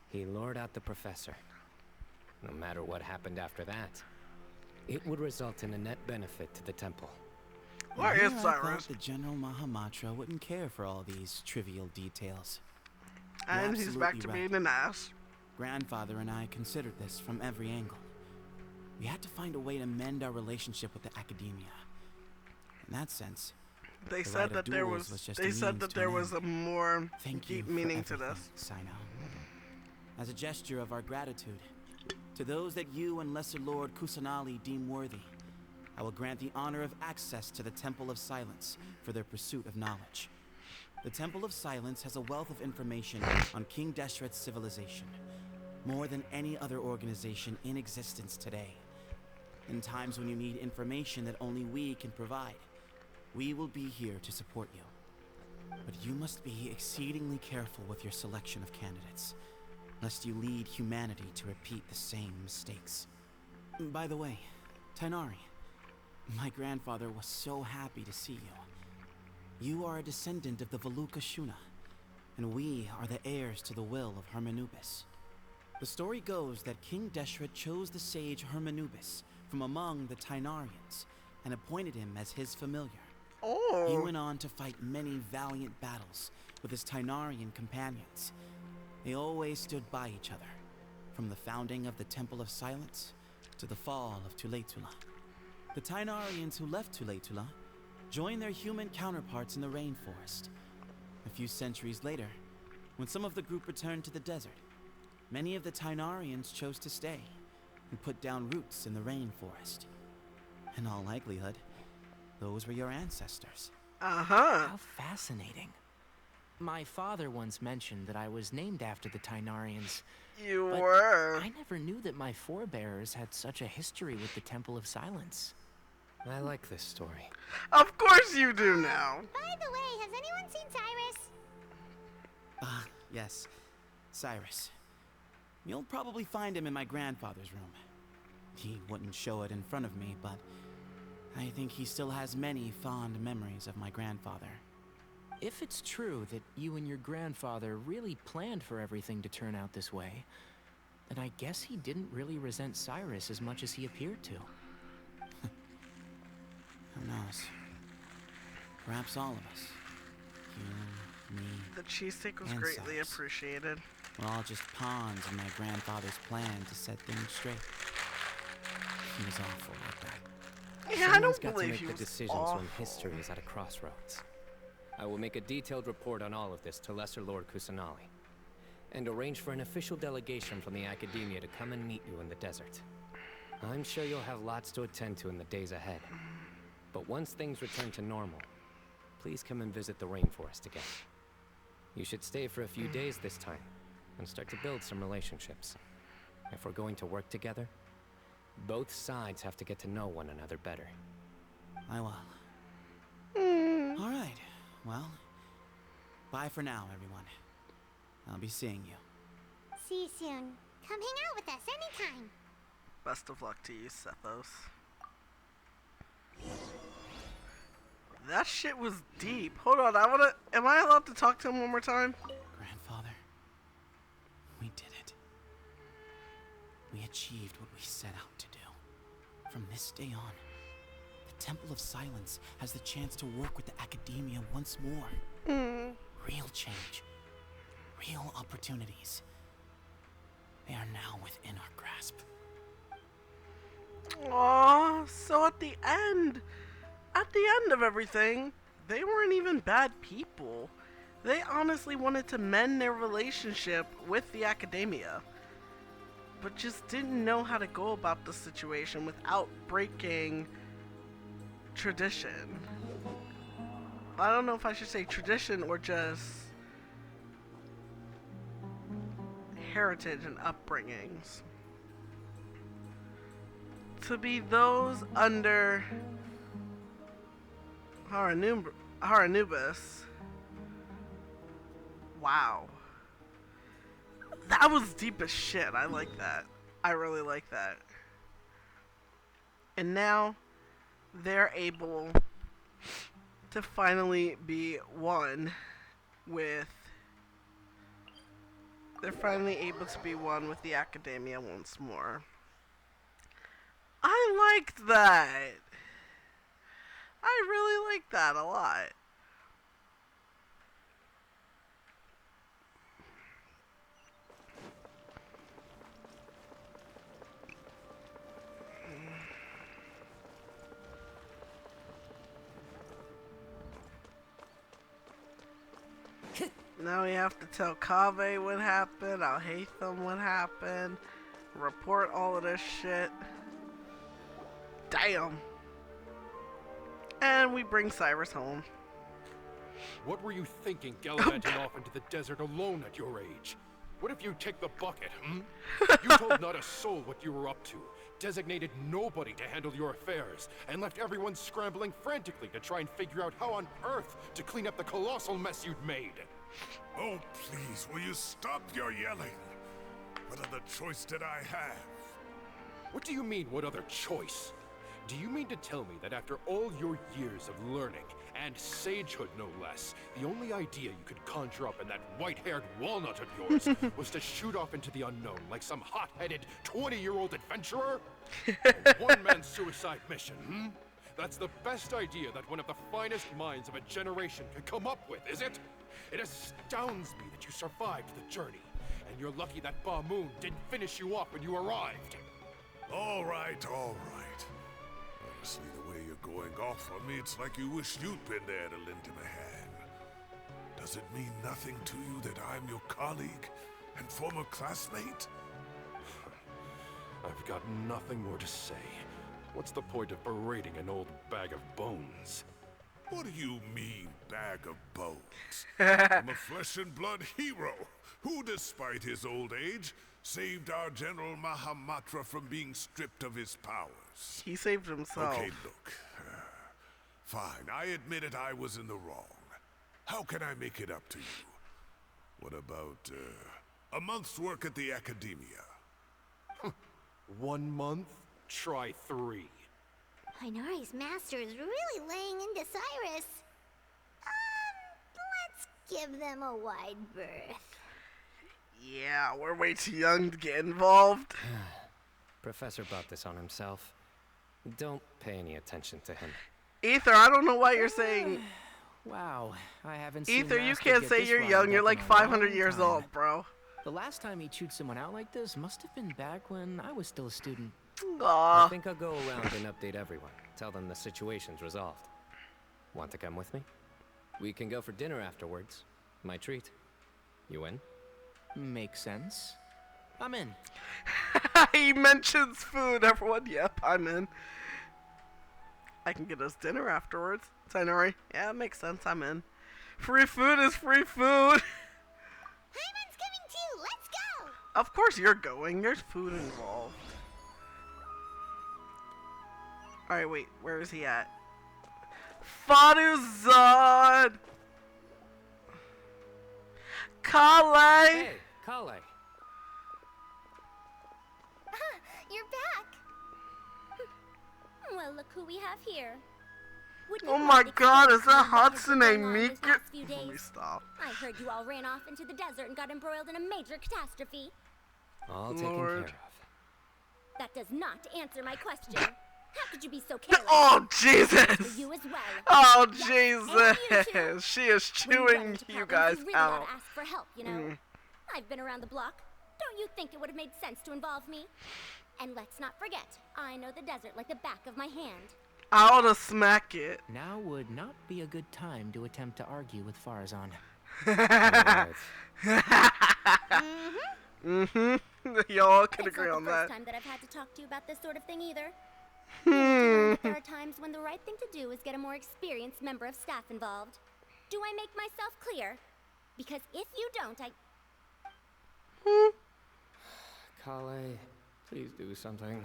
he lured out the professor. No matter what happened after that, it would result in a net benefit to the temple. Where Here is I Cyrus? thought the General Mahamatra wouldn't care for all these trivial details. You're And he's back absolutely to right. being an ass. Grandfather and I considered this from every angle. We had to find a way to mend our relationship with the Academia. In that sense, They the said right of that there duels was. just They a said means that to there an was end. a more Thank deep you meaning for to everything, this. Sino. As a gesture of our gratitude, to those that you and Lesser Lord Kusanali deem worthy, I will grant the honor of access to the Temple of Silence for their pursuit of knowledge. The Temple of Silence has a wealth of information on King Deshret's civilization, more than any other organization in existence today. In times when you need information that only we can provide, we will be here to support you. But you must be exceedingly careful with your selection of candidates, lest you lead humanity to repeat the same mistakes. By the way, Tainari, my grandfather was so happy to see you. You are a descendant of the Veluka Shuna, and we are the heirs to the will of Hermanubis. The story goes that King Deshret chose the sage Hermanubis from among the Tainarians and appointed him as his familiar. Oh. He went on to fight many valiant battles with his Tainarian companions. They always stood by each other, from the founding of the Temple of Silence to the fall of Tuletula. The Tainarians who left Tuletula joined their human counterparts in the rainforest. A few centuries later, when some of the group returned to the desert, many of the Tainarians chose to stay and put down roots in the rainforest. In all likelihood, those were your ancestors. Uh-huh. How fascinating. My father once mentioned that I was named after the Tainarians. You but were. I never knew that my forebears had such a history with the Temple of Silence. I like this story. Of course you do now. By the way, has anyone seen Cyrus? Yes, Cyrus. You'll probably find him in my grandfather's room. He wouldn't show it in front of me, but I think he still has many fond memories of my grandfather. If it's true that you and your grandfather really planned for everything to turn out this way, then I guess he didn't really resent Cyrus as much as he appeared to. Who knows? Perhaps all of us. You, me, The cheesesteak was and greatly Cyrus. appreciated. were all just pawns in my grandfather's plan to set things straight. He was awful like that. Yeah, I Someone's don't got to believe make he the was decisions awful. when history is at a crossroads. I will make a detailed report on all of this to Lesser Lord Kusanali, and arrange for an official delegation from the Academia to come and meet you in the desert. I'm sure you'll have lots to attend to in the days ahead. But once things return to normal, please come and visit the rainforest again. You should stay for a few days this time, and start to build some relationships. If we're going to work together, both sides have to get to know one another better. I will. All right. Well, bye for now, everyone. I'll be seeing you. See you soon. Come hang out with us anytime. Best of luck to you, Sethos. That shit was deep. Hold on, am I allowed to talk to him one more time? Grandfather, we did it. We achieved what we set out to do. From this day on, the Temple of Silence has the chance to work with the Academia once more. Real change. Real opportunities. They are now within our grasp. Aww, so at the end of everything, they weren't even bad people. They honestly wanted to mend their relationship with the Academia, but just didn't know how to go about the situation without breaking tradition. I don't know if I should say tradition or just heritage and upbringings. To be those under Haranubis. Wow. That was deep as shit. I like that. I really like that. And now they're able to finally be one with the Academia once more. I liked that. I really liked that a lot. Now we have to tell Kaveh what happened, Al-Haytham what happened, report all of this shit. Damn. And we bring Cyrus home. What were you thinking gallivanting off into the desert alone at your age? What if you take the bucket, You told not a soul what you were up to, designated nobody to handle your affairs, and left everyone scrambling frantically to try and figure out how on earth to clean up the colossal mess you'd made. Oh, please, will you stop your yelling? What other choice did I have? What do you mean, what other choice? Do you mean to tell me that after all your years of learning, and sagehood no less, the only idea you could conjure up in that white-haired walnut of yours was to shoot off into the unknown like some hot-headed 20-year-old adventurer? A one-man suicide mission, That's the best idea that one of the finest minds of a generation could come up with, is it? It astounds me that you survived the journey, and you're lucky that Ba Moon didn't finish you off when you arrived. All right, all right. Honestly, the way you're going off on me, it's like you wish you'd been there to lend him a hand. Does it mean nothing to you that I'm your colleague and former classmate? I've got nothing more to say. What's the point of berating an old bag of bones? What do you mean, bag of bones? I'm a flesh and blood hero who, despite his old age, saved our General Mahamatra from being stripped of his powers. He saved himself. Okay, look. Fine, I admit it, I was in the wrong. How can I make it up to you? What about, a month's work at the Academia? 1 month? Try 3. Inari's master is really laying into Cyrus. Let's give them a wide berth. Yeah, we're way too young to get involved. Professor brought this on himself. Don't pay any attention to him. Ether, I don't know why you're saying... Wow, I haven't seen Ether, you Master can't get say this you're riled young. up You're in like a 500 long years time. old, bro. The last time he chewed someone out like this must have been back when I was still a student. I think I'll go around and update everyone. Tell them the situation's resolved. Want to come with me? We can go for dinner afterwards. My treat. You in? Makes sense. I'm in. He mentions food, everyone. Yep, I'm in. I can get us dinner afterwards. Itinerary. Yeah, it makes sense. I'm in. Free food is free food. Hyman's coming too. Let's go. Of course you're going. There's food involved. Alright, wait. Where is he at? Faruzan! Kale! Hey, Kale. You're back. Well, look who we have here. Would you Oh mind my god, explaining is that what has been Hatsune going on these Miku? past few Let me days? stop. I heard you all ran off into the desert and got embroiled in a major catastrophe. All taken care of. That does not answer my question. How could you be so careless? Oh, Jesus! You as well. Oh, Yes, and you too. Jesus! She is When you run chewing into you problems, guys you really out. gotta ask for help, you know? Mm. I've been around the block. Don't you think it would have made sense to involve me? And let's not forget, I know the desert like the back of my hand. I ought to smack it. Now would not be a good time to attempt to argue with Farazan. Y'all can It's agree not on the that. first time that I've had to talk to you about this sort of thing either. You need to learn that there are times when the right thing to do is get a more experienced member of staff involved. Do I make myself clear? Because if you don't, Kale, please do something.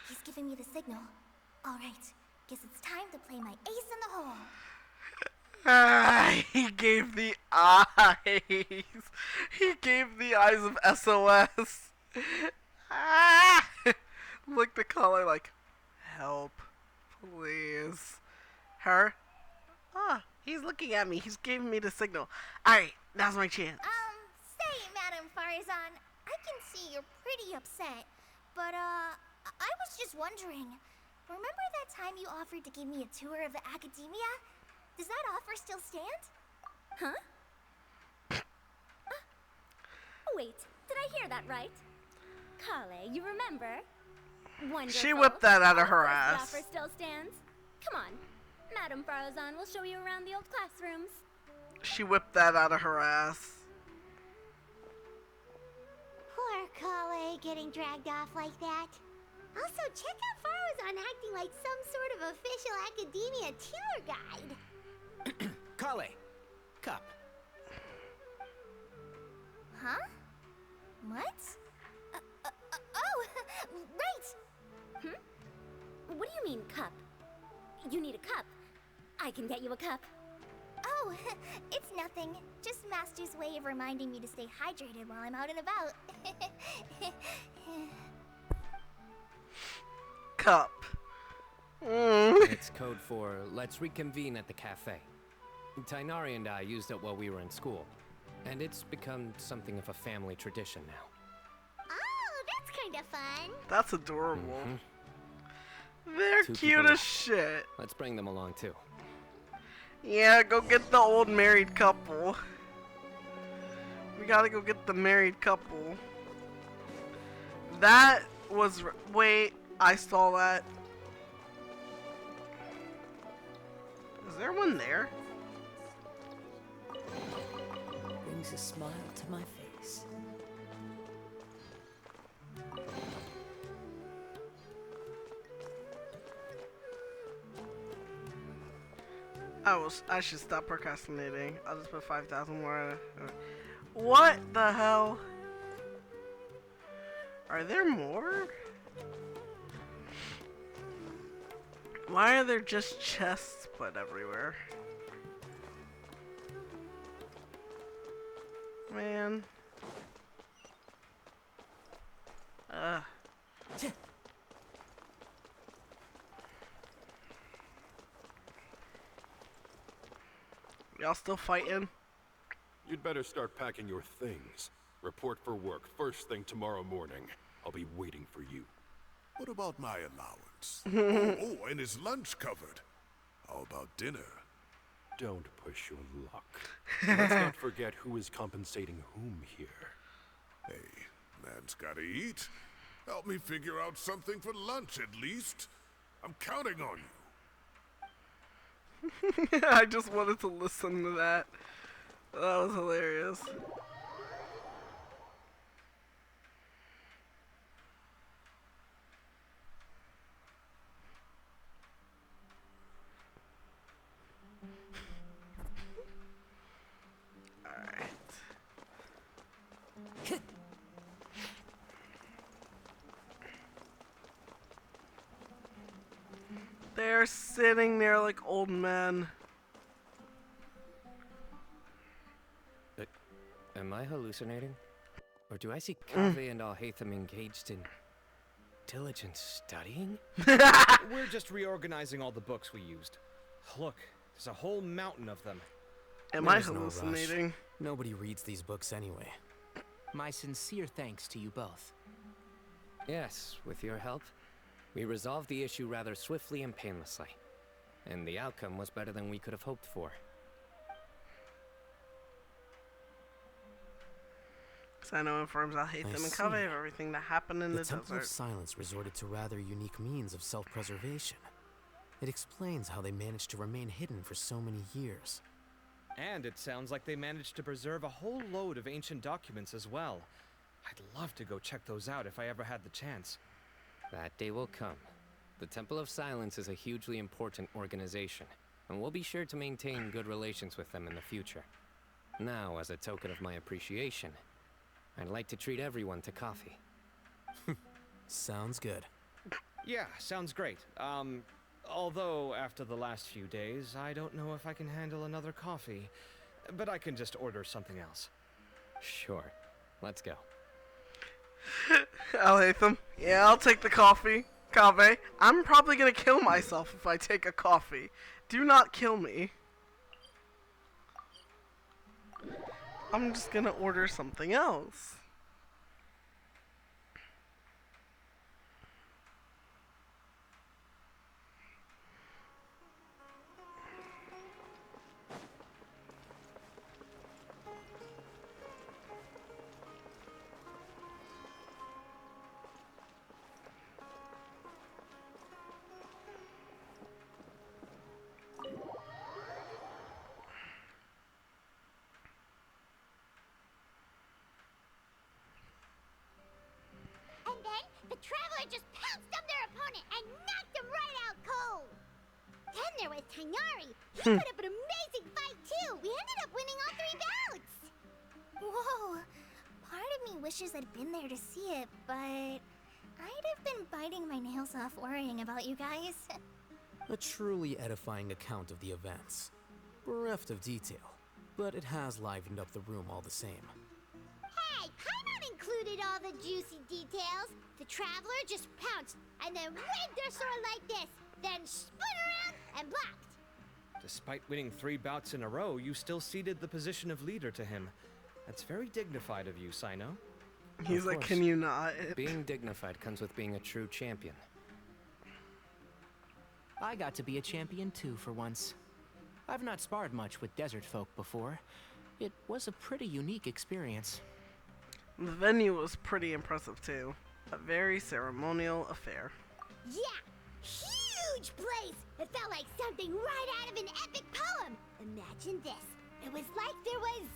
He's giving me the signal. All right, guess it's time to play my ace in the hole. He gave the eyes. He gave the eyes of SOS. Ah! Look the color like, help, please. Her? Ah, he's looking at me. He's giving me the signal. Alright, now's my chance. Say, Madame Farazan, I can see you're pretty upset, but, I was just wondering, remember that time you offered to give me a tour of the academia? Does that offer still stand? Huh? Wait, did I hear that right? Kale, you remember? Wonderful. She whipped that out of her The ass. offer still stands. Come on, Madame Farazan will show you around the old classrooms. She whipped that out of her ass. Poor Kale getting dragged off like that. Also, check out Farazan acting like some sort of official academia tour guide. Kale, cup. Huh? What? Oh, right! What do you mean, cup? You need a cup. I can get you a cup. Oh, it's nothing. Just Master's way of reminding me to stay hydrated while I'm out and about. Cup. It's code for let's reconvene at the cafe. Tainari and I used it while we were in school, and it's become something of a family tradition now. Oh, that's kind of fun. That's adorable. Mhm. They're Two cute people as shit. Let's bring them along too. Yeah, go get the old married couple. We gotta go get the married couple. That was... Wait, I saw that. Is there one there? Brings a smile to my face. I should stop procrastinating. I'll just put 5,000 more. What the hell? Are there more? Why are there just chests put everywhere? Man. Y'all still fighting? You'd better start packing your things. Report for work first thing tomorrow morning. I'll be waiting for you. What about my allowance? oh, and is lunch covered? How about dinner? Don't push your luck. Let's not forget who is compensating whom here. Hey, man's gotta eat. Help me figure out something for lunch at least. I'm counting on you. I just wanted to listen to that. That was hilarious. They're sitting there like old men. Am I hallucinating? Or do I see Kaveh and Al-Haytham engaged in diligent studying? We're just reorganizing all the books we used. Look, there's a whole mountain of them. Am I There's no rush. hallucinating? Nobody reads these books anyway. My sincere thanks to you both. Yes, with your help, we resolved the issue rather swiftly and painlessly. And the outcome was better than we could have hoped for. Sino informs Al-Haytham and Kaveh of everything that happened in the Temple of desert. Silence resorted to rather unique means of self-preservation. It explains how they managed to remain hidden for so many years. And it sounds like they managed to preserve a whole load of ancient documents as well. I'd love to go check those out if I ever had the chance. That day will come. The Temple of Silence is a hugely important organization, and we'll be sure to maintain good relations with them in the future. Now, as a token of my appreciation, I'd like to treat everyone to coffee. Sounds good. Yeah, sounds great. Although after the last few days, I don't know if I can handle another coffee. But I can just order something else. Sure. Let's go. Al-Haytham, yeah, I'll take the coffee. Kaveh, I'm probably gonna kill myself if I take a coffee. Do not kill me. I'm just gonna order something else. And then the Traveler just pounced on their opponent and knocked him right out cold. Then there was Tainari. He put up an amazing fight too. We ended up winning all 3 bouts. Whoa. Part of me wishes I'd been there to see it, but I'd have been biting my nails off worrying about you guys. A truly edifying account of the events. Bereft of detail, but it has livened up the room all the same. Hey, Paimon included all the juicy details. The Traveler just pounced and then waved their sword like this, then spun around and blocked. Despite winning 3 bouts in a row, you still ceded the position of leader to him. That's very dignified of you, Sino. He's Of like, course. can you not? Being dignified comes with being a true champion. I got to be a champion too for once. I've not sparred much with desert folk before. It was a pretty unique experience. The venue was pretty impressive too. A very ceremonial affair. Yeah, huge place. It felt like something right out of an epic poem. Imagine this. It was like there was...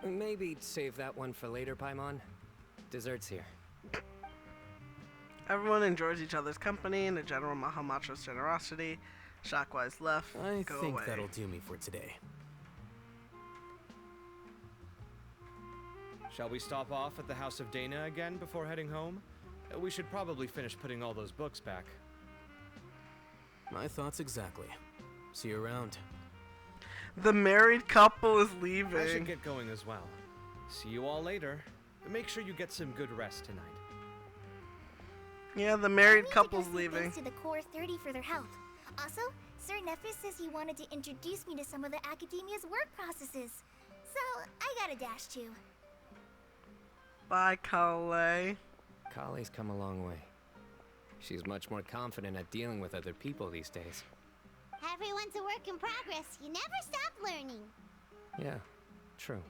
Maybe save that one for later, Paimon. Dessert's here. Everyone enjoys each other's company and the General Mahamatra's generosity. Shockwise left. I Go think away. that'll do me for today. Shall we stop off at the House of Dana again before heading home? We should probably finish putting all those books back. My thoughts exactly. See you around. The married couple is I should leaving. get going as well. See you all later. Make sure you get some good rest tonight. Yeah, the married I need couple's to go say leaving. thanks to the Core 30 for their help. Also, Sir Nephis says he wanted to introduce me to some of the Academia's work processes. So, I gotta dash too. Bye, Kale. Kale's come a long way. She's much more confident at dealing with other people these days. Everyone's a work in progress. You never stop learning. Yeah, true.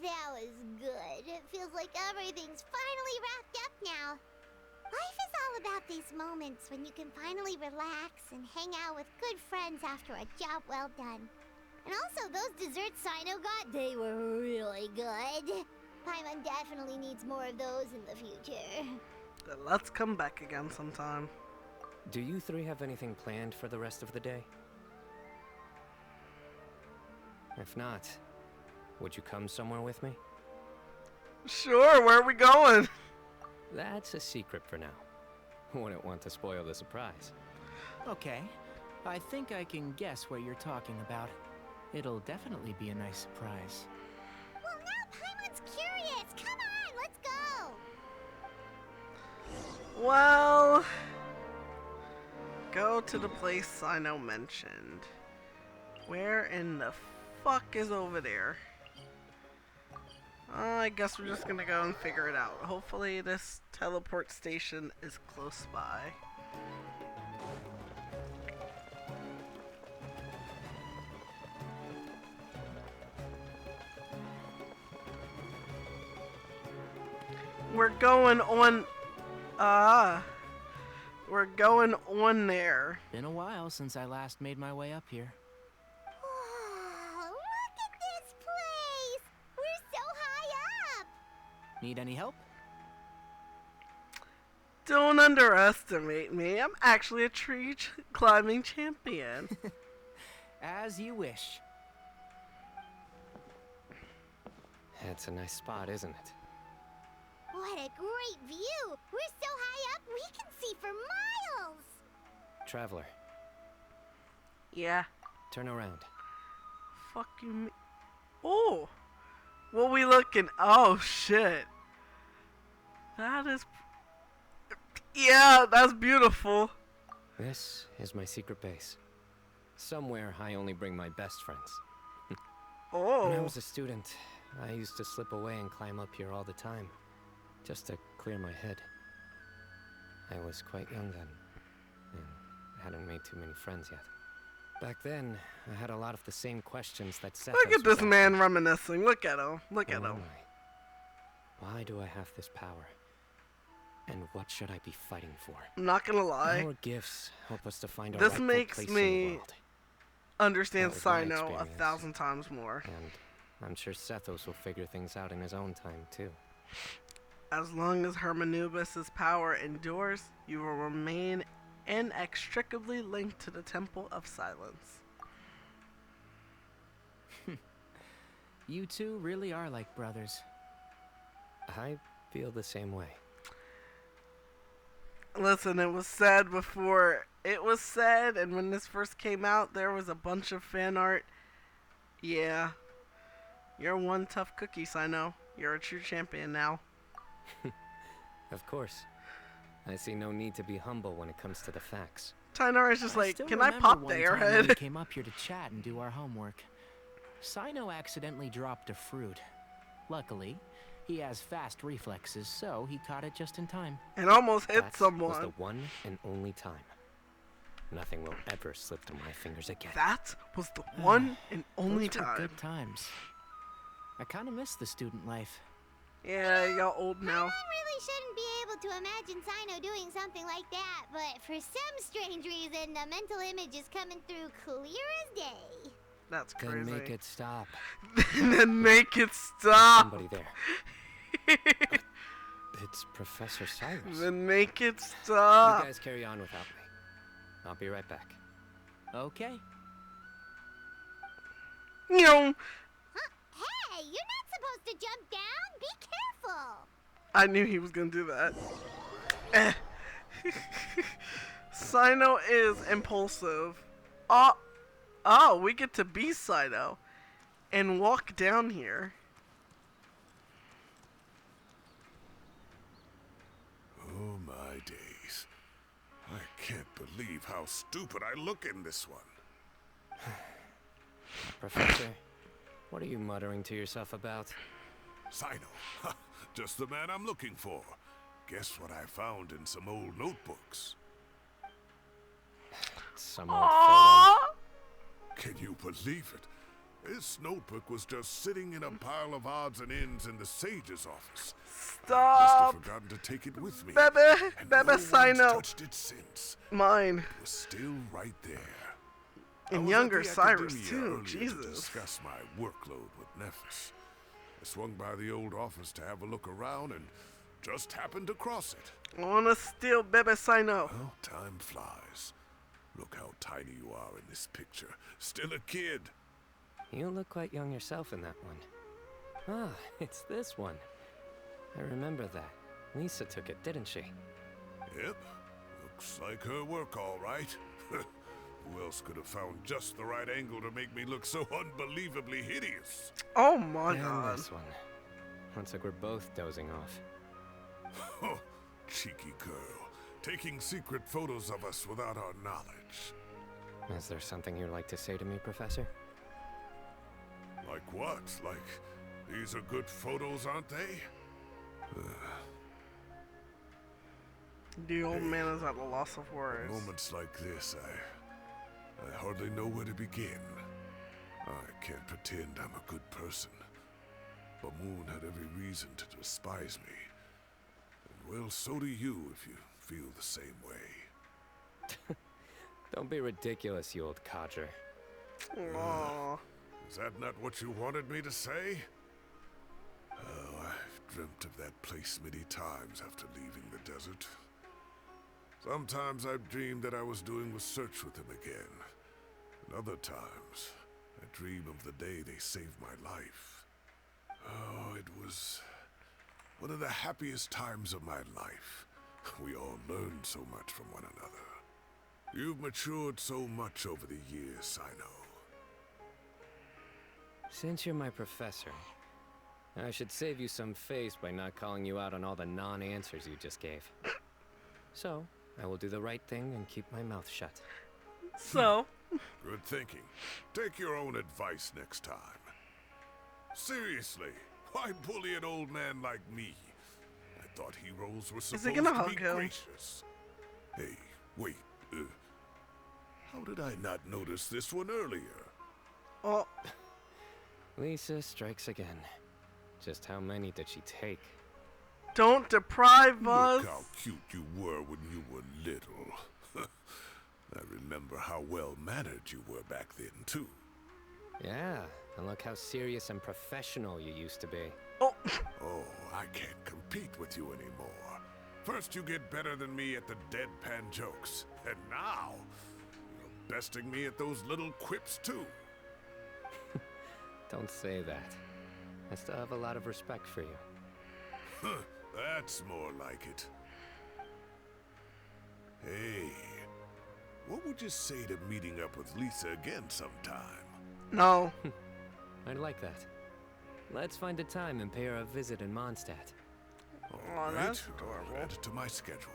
That was good. It feels like everything's finally wrapped up now. Life is all about these moments when you can finally relax and hang out with good friends after a job well done. And also, those desserts Sino got, they were really good. Paimon definitely needs more of those in the future. Then let's come back again sometime. Do you three have anything planned for the rest of the day? If not, would you come somewhere with me? Sure, where are we going? That's a secret for now. Wouldn't want to spoil the surprise. Okay, I think I can guess what you're talking about. It'll definitely be a nice surprise. Well, now Paimon's curious. Come on, let's go. Well, go to the place Sino mentioned. Where in the fuck is over there? I guess we're just gonna go and figure it out. Hopefully this teleport station is close by. We're going on there. Been a while since I last made my way up here. Oh, look at this place. We're so high up. Need any help? Don't underestimate me. I'm actually a tree climbing champion. As you wish. It's a nice spot, isn't it? What a great view. We're so high up, we can see for miles. Traveler, Yeah. turn around. Fuck you. Oh. What we looking? Oh shit. That is. Yeah, that's beautiful. This is my secret base. Somewhere I only bring my best friends. Oh. When I was a student, I used to slip away and climb up here all the time, just to clear my head. I was quite young then, and hadn't made too many friends yet. Back then, I had a lot of the same questions that Seth. Look at this man reminiscing. Look at him. Look at Who him. am I? Why do I have this power? And what should I be fighting for? I'm not gonna lie. Our gifts help us to find our This rightful makes place in the me world. understand That was my Sino experience. 1,000 times more. And I'm sure Sethos will figure things out in his own time, too. As long as Hermanubis' power endures, you will remain inextricably linked to the Temple of Silence. You two really are like brothers. I feel the same way. Listen, it was said before. It was said, and when this first came out, there was a bunch of fan art. Yeah. You're one tough cookie, Sino. You're a true champion now. Of course. I see no need to be humble when it comes to the facts. Tynar is just like, still can I remember pop the one time when we airhead? came up here to chat and do our homework. Sino accidentally dropped a fruit. Luckily, he has fast reflexes, so he caught it just in time. And almost hit That someone. was the one and only time. Nothing will ever slip through my fingers again. That was the one and only Those were time. good times. I kind of miss the student life. Yeah, y'all old now. I really shouldn't be able to imagine Sino doing something like that, but for some strange reason, the mental image is coming through clear as day. That's Then crazy. make it stop. Then make it stop. Somebody there. It's Professor Cyrus. Then make it stop. You guys carry on without me. I'll be right back. Okay. Yo. Hey, you're not supposed to jump down. Be careful. I knew he was gonna do that. Eh. Sino is impulsive. Oh, we get to be Sino and walk down here. Oh my days. I can't believe how stupid I look in this one. Professor, what are you muttering to yourself about? Sino, just the man I'm looking for. Guess what I found in some old notebooks? Some old photos? Can you believe it? This notebook was just sitting in a pile of odds and ends in the sage's office. Stop! Must have forgotten to take it with me. Bebe, and Bebe, no one's Sino. touched it since. Mine. It was still right there. And I was younger at the Cyrus, Academia too. earlier Jesus. To discuss my workload with Nephis. I swung by the old office to have a look around and just happened to cross it. I wanna steal Bebe Sino. Well, time flies. Look how tiny you are in this picture. Still a kid. You look quite young yourself in that one. Ah, it's this one. I remember that. Lisa took it, didn't she? Yep. Looks like her work, all right. Who else could have found just the right angle to make me look so unbelievably hideous? Oh my and god. This one. Looks like we're both dozing off. Oh, cheeky girl. Taking secret photos of us without our knowledge. Is there something you'd like to say to me, Professor? Like what? Like, these are good photos, aren't they? The old man is at a loss of words. Moments like this, I hardly know where to begin. I can't pretend I'm a good person. But Moon had every reason to despise me. And well, so do you if you feel the same way. Don't be ridiculous, you old codger. Aww. Is that not what you wanted me to say? Oh, I've dreamt of that place many times after leaving the desert. Sometimes I've dreamed that I was doing research with them again. And other times, I dream of the day they saved my life. Oh, it was one of the happiest times of my life. We all learned so much from one another. You've matured so much over the years, I know. Since you're my professor, I should save you some face by not calling you out on all the non-answers you just gave. So, I will do the right thing and keep my mouth shut. So? Good thinking. Take your own advice next time. Seriously, why bully an old man like me? I thought heroes were supposed to be gracious. Hey, wait. How did I not notice this one earlier? Oh. Lisa strikes again. Just how many did she take? Don't deprive us. Look how cute you were when you were little. I remember how well-mannered you were back then, too. Yeah, and look how serious and professional you used to be. Oh, I can't compete with you anymore. First you get better than me at the deadpan jokes, and now you're besting me at those little quips, too. Don't say that. I still have a lot of respect for you. That's more like it. Hey, what would you say to meeting up with Lisa again sometime? No. I'd like that. Let's find a time and pay her a visit in Mondstadt. All right, I'll add it to my schedule.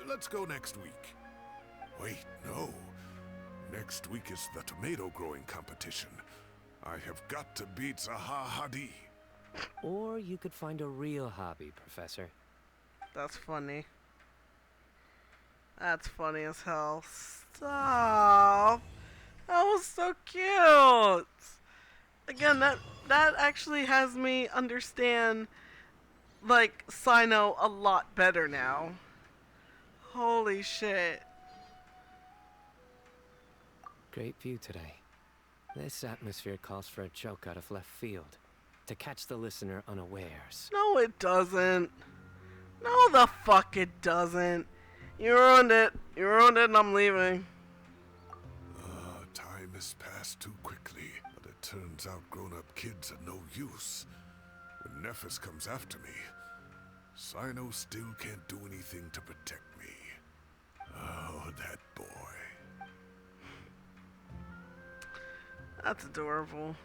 Let's go next week. Wait, no. Next week is the tomato growing competition. I have got to beat Zaha Hadi. Or you could find a real hobby, Professor. That's funny. That's funny as hell. Stop. That was so cute. Again, that actually has me understand, like, Sino a lot better now. Holy shit. Great view today. This atmosphere calls for a joke out of left field, to catch the listener unawares. No, it doesn't. No, the fuck it doesn't. You ruined it. You ruined it and I'm leaving. Time has passed too quickly, but it turns out grown-up kids are no use. When Nephis comes after me, Sino still can't do anything to protect me. Oh, that boy. That's adorable.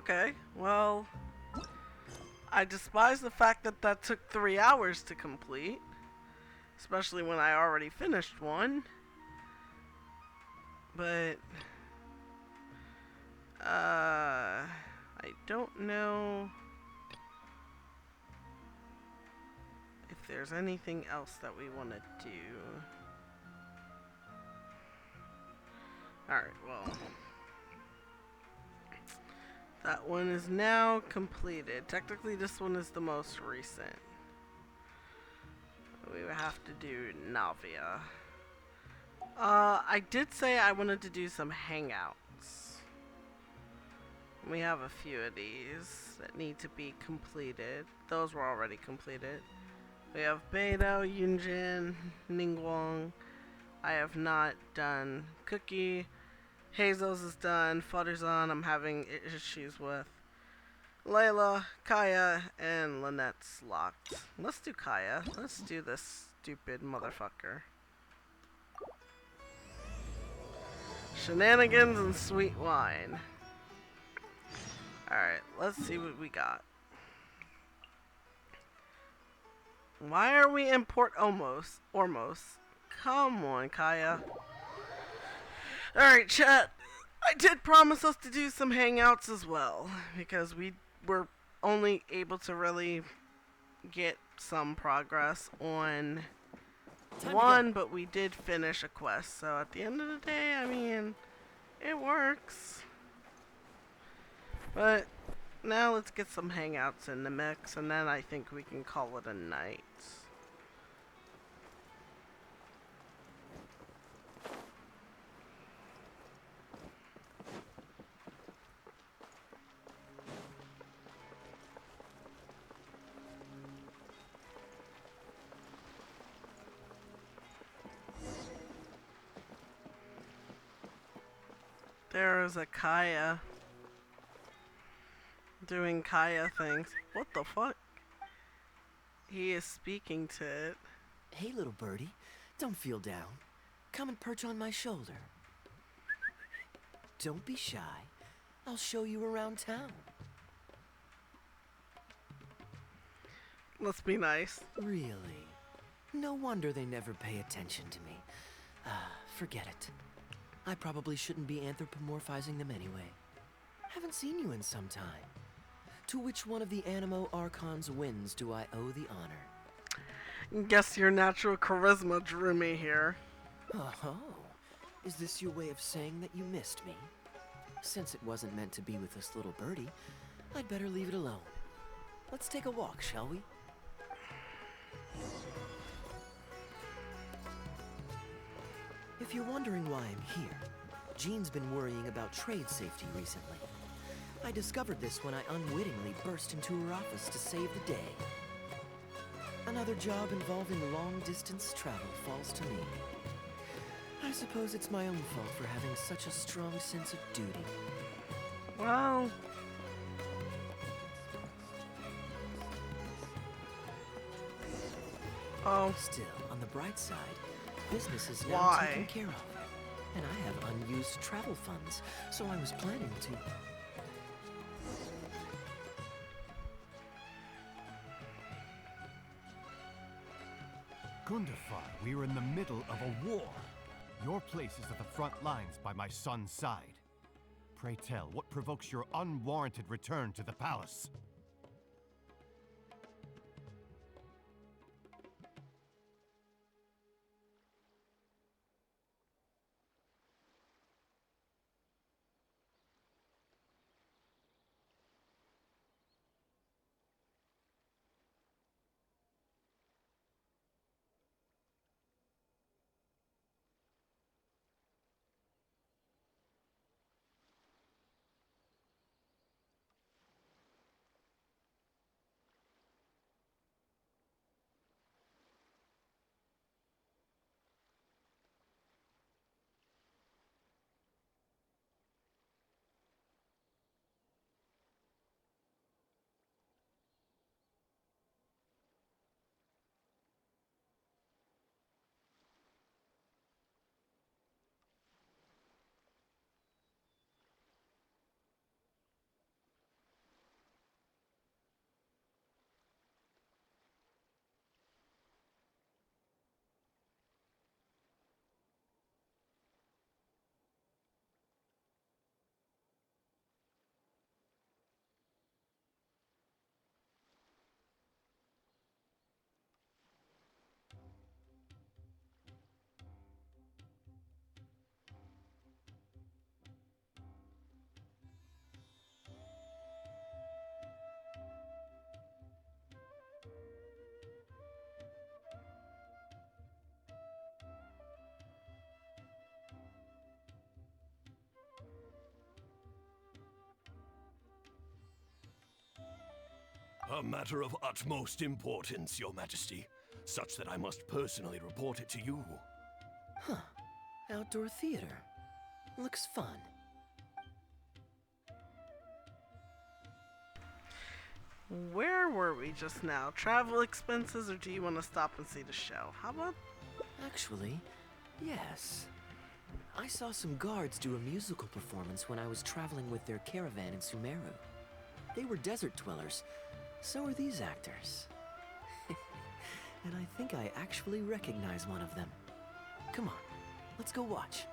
Okay, well, I despise the fact that that took 3 hours to complete, especially when I already finished one. But I don't know if there's anything else that we want to do. Alright, well, that one is now completed. Technically, this one is the most recent. We would have to do Navia. I did say I wanted to do some hangouts. We have a few of these that need to be completed. Those were already completed. We have Beidou, Yunjin, Ningguang. I have not done Cookie. Hazel's is done. Futterzon I'm having issues with. Layla, Kaya, and Lynette's locked. Let's do Kaya. Let's do this stupid motherfucker. Shenanigans and sweet wine. Alright, let's see what we got. Why are we in Port Ormos? Come on, Kaya. Alright, chat. I did promise us to do some hangouts as well, because we were only able to really get some progress on one, but we did finish a quest. So at the end of the day, I mean, it works. But now let's get some hangouts in the mix, and then I think we can call it a night. There is a Kaya doing Kaya things. What the fuck? He is speaking to it. Hey, little birdie. Don't feel down. Come and perch on my shoulder. Don't be shy. I'll show you around town. Let's be nice. Really? No wonder they never pay attention to me. Forget it. I probably shouldn't be anthropomorphizing them anyway. Haven't seen you in some time. To which one of the Animo Archons wins do I owe the honor? Guess your natural charisma drew me here. Oh, is this your way of saying that you missed me? Since it wasn't meant to be with this little birdie, I'd better leave it alone. Let's take a walk, shall we? If you're wondering why I'm here, Jean's been worrying about trade safety recently. I discovered this when I unwittingly burst into her office to save the day. Another job involving long-distance travel falls to me. I suppose it's my own fault for having such a strong sense of duty. Well... Oh. Still, on the bright side, business is now Why? taken care of. And I have unused travel funds, so I was planning to... Gundafar, we are in the middle of a war. Your place is at the front lines by my son's side. Pray tell, what provokes your unwarranted return to the palace? A matter of utmost importance, Your Majesty, such that I must personally report it to you. Huh. Outdoor theater. Looks fun. Where were we just now? Travel expenses, or do you want to stop and see the show? How about... Actually, yes. I saw some guards do a musical performance when I was traveling with their caravan in Sumeru. They were desert dwellers. So are these actors. And I think I actually recognize one of them. Come on, let's go watch.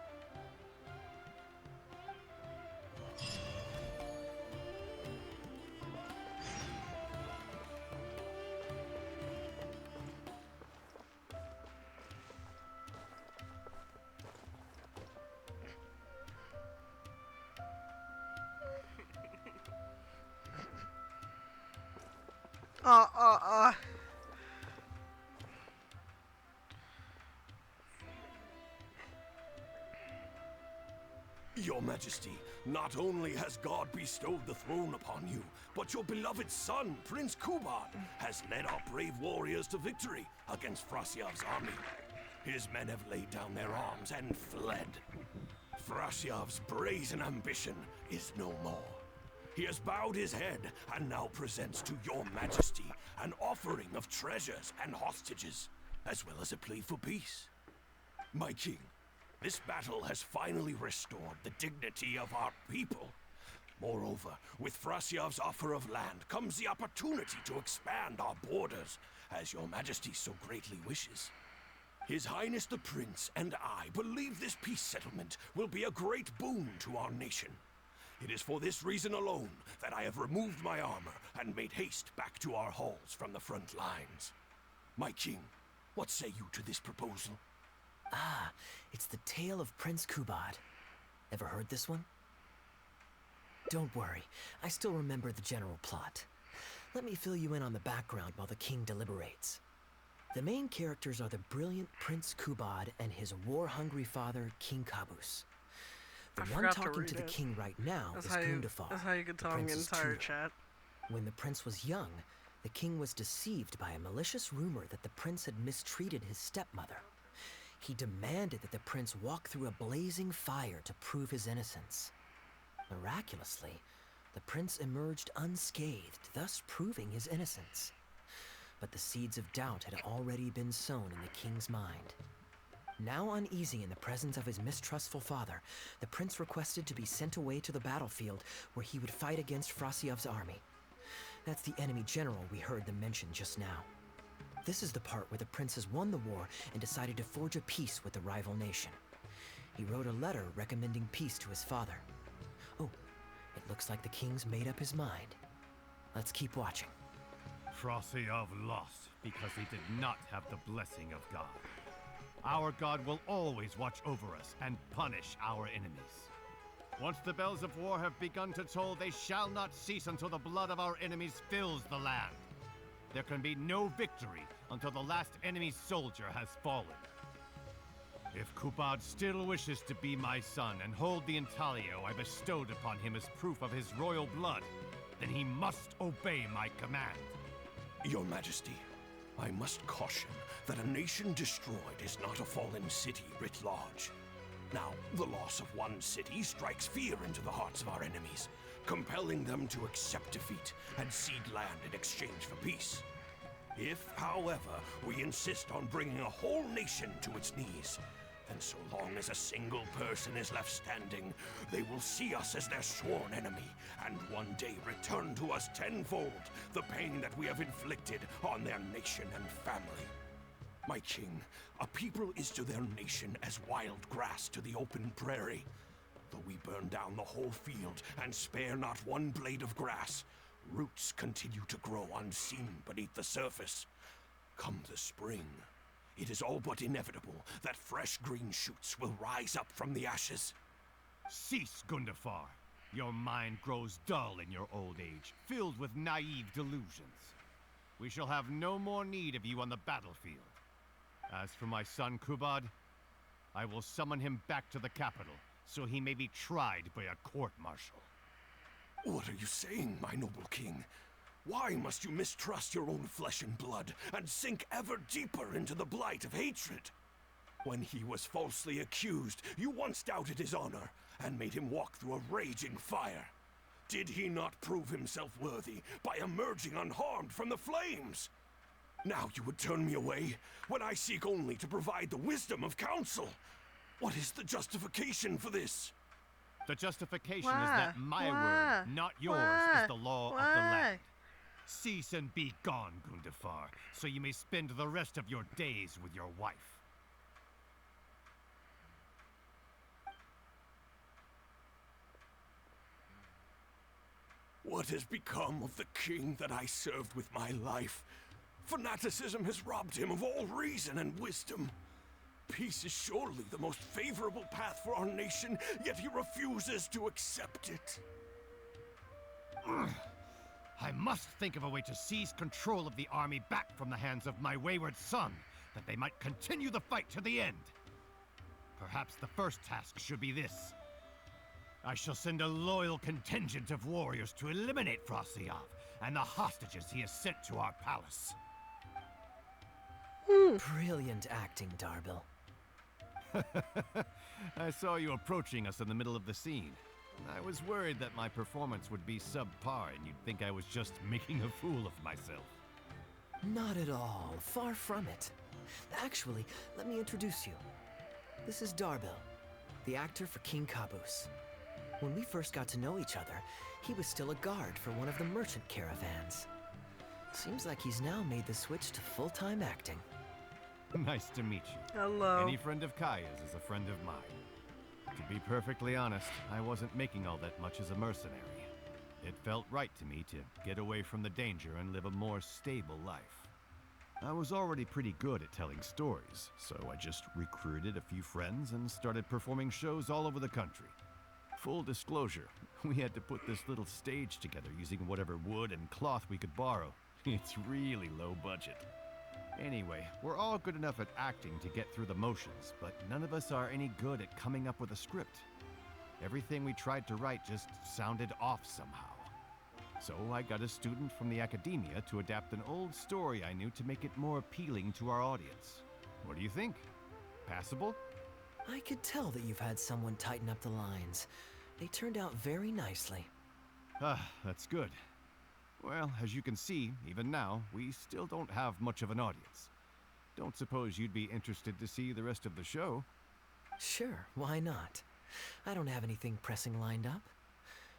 Uh. Your Majesty, not only has God bestowed the throne upon you, but your beloved son, Prince Kubad, has led our brave warriors to victory against Frasyav's army. His men have laid down their arms and fled. Frasyav's brazen ambition is no more. He has bowed his head and now presents to your Majesty an offering of treasures and hostages, as well as a plea for peace. My king, this battle has finally restored the dignity of our people. Moreover, with Frasyav's offer of land comes the opportunity to expand our borders, as your Majesty so greatly wishes. His Highness the Prince and I believe this peace settlement will be a great boon to our nation. It is for this reason alone that I have removed my armor and made haste back to our halls from the front lines. My king, what say you to this proposal? Ah, it's the tale of Prince Kubad. Ever heard this one? Don't worry, I still remember the general plot. Let me fill you in on the background while the king deliberates. The main characters are the brilliant Prince Kubad and his war-hungry father, King Kabus. The one talking to the king right now is Gundafar. That's how you could tell him the entire chat. When the prince was young, the king was deceived by a malicious rumor that the prince had mistreated his stepmother. He demanded that the prince walk through a blazing fire to prove his innocence. Miraculously, the prince emerged unscathed, thus proving his innocence. But the seeds of doubt had already been sown in the king's mind. Now uneasy in the presence of his mistrustful father, the prince requested to be sent away to the battlefield where he would fight against Frasyav's army. That's the enemy general we heard them mention just now. This is the part where the prince has won the war and decided to forge a peace with the rival nation. He wrote a letter recommending peace to his father. Oh, it looks like the king's made up his mind. Let's keep watching. Frasyav lost because he did not have the blessing of God. Our God will always watch over us and punish our enemies. Once the bells of war have begun to toll, they shall not cease until the blood of our enemies fills the land. There can be no victory until the last enemy soldier has fallen. If Kubad still wishes to be my son and hold the intaglio I bestowed upon him as proof of his royal blood, then he must obey my command. Your Majesty, I must caution that a nation destroyed is not a fallen city writ large. Now, the loss of one city strikes fear into the hearts of our enemies, compelling them to accept defeat and cede land in exchange for peace. If, however, we insist on bringing a whole nation to its knees, then so long as a single person is left standing, they will see us as their sworn enemy, and one day return to us tenfold the pain that we have inflicted on their nation and family. My king, a people is to their nation as wild grass to the open prairie. Though we burn down the whole field and spare not one blade of grass, roots continue to grow unseen beneath the surface. Come the spring, it is all but inevitable that fresh green shoots will rise up from the ashes. Cease, Gundafar. Your mind grows dull in your old age, filled with naive delusions. We shall have no more need of you on the battlefield. As for my son Kubad, I will summon him back to the capital, so he may be tried by a court-martial. What are you saying, my noble king? Why must you mistrust your own flesh and blood and sink ever deeper into the blight of hatred? When he was falsely accused, you once doubted his honor and made him walk through a raging fire. Did he not prove himself worthy by emerging unharmed from the flames? Now you would turn me away when I seek only to provide the wisdom of counsel. What is the justification for this? The justification is that my word, not yours, is the law of the land. Cease and be gone, Gundafar, so you may spend the rest of your days with your wife. What has become of the king that I served with my life? Fanaticism has robbed him of all reason and wisdom. Peace is surely the most favorable path for our nation, yet he refuses to accept it. I must think of a way to seize control of the army back from the hands of my wayward son, that they might continue the fight to the end. Perhaps the first task should be this. I shall send a loyal contingent of warriors to eliminate Frosyav and the hostages he has sent to our palace. Brilliant acting, Darbil. I saw you approaching us in the middle of the scene. I was worried that my performance would be subpar and you'd think I was just making a fool of myself. Not at all. Far from it. Actually, let me introduce you. This is Darbil, the actor for King Caboose. When we first got to know each other, he was still a guard for one of the merchant caravans. Seems like he's now made the switch to full-time acting. Nice to meet you. Hello. Any friend of Kaya's is a friend of mine. To be perfectly honest, I wasn't making all that much as a mercenary. It felt right to me to get away from the danger and live a more stable life. I was already pretty good at telling stories, so I just recruited a few friends and started performing shows all over the country. Full disclosure, we had to put this little stage together using whatever wood and cloth we could borrow. It's really low budget. Anyway, we're all good enough at acting to get through the motions, but none of us are any good at coming up with a script. Everything we tried to write just sounded off somehow. So I got a student from the academia to adapt an old story I knew to make it more appealing to our audience. What do you think? Passable? I could tell that you've had someone tighten up the lines. They turned out very nicely. Ah, that's good. Well, as you can see, even now, we still don't have much of an audience. Don't suppose you'd be interested to see the rest of the show? Sure, why not? I don't have anything pressing lined up.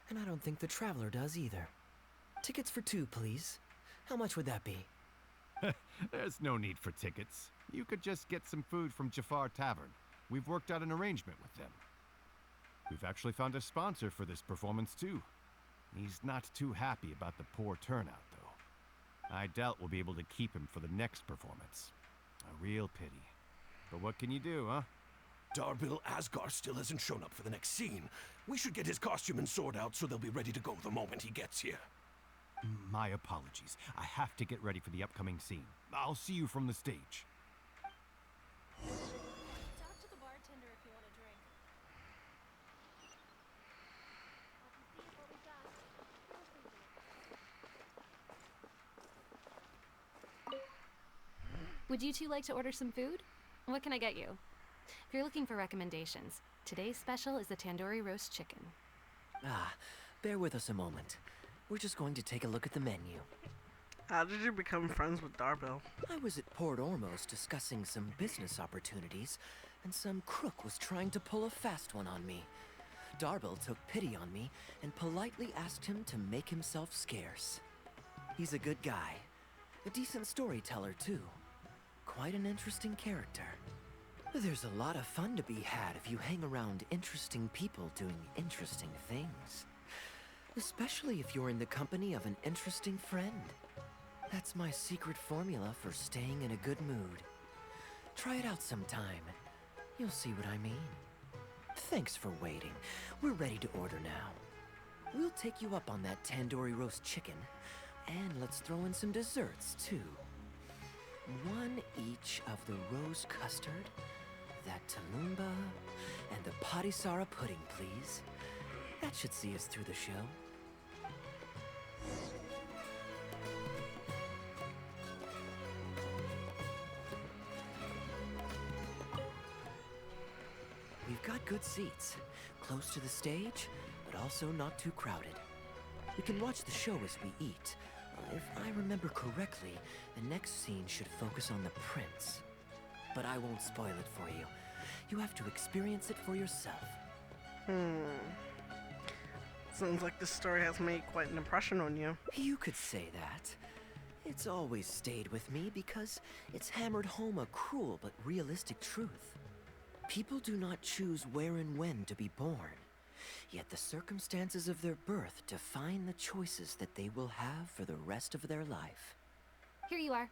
And I don't think the Traveler does either. Tickets for 2, please. How much would that be? There's no need for tickets. You could just get some food from Jafar Tavern. We've worked out an arrangement with them. We've actually found a sponsor for this performance, too. He's not too happy about the poor turnout, though. I doubt we'll be able to keep him for the next performance. A real pity. But what can you do, huh? Darbil Asgar still hasn't shown up for the next scene. We should get his costume and sword out so they'll be ready to go the moment he gets here. My apologies. I have to get ready for the upcoming scene. I'll see you from the stage. Talk to the bartender if you want a drink. Would you two like to order some food? What can I get you? If you're looking for recommendations, today's special is the tandoori roast chicken. Ah, bear with us a moment. We're just going to take a look at the menu. How did you become friends with Darbil? I was at Port Ormos discussing some business opportunities, and some crook was trying to pull a fast one on me. Darbil took pity on me and politely asked him to make himself scarce. He's a good guy. A decent storyteller, too. Quite an interesting character. There's a lot of fun to be had if you hang around interesting people doing interesting things. Especially if you're in the company of an interesting friend. That's my secret formula for staying in a good mood. Try it out sometime. You'll see what I mean. Thanks for waiting. We're ready to order now. We'll take you up on that tandoori roast chicken. And let's throw in some desserts, too. 1 each of the rose custard, that talumba, and the patisara pudding, please. That should see us through the show. got good seats, close to the stage, but also not too crowded. We can watch the show as we eat. If I remember correctly, the next scene should focus on the prince. But I won't spoil it for you. You have to experience it for yourself. Sounds like this story has made quite an impression on you. You could say that. It's always stayed with me because it's hammered home a cruel but realistic truth. People do not choose where and when to be born, yet the circumstances of their birth define the choices that they will have for the rest of their life. Here you are.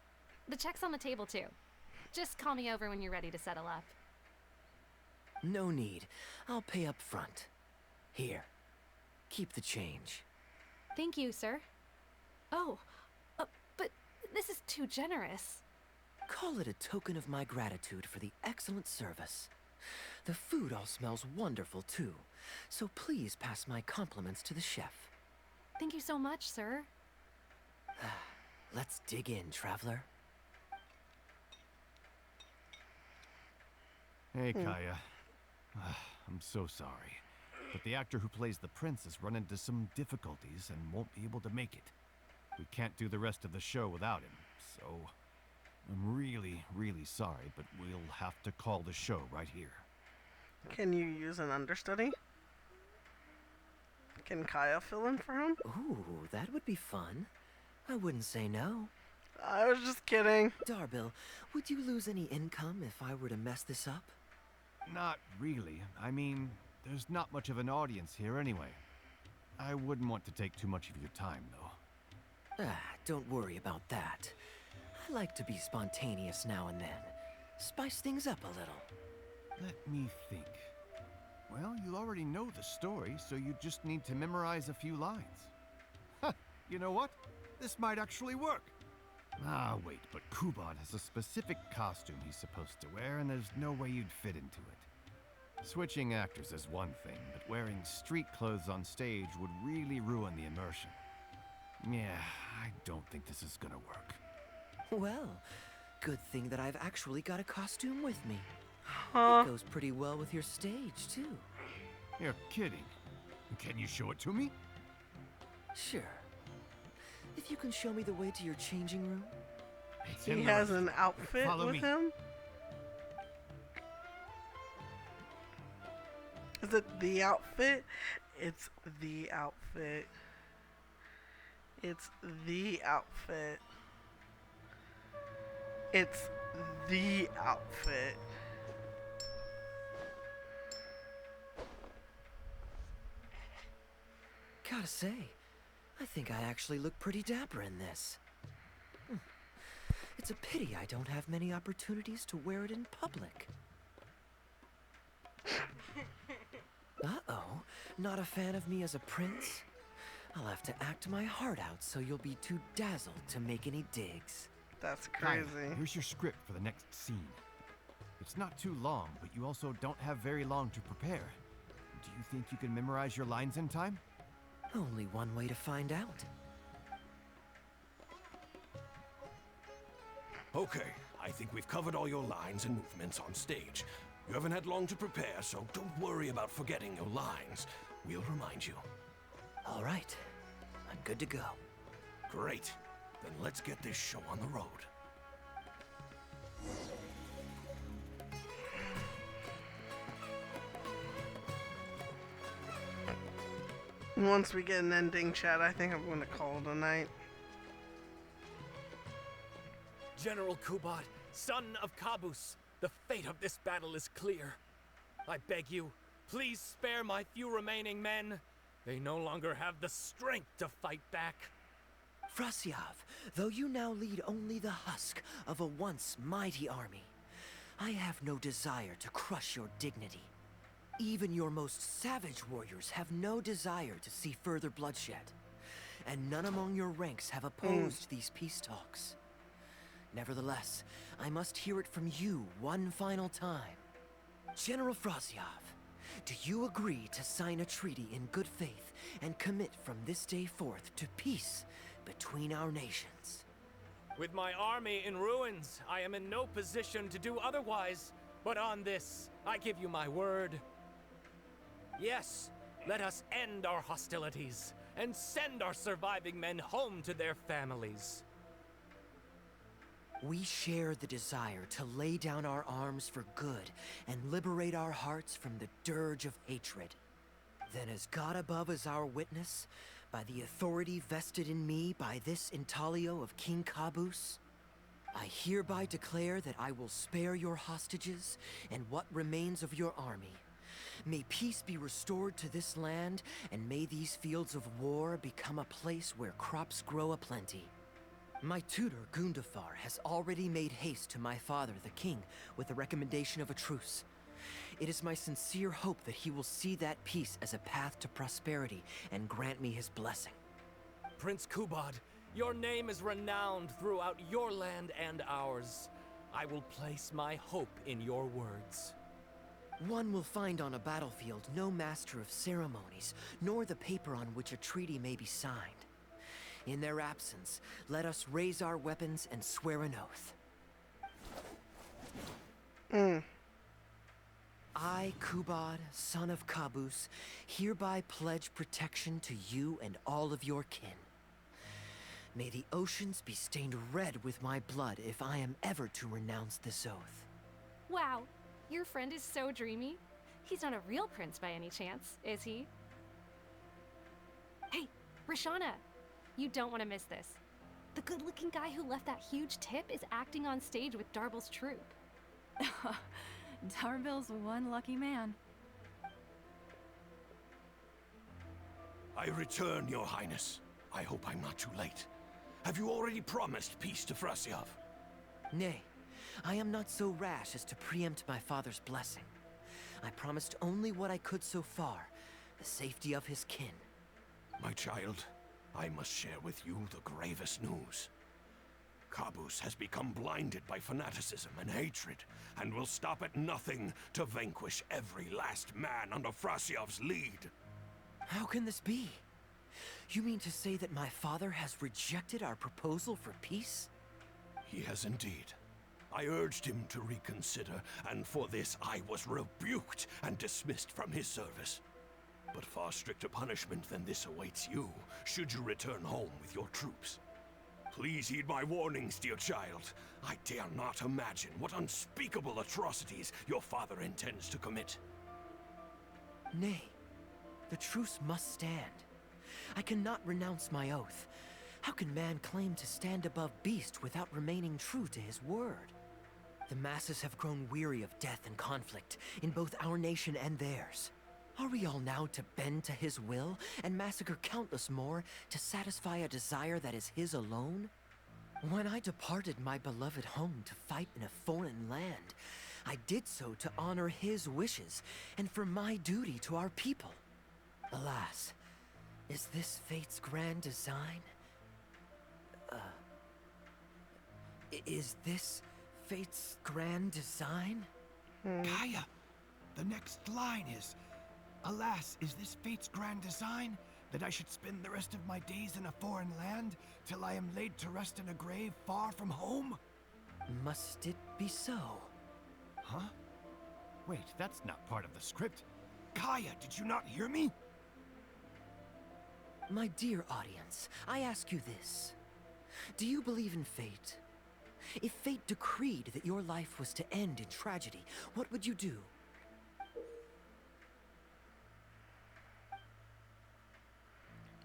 The check's on the table, too. Just call me over when you're ready to settle up. No need. I'll pay up front. Here. Keep the change. Thank you, sir. Oh, but this is too generous. Call it a token of my gratitude for the excellent service. The food all smells wonderful, too, so please pass my compliments to the chef. Thank you so much, sir. Let's dig in, traveler. Hey, Kaya. I'm so sorry, but the actor who plays the prince has run into some difficulties and won't be able to make it. We can't do the rest of the show without him, so I'm really, really sorry, but we'll have to call the show right here. Can you use an understudy? Can Kaya fill in for him? Ooh, that would be fun. I wouldn't say no. I was just kidding. Darbil, would you lose any income if I were to mess this up? Not really. I mean, there's not much of an audience here anyway. I wouldn't want to take too much of your time, though. Don't worry about that. I like to be spontaneous now and then. Spice things up a little. Let me think. Well, you already know the story, so you just need to memorize a few lines. Huh, you know what? This might actually work. Ah, wait, but Kuban has a specific costume he's supposed to wear, and there's no way you'd fit into it. Switching actors is one thing, but wearing street clothes on stage would really ruin the immersion. Yeah, I don't think this is gonna work. Well, good thing that I've actually got a costume with me. Huh? It goes pretty well with your stage, too. You're kidding. Can you show it to me? Sure. If you can show me the way to your changing room. He has an outfit with him? Is it the outfit? It's the outfit. It's the outfit. It's the outfit. Gotta say, I think I actually look pretty dapper in this. It's a pity I don't have many opportunities to wear it in public. Uh-oh, not a fan of me as a prince? I'll have to act my heart out so you'll be too dazzled to make any digs. That's crazy. Kaya, here's your script for the next scene. It's not too long, but you also don't have very long to prepare. Do you think you can memorize your lines in time? Only one way to find out. Okay, I think we've covered all your lines and movements on stage. You haven't had long to prepare, so don't worry about forgetting your lines. We'll remind you. All right, I'm good to go. Great. Then let's get this show on the road. Once we get an ending, chat, I think I'm going to call it a night. General Kubat, son of Kabus, the fate of this battle is clear. I beg you, please spare my few remaining men. They no longer have the strength to fight back. Frasyav, though you now lead only the husk of a once mighty army, I have no desire to crush your dignity. Even your most savage warriors have no desire to see further bloodshed, and none among your ranks have opposed these peace talks. Nevertheless, I must hear it from you one final time. General Frasyav, do you agree to sign a treaty in good faith and commit from this day forth to peace between our nations? With my army in ruins, I am in no position to do otherwise. But on this, I give you my word. Yes, let us end our hostilities and send our surviving men home to their families. We share the desire to lay down our arms for good and liberate our hearts from the dirge of hatred. Then as God above is our witness, by the authority vested in me by this intaglio of King Caboose, I hereby declare that I will spare your hostages and what remains of your army. May peace be restored to this land, and may these fields of war become a place where crops grow aplenty. My tutor, Gundafar, has already made haste to my father, the king, with the recommendation of a truce. It is my sincere hope that he will see that peace as a path to prosperity and grant me his blessing. Prince Kubad, your name is renowned throughout your land and ours. I will place my hope in your words. One will find on a battlefield no master of ceremonies, nor the paper on which a treaty may be signed. In their absence, let us raise our weapons and swear an oath. I, Kubad, son of Caboose, hereby pledge protection to you and all of your kin. May the oceans be stained red with my blood if I am ever to renounce this oath. Wow, your friend is so dreamy. He's not a real prince by any chance, is he? Hey, Rashana, you don't want to miss this. The good-looking guy who left that huge tip is acting on stage with Darbel's troupe. Darbel's one lucky man. I return, Your Highness. I hope I'm not too late. Have you already promised peace to Frasiov? Nay, I am not so rash as to preempt my father's blessing. I promised only what I could so far, the safety of his kin. My child, I must share with you the gravest news. Caboose has become blinded by fanaticism and hatred, and will stop at nothing to vanquish every last man under Frasiov's lead. How can this be? You mean to say that my father has rejected our proposal for peace? He has indeed. I urged him to reconsider, and for this I was rebuked and dismissed from his service. But far stricter punishment than this awaits you, should you return home with your troops. Please heed my warnings, dear child. I dare not imagine what unspeakable atrocities your father intends to commit. Nay, the truce must stand. I cannot renounce my oath. How can man claim to stand above beast without remaining true to his word? The masses have grown weary of death and conflict, in both our nation and theirs. Are we all now to bend to his will and massacre countless more to satisfy a desire that is his alone? When I departed my beloved home to fight in a foreign land, I did so to honor his wishes and for my duty to our people. Alas, is this fate's grand design? Is this fate's grand design? Kaya, the next line is, alas, is this fate's grand design, that I should spend the rest of my days in a foreign land, till I am laid to rest in a grave far from home? Must it be so? Huh? Wait, that's not part of the script. Kaya, did you not hear me? My dear audience, I ask you this. Do you believe in fate? If fate decreed that your life was to end in tragedy, what would you do?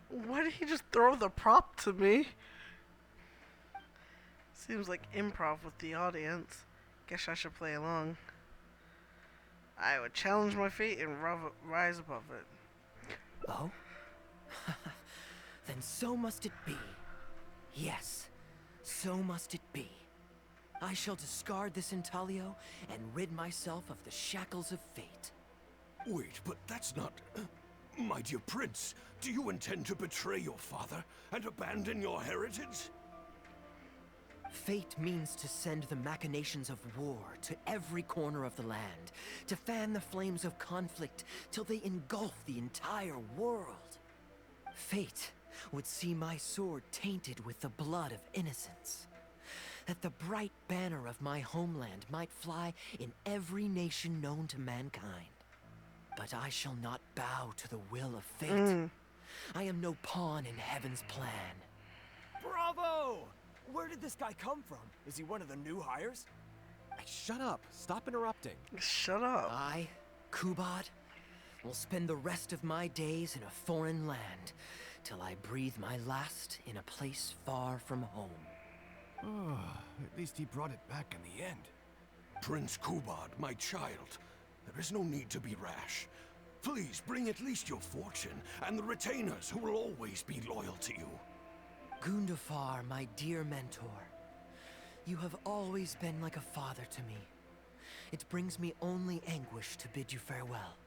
Why did he just throw the prop to me? Seems like improv with the audience. Guess I should play along. I would challenge my fate and rise above it. Oh? Then so must it be. Yes, so must it be. I shall discard this intaglio and rid myself of the shackles of fate. Wait, but that's not... My dear prince, do you intend to betray your father and abandon your heritage? Fate means to send the machinations of war to every corner of the land, to fan the flames of conflict till they engulf the entire world. Fate would see my sword tainted with the blood of innocence, that the bright banner of my homeland might fly in every nation known to mankind. But I shall not bow to the will of fate. I am no pawn in heaven's plan. Bravo! Where did this guy come from? Is he one of the new hires? Hey, shut up. Stop interrupting. Shut up. I, Kubad, will spend the rest of my days in a foreign land till I breathe my last in a place far from home. Oh, at least he brought it back in the end. Prince Kubad, my child, there is no need to be rash. Please bring at least your fortune and the retainers who will always be loyal to you. Gundafar, my dear mentor, you have always been like a father to me. It brings me only anguish to bid you farewell.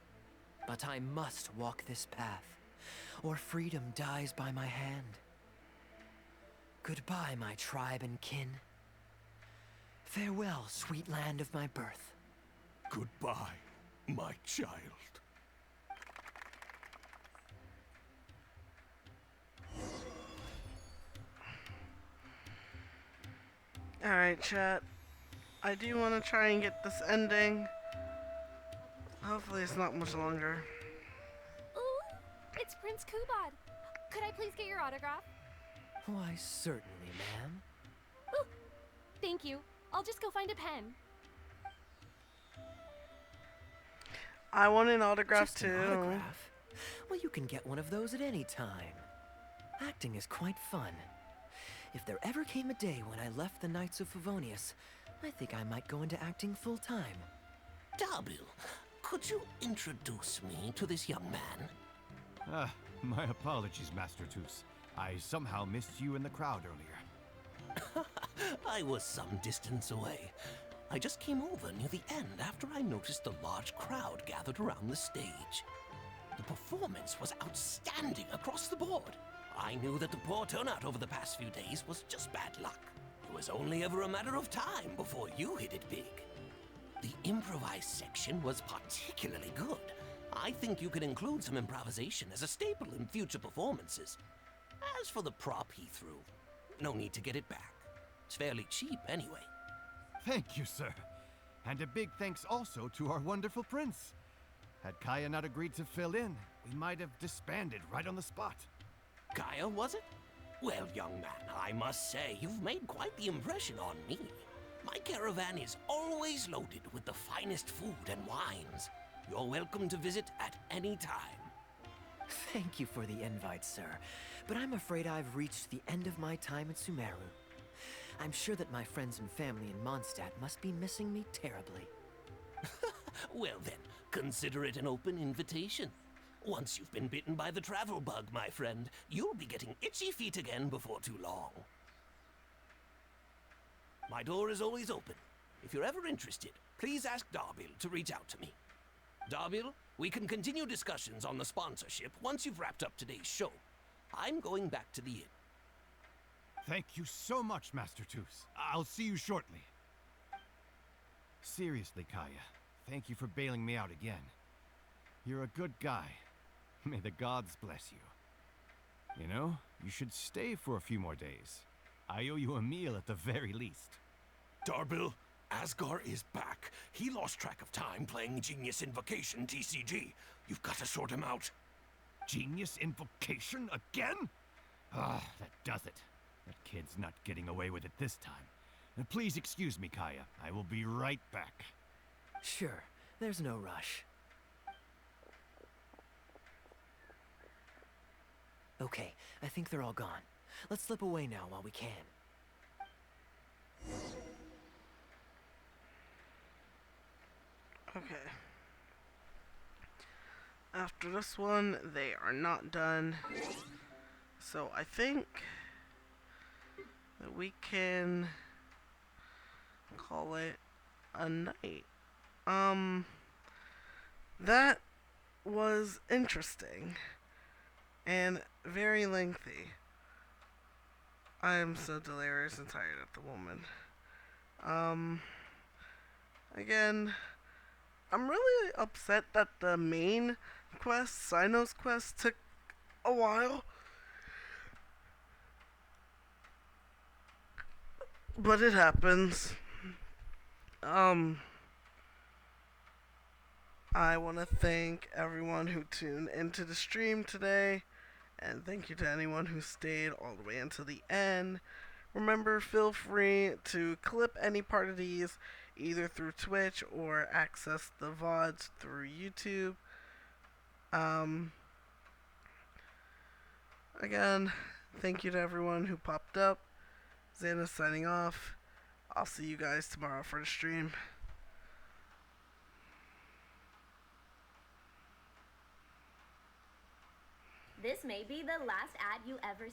But I must walk this path, or freedom dies by my hand. Goodbye, my tribe and kin. Farewell, sweet land of my birth. Goodbye, my child. Alright, chat. I do want to try and get this ending. Hopefully it's not much longer. Ooh, it's Prince Kubad. Could I please get your autograph? Why, certainly, ma'am. Ooh, thank you. I'll just go find a pen. I want an autograph Just too. an autograph? Well, you can get one of those at any time. Acting is quite fun. If there ever came a day when I left the Knights of Favonius, I think I might go into acting full-time. Darbil, could you introduce me to this young man? My apologies, Master Toos. I somehow missed you in the crowd earlier. I was some distance away. I just came over near the end after I noticed the large crowd gathered around the stage. The performance was outstanding across the board. I knew that the poor turnout over the past few days was just bad luck. It was only ever a matter of time before you hit it big. The improvised section was particularly good. I think you could include some improvisation as a staple in future performances. As for the prop he threw, no need to get it back. It's fairly cheap anyway. Thank you, sir. And a big thanks also to our wonderful prince. Had Kaya not agreed to fill in, we might have disbanded right on the spot. Kaya, was it? Well, young man, I must say, you've made quite the impression on me. My caravan is always loaded with the finest food and wines. You're welcome to visit at any time. Thank you for the invite, sir, but I'm afraid I've reached the end of my time at Sumeru. I'm sure that my friends and family in Mondstadt must be missing me terribly. Well then, consider it an open invitation. Once you've been bitten by the travel bug, my friend, you'll be getting itchy feet again before too long. My door is always open. If you're ever interested, please ask Darbil to reach out to me. Darbil, we can continue discussions on the sponsorship once you've wrapped up today's show. I'm going back to the inn. Thank you so much, Master Toos. I'll see you shortly. Seriously, Kaya, thank you for bailing me out again. You're a good guy. May the gods bless you. You know, you should stay for a few more days. I owe you a meal at the very least. Darbil, Asgar is back. He lost track of time playing Genius Invocation TCG. You've got to sort him out. Genius Invocation again? Ah, that does it. That kid's not getting away with it this time. And please excuse me, Kaya. I will be right back. Sure, there's no rush. Okay, I think they're all gone. Let's slip away now while we can. Okay. After this one, they are not done. So I think that we can call it a night. That was interesting and very lengthy. I am so delirious and tired at the moment. Again, I'm really upset that the main quest, Cyno's quest, took a while. But it happens. I want to thank everyone who tuned into the stream today, and thank you to anyone who stayed all the way until the end. Remember, feel free to clip any part of these either through Twitch or access the VODs through YouTube. Again, thank you to everyone who popped up. Zanas signing off. I'll see you guys tomorrow for the stream. This may be the last ad you ever